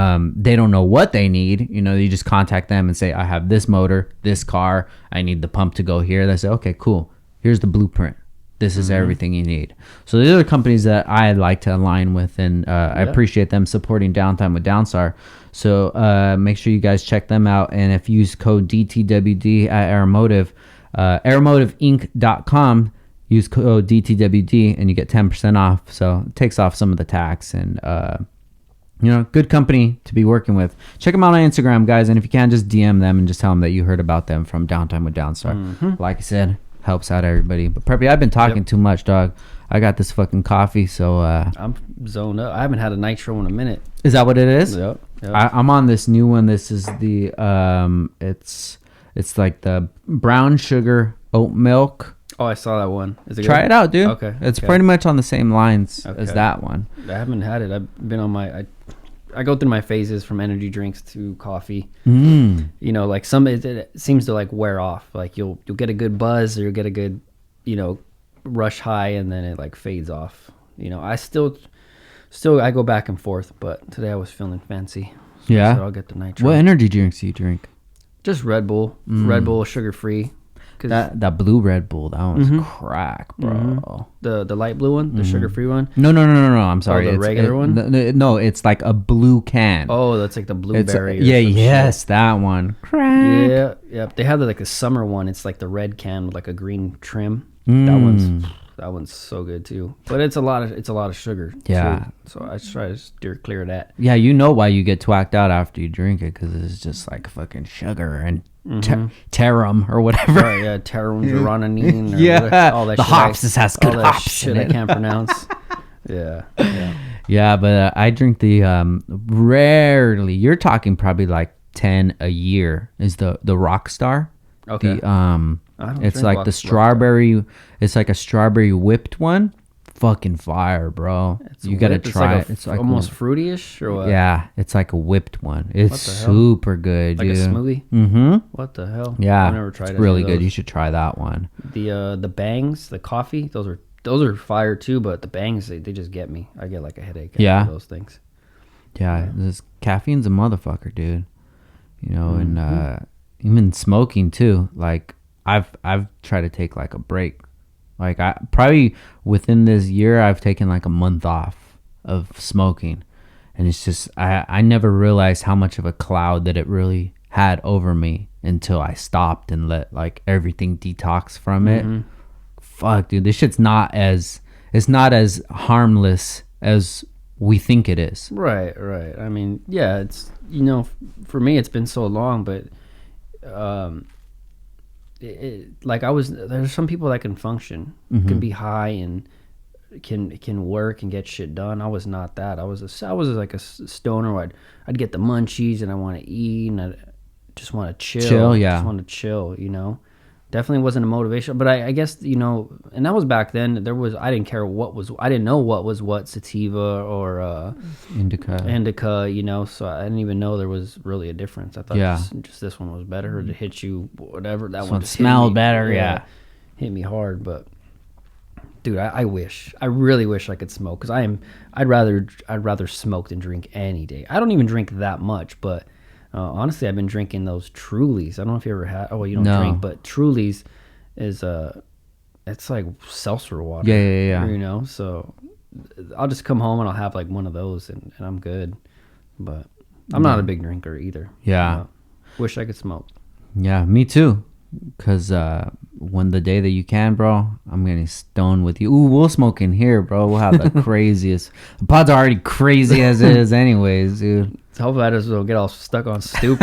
they don't know what they need, you know, you just contact them and say, I have this motor, this car, I need the pump to go here. They say, okay, cool, here's the blueprint, this is everything you need. So these are the companies that I like to align with, and I appreciate them supporting Downtime with Downstar. So make sure you guys check them out, and if you use code DTWD at Aeromotive, aeromotiveinc.com, use code DTWD and you get 10% off. So it takes off some of the tax, and you know, good company to be working with. Check them out on Instagram, guys, and if you can, just DM them and just tell them that you heard about them from Downtime with Downstar. Like I said, helps out everybody. But Preppy, I've been talking too much, dog. I got this fucking coffee, so I'm zoned up. I haven't had a nitro in a minute. Is that what it is? Yep. I'm on this new one. This is the it's like the brown sugar oat milk. Oh, I saw that one. Is it Try good? it out, dude. Okay. It's pretty much on the same lines as that one. I haven't had it. I've been on my... I go through my phases from energy drinks to coffee. You know, like it seems to like wear off. Like you'll get a good buzz, or you'll get a good, you know, rush high, and then it like fades off. You know, I still I go back and forth, but today I was feeling fancy. So I'll get the nitro. What energy drinks do you drink? Just Red Bull. Red Bull, sugar free. That blue Red Bull, that one's crack, bro. The light blue one, the sugar-free one. No. I'm sorry. The regular one. No, it's like a blue can. Oh, that's like the blueberry. That one. Crack. Yeah, yep. They have like a summer one. It's like the red can with like a green trim. That one's so good too. But it's a lot of sugar. Yeah. Too. So I try to steer clear of that. Yeah, you know why you get twacked out after you drink it, because it's just like fucking sugar and tarum or whatever. Right, yeah, tarum, geronanine. All that. The hops just has good hops. Shit I can't pronounce. Yeah. Yeah, but I drink the rarely. You're talking probably like 10 a year. Is the Rockstar? Okay. It's like the strawberry. It's like a strawberry whipped one. Fucking fire, bro. You gotta try it. It's like almost fruity-ish or what? Yeah, it's like a whipped one. It's super good, like dude. Like a smoothie? Mm-hmm. What the hell? Yeah, I've never tried it. It's really good. You should try that one. The bangs, the coffee, those are fire too. But the bangs, they just get me. I get like a headache. After those things. Yeah, this caffeine's a motherfucker, dude. You know, and even smoking too. Like I've tried to take like a break. Like I probably within this year I've taken like a month off of smoking, and it's just I never realized how much of a cloud that it really had over me until I stopped and let like everything detox from it. Fuck, dude, this shit's not as harmless as we think it is. Right. I mean, yeah, it's, you know, for me it's been so long, but there's some people that can function, can be high and can work and get shit done. I was not that. I was like a stoner where I'd get the munchies and I want to eat and I just want to chill. Just want to chill, you know. Definitely wasn't a motivation, but I guess, you know, and that was back then. I didn't care I didn't know what was what, sativa or indica, you know, so I didn't even know there was really a difference. I thought just this one was better, or to hit you, whatever. That one smelled better, hit me hard. But dude, I really wish I could smoke, because I'd rather smoke than drink any day. I don't even drink that much, but honestly, I've been drinking those Trulies. I don't know if you ever had. Oh, well, you don't drink, but Trulies is it's like seltzer water. Yeah. You know, so I'll just come home and I'll have like one of those, and I'm good. But I'm not a big drinker either. Yeah. Wish I could smoke. Yeah, me too. Cause when the day that you can, bro, I'm getting stoned with you. Ooh, we'll smoke in here, bro. We'll have the craziest. The pod's already crazy as it is, anyways, dude. Hopefully I just don't get all stuck on stupid.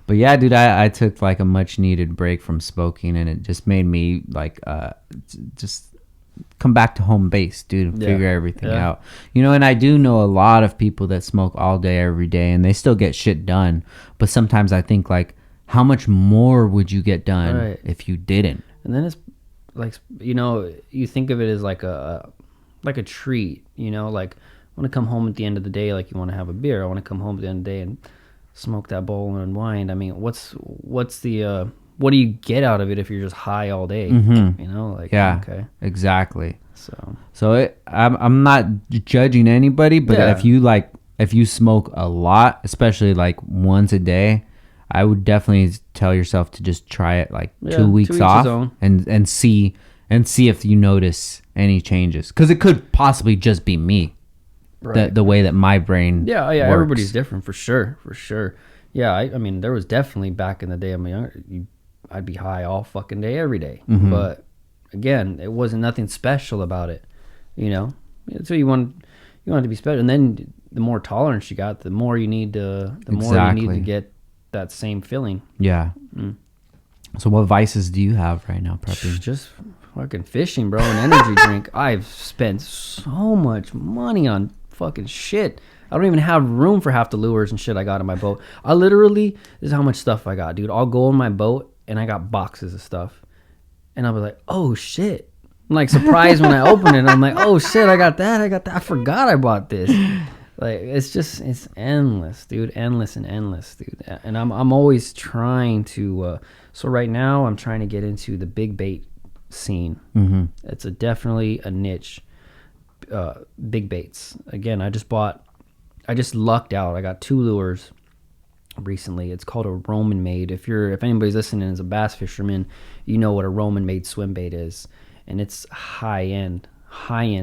But yeah, dude, I took like a much needed break from smoking, and it just made me like just come back to home base, dude, and figure everything out. You know, and I do know a lot of people that smoke all day, every day, and they still get shit done. But sometimes I think like, how much more would you get done if you didn't? And then it's like, you know, you think of it as like a treat, you know, like, I want to come home at the end of the day, like you want to have a beer. I want to come home at the end of the day and smoke that bowl and unwind. I mean, what's the what do you get out of it if you're just high all day? You know, like exactly. So I'm not judging anybody, but if you smoke a lot, especially like once a day, I would definitely tell yourself to just try it like 2 weeks off and see if you notice any changes, because it could possibly just be me. Right. The way that my brain works. Everybody's different for sure. Yeah, I mean, there was definitely back in the day of my younger, I'd be high all fucking day, every day. But again, it wasn't nothing special about it, you know. So you want to be special, and then the more tolerance you got, the more you need to get that same feeling. Yeah. So what vices do you have right now, Preppy? Just fucking fishing, bro, and energy drink. I've spent so much money on fucking shit. I don't even have room for half the lures and shit I got in my boat. This is how much stuff I got, dude. I'll go in my boat and I got boxes of stuff, and I'll be like, oh shit. I'm like surprised when I open it. I'm like, oh shit, I got that. I forgot I bought this. Like, it's endless, dude. Endless, dude. And I'm always trying to so right now I'm trying to get into the big bait scene. It's definitely a niche. Big baits. Again, I just lucked out. I got 2 lures. recently. It's called a Roman made. If anybody's listening as a bass fisherman, you know what a Roman made swim bait is, and it's high end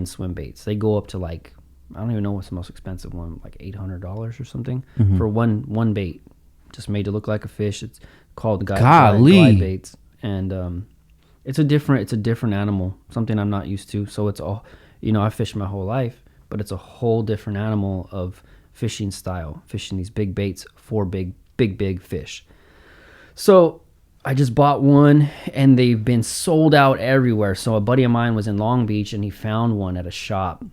swim baits. They go up to like, I don't even know what's the most expensive one, like $800 or something for one bait, just made to look like a fish. It's called glide baits, and it's a different animal, something I'm not used to. So it's all, I fished my whole life, but it's a whole different animal of fishing style, fishing these big baits for big fish. So I just bought one, and they've been sold out everywhere. So a buddy of mine was in Long Beach, and he found one at a shop,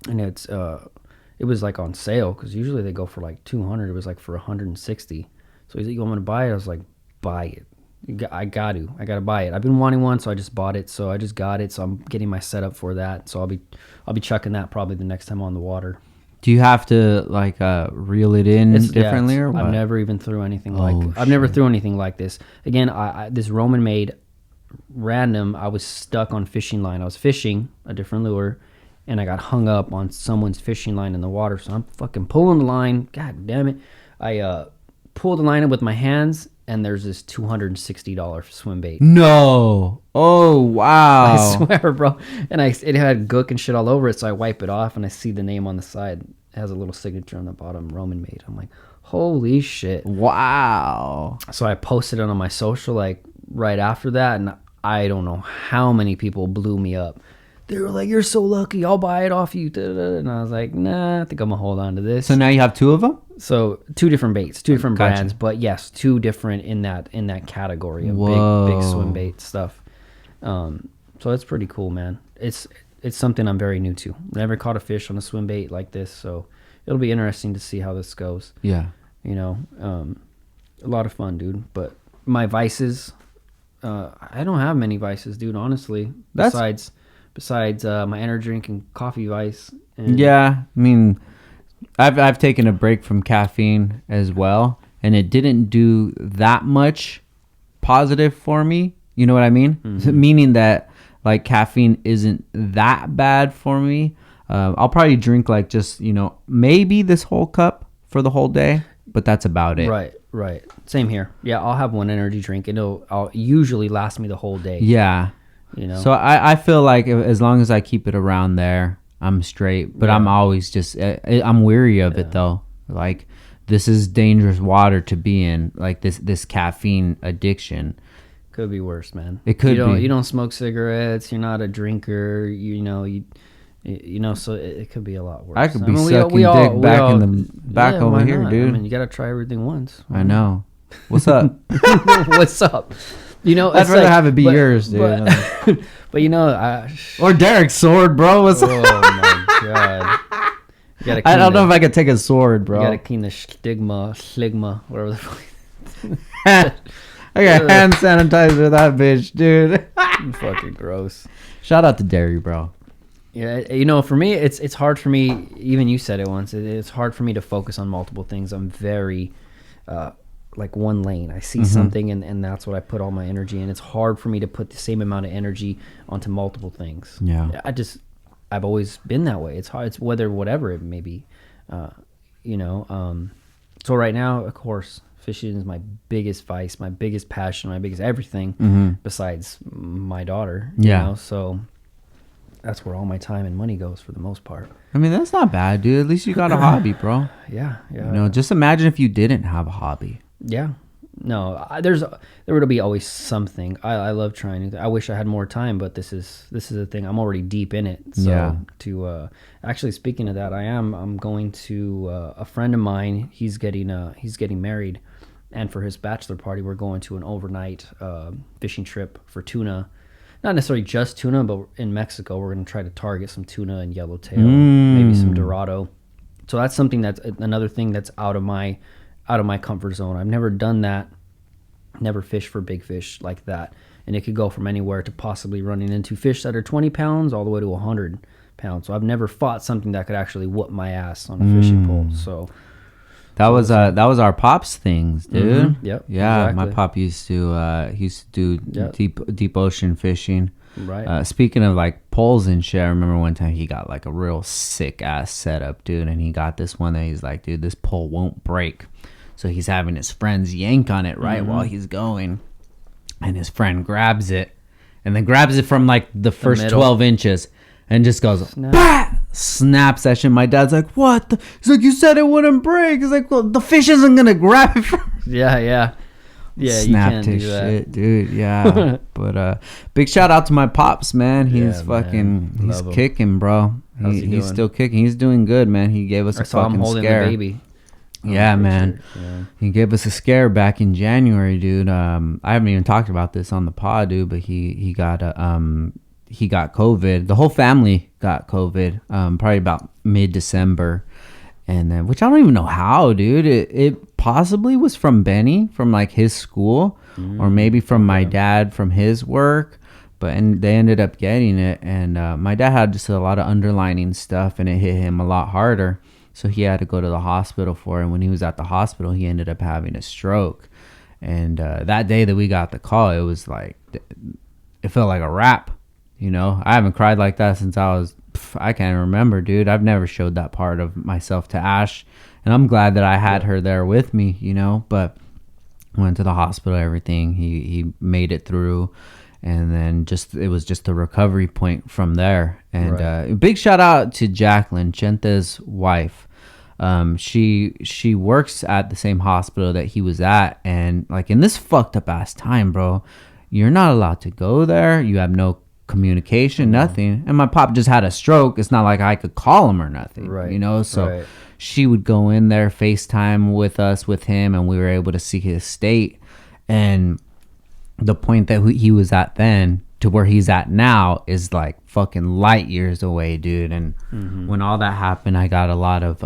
and it was like on sale, because usually they go for like $200. It was like for $160. So he's like, "You want me to buy it?" I was like, "Buy it. I got to buy it. I've been wanting one, so I just bought it. So I just got it. So I'm getting my setup for that. So I'll be chucking that probably the next time on the water." Do you have to like reel it in differently or what? I've never even threw anything I've never threw anything like this. Again, this Roman made random. I was stuck on fishing line. I was fishing a different lure, and I got hung up on someone's fishing line in the water. So I'm fucking pulling the line. God damn it! I pulled the line in with my hands, and there's this $260 swim bait. No. Oh, wow. I swear, bro. And it had gook and shit all over it, so I wipe it off, and I see the name on the side. It has a little signature on the bottom, Roman made. I'm like, holy shit. Wow. So I posted it on my social, like, right after that, and I don't know how many people blew me up. They were like, "You're so lucky. I'll buy it off you." And I was like, "Nah, I think I'm going to hold on to this." So now you have two of them? So 2 different baits, 2 different Gotcha. brands, but yes, 2 different in that category of big swim bait stuff. So it's pretty cool, man. It's something I'm very new to. Never caught a fish on a swim bait like this, so it'll be interesting to see how this goes. Yeah. A lot of fun, dude. But my vices, I don't have many vices, dude. Honestly, besides my energy drink and coffee vice. And yeah, I mean, I've taken a break from caffeine as well, and it didn't do that much positive for me. You know what I mean? Mm-hmm. Meaning that like caffeine isn't that bad for me. I'll probably drink like just maybe this whole cup for the whole day, but that's about it. Right. Same here. Yeah, I'll have one energy drink, and I'll usually last me the whole day. Yeah. So I feel like as long as I keep it around there, I'm straight. But I'm always just I'm weary of it though. Like, this is dangerous water to be in. Like this caffeine addiction. Could be worse, man. It could be. You don't smoke cigarettes. You're not a drinker. So it could be a lot worse. I could be sucking dick back over here, not? dude. I mean, you gotta try everything once. I know. What's up? What's up? I'd rather have it be yours, dude. But or Derek's sword, bro. What's up? Oh my god! I don't know if I could take a sword, bro. You gotta clean the stigma, whatever the fuck. I got hand sanitizer, that bitch, dude. Fucking gross. Shout out to Derry, bro. Yeah, for me, it's hard for me. Even you said it once. It's hard for me to focus on multiple things. I'm very like one lane. I see something, and that's what I put all my energy in. It's hard for me to put the same amount of energy onto multiple things. Yeah. I've always been that way. It's hard. It's whatever it may be. So right now, of course, fishing is my biggest vice, my biggest passion, my biggest everything besides my daughter. So that's where all my time and money goes for the most part. I mean, that's not bad, dude. At least you got a hobby, bro. Yeah. Just imagine if you didn't have a hobby. Yeah. No, there would be always something. I love trying. I wish I had more time, but this is the thing. I'm already deep in it. So actually, speaking of that, I'm going to a friend of mine. He's getting married, and for his bachelor party, we're going to an overnight fishing trip for tuna. Not necessarily just tuna, but in Mexico, we're going to try to target some tuna and yellowtail, maybe some dorado. So that's something that's another thing that's out of my comfort zone. I've never done that, never fished for big fish like that. And it could go from anywhere to possibly running into fish that are 20 pounds all the way to 100 pounds. So I've never fought something that could actually whoop my ass on a fishing pole. So that was our pop's things, dude. Mm-hmm. Yep. Yeah, exactly. my pop used to do deep ocean fishing. Right. Speaking of like poles and shit, I remember one time he got like a real sick ass setup, dude, and he got this one that he's like, dude, this pole won't break. So he's having his friends yank on it while he's going, and his friend grabs it, and then grabs it from like the first 12 inches and just goes, bah! Snaps that shit. My dad's like, what? He's like, you said it wouldn't break. He's like, well, the fish isn't gonna grab it from. Yeah. Snapped his shit, dude. Yeah. But big shout out to my pops, man. He's he's kicking, bro. He's still kicking. He's doing good, man. He gave us a fucking scare. The baby. Yeah, man. Yeah. He gave us a scare back in January, dude. I haven't even talked about this on the pod, dude, but he got COVID. The whole family got COVID, probably about mid-December. And then, which I don't even know how, dude. It possibly was from Benny, from like his school, or maybe from my dad from his work. And they ended up getting it. And my dad had just a lot of underlining stuff, and it hit him a lot harder. So he had to go to the hospital for it. And when he was at the hospital, he ended up having a stroke. And that day that we got the call, it was like, it felt like a wrap. You know, I haven't cried like that since I can't remember, dude. I've never showed that part of myself to Ash. And I'm glad that I had her there with me, you know. But went to the hospital, everything. He made it through. And then it was just a recovery point from there. And big shout out to Jacqueline, Chente's wife. She works at the same hospital that he was at. And like in this fucked up ass time, bro, you're not allowed to go there. You have no communication, nothing. And my pop just had a stroke. It's not like I could call him or nothing, you know. So she would go in there, FaceTime with him, and we were able to see his state. And the point that he was at then to where he's at now is like fucking light years away, dude. And when all that happened, I got a lot of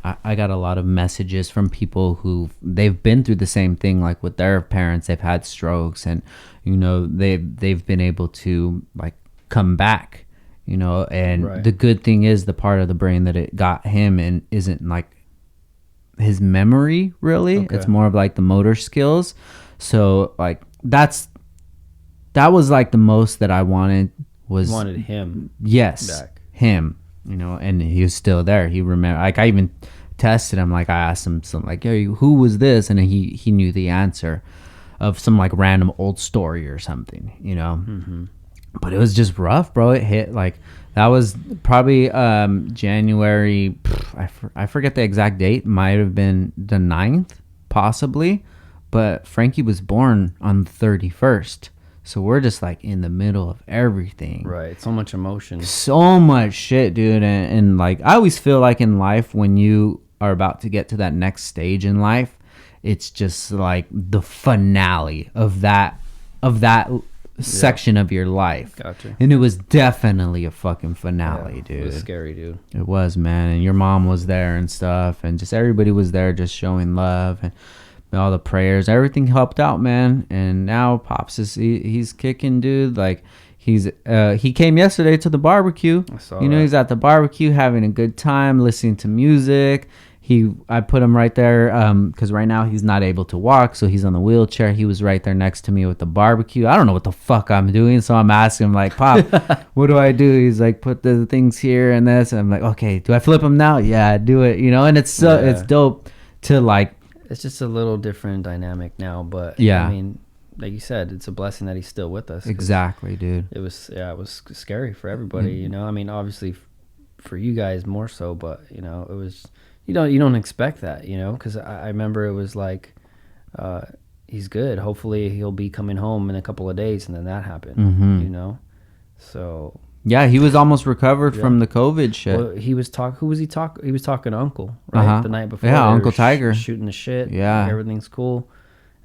I got a lot of messages from people who they've been through the same thing, like with their parents. They've had strokes, and you know they've been able to like come back, you know. And the good thing is the part of the brain that it got him and isn't like his memory really. It's more of like the motor skills. So like that was like the most that I wanted him. Yes, back. Him, you know. And he was still there. He remember, like I even tested him. Like I asked him something like, "Hey, who was this?" And he knew the answer of some like random old story or something, you know. But it was just rough, bro. It hit like that was probably January. I forget the exact date. Might have been the 9th, possibly. But Frankie was born on the 31st. So we're just like in the middle of everything. Right. So much emotion. So much shit, dude. And like I always feel like in life when you are about to get to that next stage in life, it's just like the finale of that section of your life. Gotcha. And it was definitely a fucking finale, dude. It was scary, dude. It was, man. And your mom was there and stuff, and just everybody was there just showing love, and all the prayers, everything helped out, man. And now Pops he's kicking, dude. Like he came yesterday to the barbecue. He's at the barbecue having a good time, listening to music. I put him right there because right now he's not able to walk, so he's on the wheelchair. He was right there next to me with the barbecue. I don't know what the fuck I'm doing, so I'm asking him like, Pop, what do I do? He's like, put the things here and this. And I'm like, okay, do I flip him now? Yeah, do it. You know, and it's dope to like. It's just a little different dynamic now, but I mean, like you said, it's a blessing that he's still with us. Exactly, dude. It was scary for everybody, you know. I mean, obviously for you guys more so, but you know, it was you don't expect that, you know, because I remember it was like he's good. Hopefully he'll be coming home in a couple of days, and then that happened, you know. So yeah, he was almost recovered from the COVID shit. Well, he was Who was he talking? He was talking to Uncle, right? The night before. Yeah, Uncle Tiger shooting the shit. Yeah, everything's cool,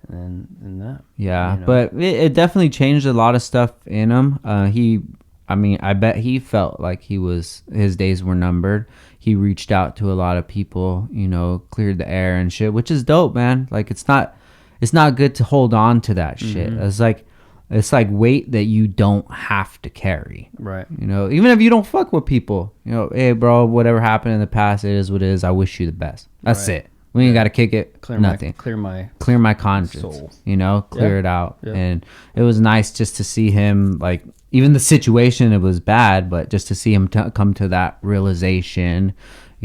and that. Yeah, you know. But it definitely changed a lot of stuff in him. I bet he felt like his days were numbered. He reached out to a lot of people, you know, cleared the air and shit, which is dope, man. Like it's not good to hold on to that shit. It's like weight that you don't have to carry. Right. You know, even if you don't fuck with people, you know, hey, bro, whatever happened in the past, it is what it is. I wish you the best. That's it. We ain't got to kick it. Clear my conscience. Soul. You know, clear it out. Yeah. And it was nice just to see him, like, even the situation, it was bad, but just to see him come to that realization,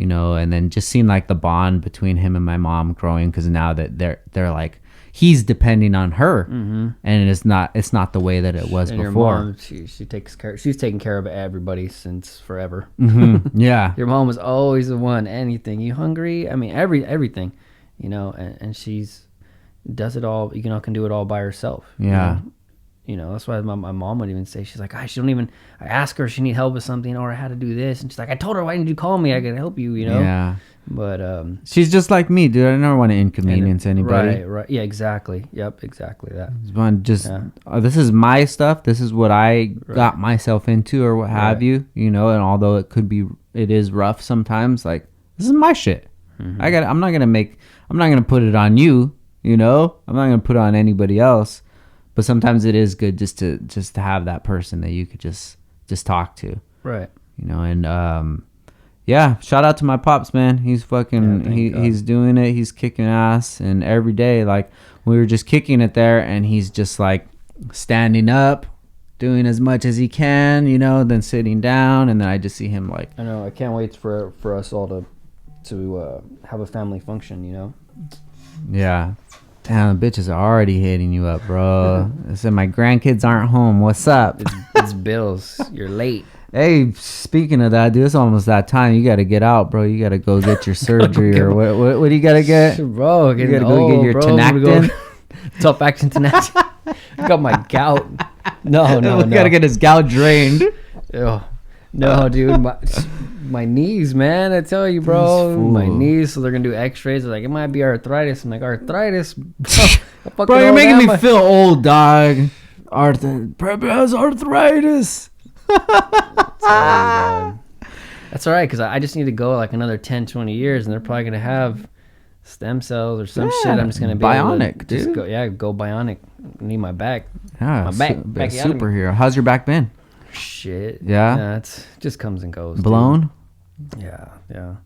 you know, and then just seeing like the bond between him and my mom growing, because now that they're like, he's depending on her, and it's not the way that it was and before. Your mom, she takes care. She's taken care of everybody since forever. Yeah. Your mom was always the one. Anything, you hungry? I mean, everything, you know. And she's does it all. You know, can do it all by herself. Yeah. You know, that's why my mom would even say, she's like, she don't even. I ask her if she need help with something or I had to do this, and she's like, I told her, why didn't you call me? I could help you. You know. Yeah. But she's just like me, dude. I never want to inconvenience anybody. Right. Yeah, exactly. Yep, exactly that. This is my stuff. This is what I got myself into, or what have you. You know, and although it is rough sometimes. Like, this is my shit. I'm not gonna put it on you. You know, I'm not gonna put it on anybody else. But sometimes it is good just to have that person that you could just talk to. Right. You know, and yeah, shout out to my pops, man. He's fucking, he's doing it. He's kicking ass. And every day, like, we were just kicking it there, and he's just, like, standing up, doing as much as he can, you know, then sitting down. And then I just see him, like... I know. I can't wait for us all to have a family function, you know? Yeah. Damn, the bitches are already hitting you up, bro. I said, my grandkids aren't home. What's up? It's bills. You're late. Hey, speaking of that, dude, it's almost that time. You got to get out, bro. You got to go get your surgery, or what do you got to get? Bro, you got to go get your Tenactin. Top action Tenactin. I got my gout. No. You got to get his gout drained. Ew. No, dude, my knees, man. I tell you, bro, my knees. So they're gonna do X-rays. They're like, it might be arthritis. I'm like, arthritis, bro. You're making me feel old, dog. Prep has arthritis. That's all right, because I just need to go like another 10, 20 years, and they're probably gonna have stem cells or some shit. I'm just gonna be bionic, dude. Just go bionic. I need my back. Yeah, my back. Superhero. How's your back been? Shit. Yeah. It just comes and goes. Blown. Dude. Yeah.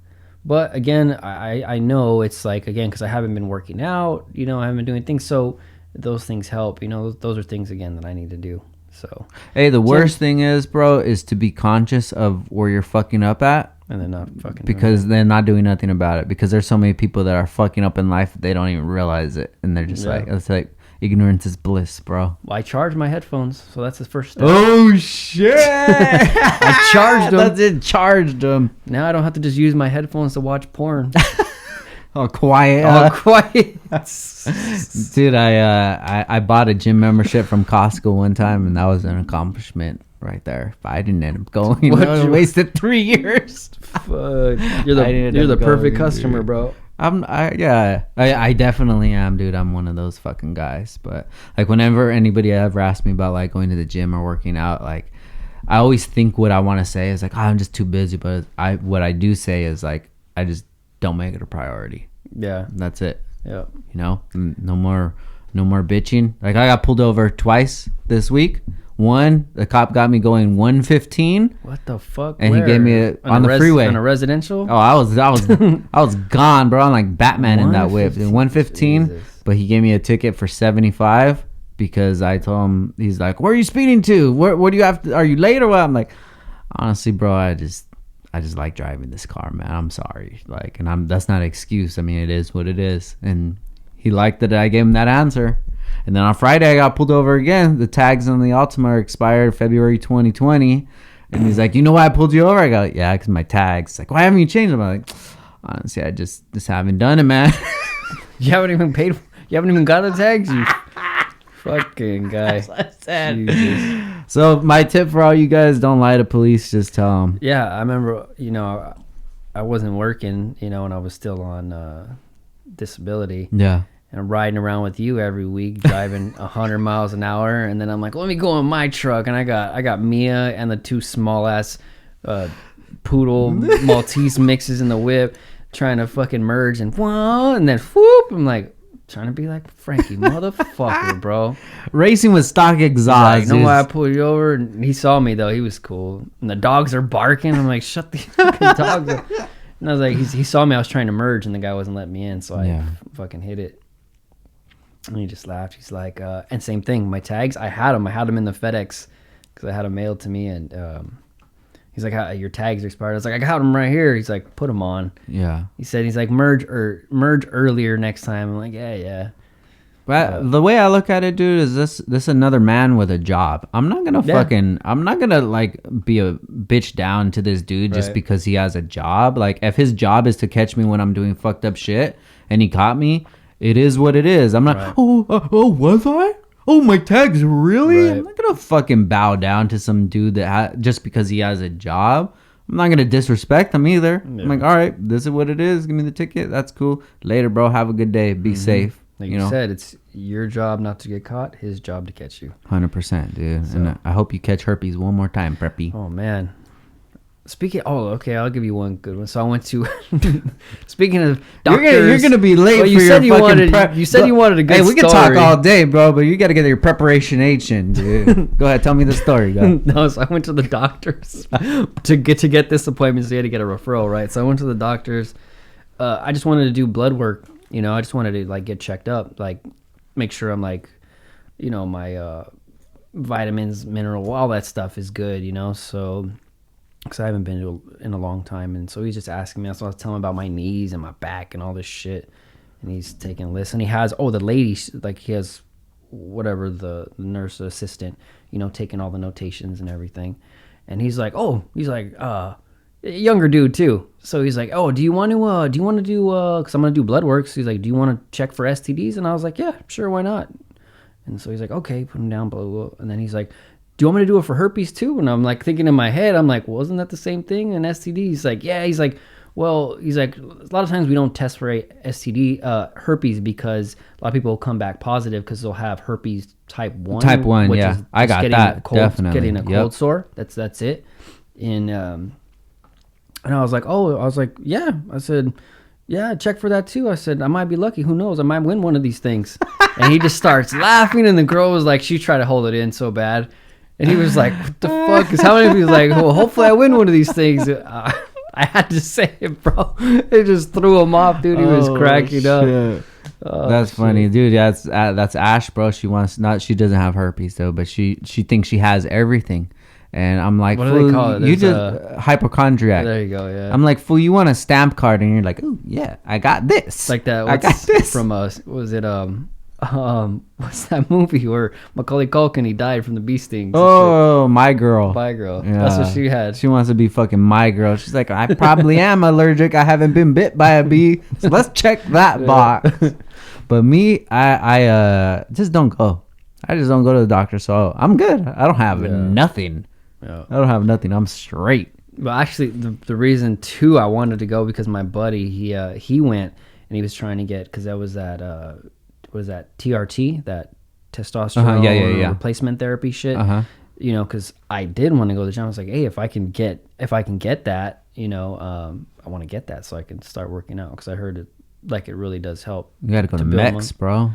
But again, I know it's like, again, because I haven't been working out. You know, I haven't been doing things, so those things help. You know, those are things again that I need to do. So. Hey, the worst thing is, bro, is to be conscious of where you're fucking up at. And then not fucking. Because they're not doing nothing about it. Because there's so many people that are fucking up in life that they don't even realize it, and they're just like, it's like. Ignorance is bliss, bro. Well, I charged my headphones, so that's the first step. Oh, shit. I charged them. That's it, charged them. Now I don't have to just use my headphones to watch porn. Oh, quiet. Dude, I bought a gym membership from Costco one time, and that was an accomplishment right there. But I didn't end up going. I wasted 3 years. Fuck. You're the perfect customer, bro. I definitely am, dude. I'm one of those fucking guys. But like, whenever anybody ever asks me about like going to the gym or working out, like, I always think what I want to say is like, I'm just too busy. But what I do say is like, I just don't make it a priority. Yeah, that's it. Yeah, you know, no more bitching. Like, I got pulled over twice this week. One, the cop got me going 115. What the fuck? And he gave me on the freeway on a residential. Oh, I was gone, bro. I'm like Batman in that whip. 115. Jesus. But he gave me a ticket for 75 because I told him, he's like, "Where are you speeding to? Where do you have to? Are you late or what?" I'm like, honestly, bro, I just like driving this car, man. I'm sorry. Like, and that's not an excuse. I mean, it is what it is. And he liked that I gave him that answer. And then on Friday, I got pulled over again. The tags on the Altima are expired February 2020. And he's like, "You know why I pulled you over?" I go, "Yeah, because my tags." He's like, "Why haven't you changed them?" I'm like, "Honestly, I just haven't done it, man." You haven't even paid. You haven't even got the tags, you fucking guy. That's what I said. So my tip for all you guys: don't lie to police. Just tell them. Yeah, I remember. You know, I wasn't working. You know, and I was still on disability. Yeah. And I'm riding around with you every week, driving 100 miles an hour, and then I'm like, let me go in my truck, and I got Mia and the two small ass poodle Maltese mixes in the whip, trying to fucking merge, and whoa, and then whoop, I'm like trying to be like Frankie, motherfucker, bro. Racing with stock exhaust. Like, you know why I pulled you over? And he saw me though, he was cool, and the dogs are barking. I'm like, shut the fucking dogs up. And I was like, he saw me, I was trying to merge, and the guy wasn't letting me in, so I fucking hit it. And he just laughed. He's like, and same thing, my tags, I had them in the FedEx because I had them mailed to me, and He's like, your tags are expired. I was like, I got them right here. He's like, put them on. Yeah. He said, he's like, merge earlier next time. I'm like, yeah. But the way I look at it, dude, is this another man with a job. I'm not gonna like be a bitch down to this dude just because he has a job. Like, if his job is to catch me when I'm doing fucked up shit and he caught me, it is what it is. I'm not, was I? Oh, my tags, really? Right. I'm not gonna fucking bow down to some dude that just because he has a job. I'm not gonna disrespect him either. Yeah. I'm like, all right, this is what it is. Give me the ticket. That's cool. Later, bro. Have a good day. Be safe. Like you said, it's your job not to get caught, his job to catch you. 100%, dude. So, and I hope you catch herpes one more time, Preppy. Oh, man. Okay, I'll give you one good one. So I went to, speaking of doctors. You're going to be late for your fucking prep. You said you wanted a good story. Hey, we can talk all day, bro, but you got to get your preparation, dude. Go ahead, tell me the story. No, so I went to the doctors to get this appointment, so you had to get a referral, right? So I went to the doctors. I just wanted to do blood work. You know, I just wanted to, like, get checked up, like, make sure I'm, like, you know, my vitamins, mineral, all that stuff is good, you know, so, because I haven't been in a long time, and so he's just asking me, so I was telling him about my knees and my back and all this shit, and he's taking a list, and he has, the lady, like, he has, whatever, the nurse assistant, you know, taking all the notations and everything, and he's like, younger dude too. So he's like, do you want to do, cause I'm going to do blood work. So he's like, do you want to check for STDs? And I was like, yeah, sure. Why not? And so he's like, okay, put him down, blah, blah, blah. And then he's like, do you want me to do it for herpes too? And I'm like thinking in my head, I'm like, well, isn't that the same thing? And STD? He's like, yeah. He's like, a lot of times we don't test for herpes because a lot of people will come back positive because they'll have herpes type 1. Type 1, yeah. I got that, definitely. Getting a cold sore. That's it. And I was like, yeah. I said, yeah, check for that too. I said, I might be lucky. Who knows? I might win one of these things. And he just starts laughing. And the girl was like, she tried to hold it in so bad. And he was like, what the fuck? Because how many people was like, well, hopefully I win one of these things. I had to say it, bro. It just threw him off, dude. He was cracking up. That's funny, dude. That's Ash, bro. She doesn't have herpes though, but she thinks she has everything. And I'm like, what do they call it? You just hypochondriac. There you go, yeah. I'm like, fool, you want a stamp card, and you're like, oh yeah, I got this. Like that. I got this from was it what's that movie where Macaulay Culkin, he died from the bee stings? Oh, My Girl. My Girl. Yeah. That's what she had. She wants to be fucking My Girl. She's like, I probably am allergic. I haven't been bit by a bee, so let's check that box. But me, I just don't go. I just don't go to the doctor, so I'm good. I don't have nothing. Yeah. I don't have nothing. I'm straight. But actually, the reason too I wanted to go because my buddy he went and he was trying to get, because that was that TRT, that testosterone replacement therapy shit. You know, because I did want to go to the gym. I was like, hey, if I can get that, you know, I want to get that so I can start working out, because I heard it really does help. You got to go to Mex, bro.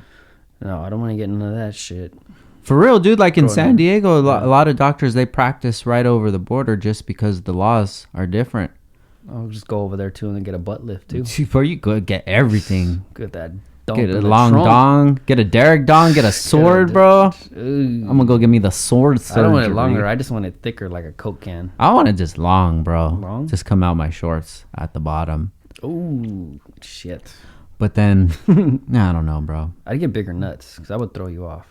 No, I don't want to get into that shit. For real, dude, like in San Diego, a lot of doctors, they practice right over the border just because the laws are different. I'll just go over there, too, and then get a butt lift, too. Before you go get everything. Get that dong. Get a long dong. Get a Derek dong. Get a sword, bro. I'm going to go get me the sword surgery. I don't want it longer. I just want it thicker, like a Coke can. I want it just long, bro. Long? Just come out my shorts at the bottom. Ooh, shit. But then, I don't know, bro. I'd get bigger nuts, because I would throw you off.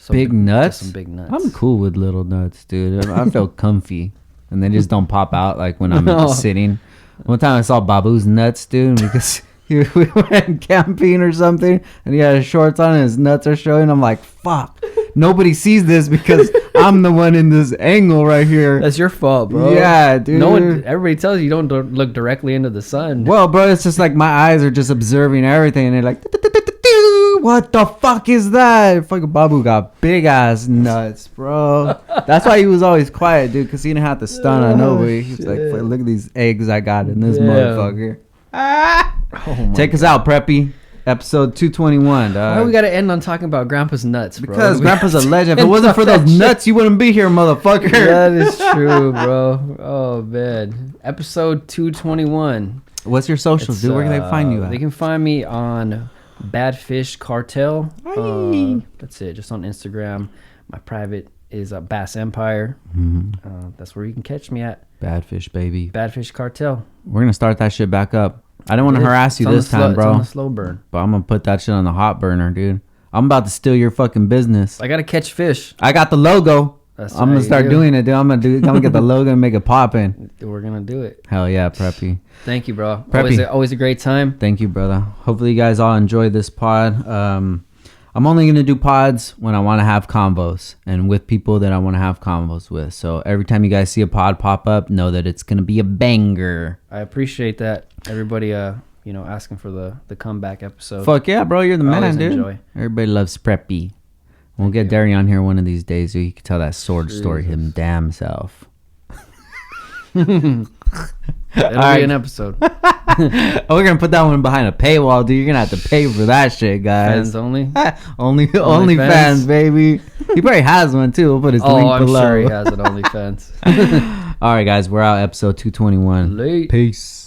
Big nuts? Some big nuts. I'm cool with little nuts, dude. I feel comfy. And they just don't pop out like when I'm sitting. One time I saw Babu's nuts, dude, because we went camping or something, and he had his shorts on and his nuts are showing. I'm like, fuck. Nobody sees this because I'm the one in this angle right here. That's your fault, bro. Yeah, dude. Everybody tells you don't look directly into the sun. Well, bro, it's just like my eyes are just observing everything, and they're like, what the fuck is that? Fucking Babu got big ass nuts, bro. That's why he was always quiet, dude, because he didn't have to stun on nobody. He's like, look at these eggs I got in this motherfucker. Take us out, Preppy. Episode 221, dog. Why we gotta end on talking about Grandpa's nuts, bro? Because Grandpa's a legend. If it wasn't for those nuts, you wouldn't be here, motherfucker. That is true, bro. Oh, man. Episode 221. What's your socials, dude? Where can they find you at? They can find me on Badfish Cartel. That's it, just on Instagram. My private is Bass Empire. That's where you can catch me at. Badfish, baby. Badfish Cartel. We're gonna start that shit back up. I don't want to harass you this time, bro. It's on the slow burn. But I'm gonna put that shit on the hot burner, dude. I'm about to steal your fucking business. I gotta catch fish. I got the logo. I'm gonna start doing it, dude. I'm gonna get the logo and make it poppin'. We're gonna do it. Hell yeah, Preppy. Thank you, bro. Preppy. Always a great time. Thank you, brother. Hopefully you guys all enjoy this pod. I'm only gonna do pods when I want to have combos and with people that I want to have combos with. So every time you guys see a pod pop up, know that it's gonna be a banger. I appreciate that. Everybody, asking for the comeback episode. Fuck yeah, bro. You're the man, dude. Enjoy. Everybody loves Preppy. We'll get Derry on here one of these days so he can tell that sword story him damn self. That'll be an episode. We're going to put that one behind a paywall, dude. You're going to have to pay for that shit, guys. Fans only? only fans, baby. He probably has one, too. We'll put his link below. I'm sure he has an OnlyFans. All right, guys. We're out. Episode 221. Late. Peace.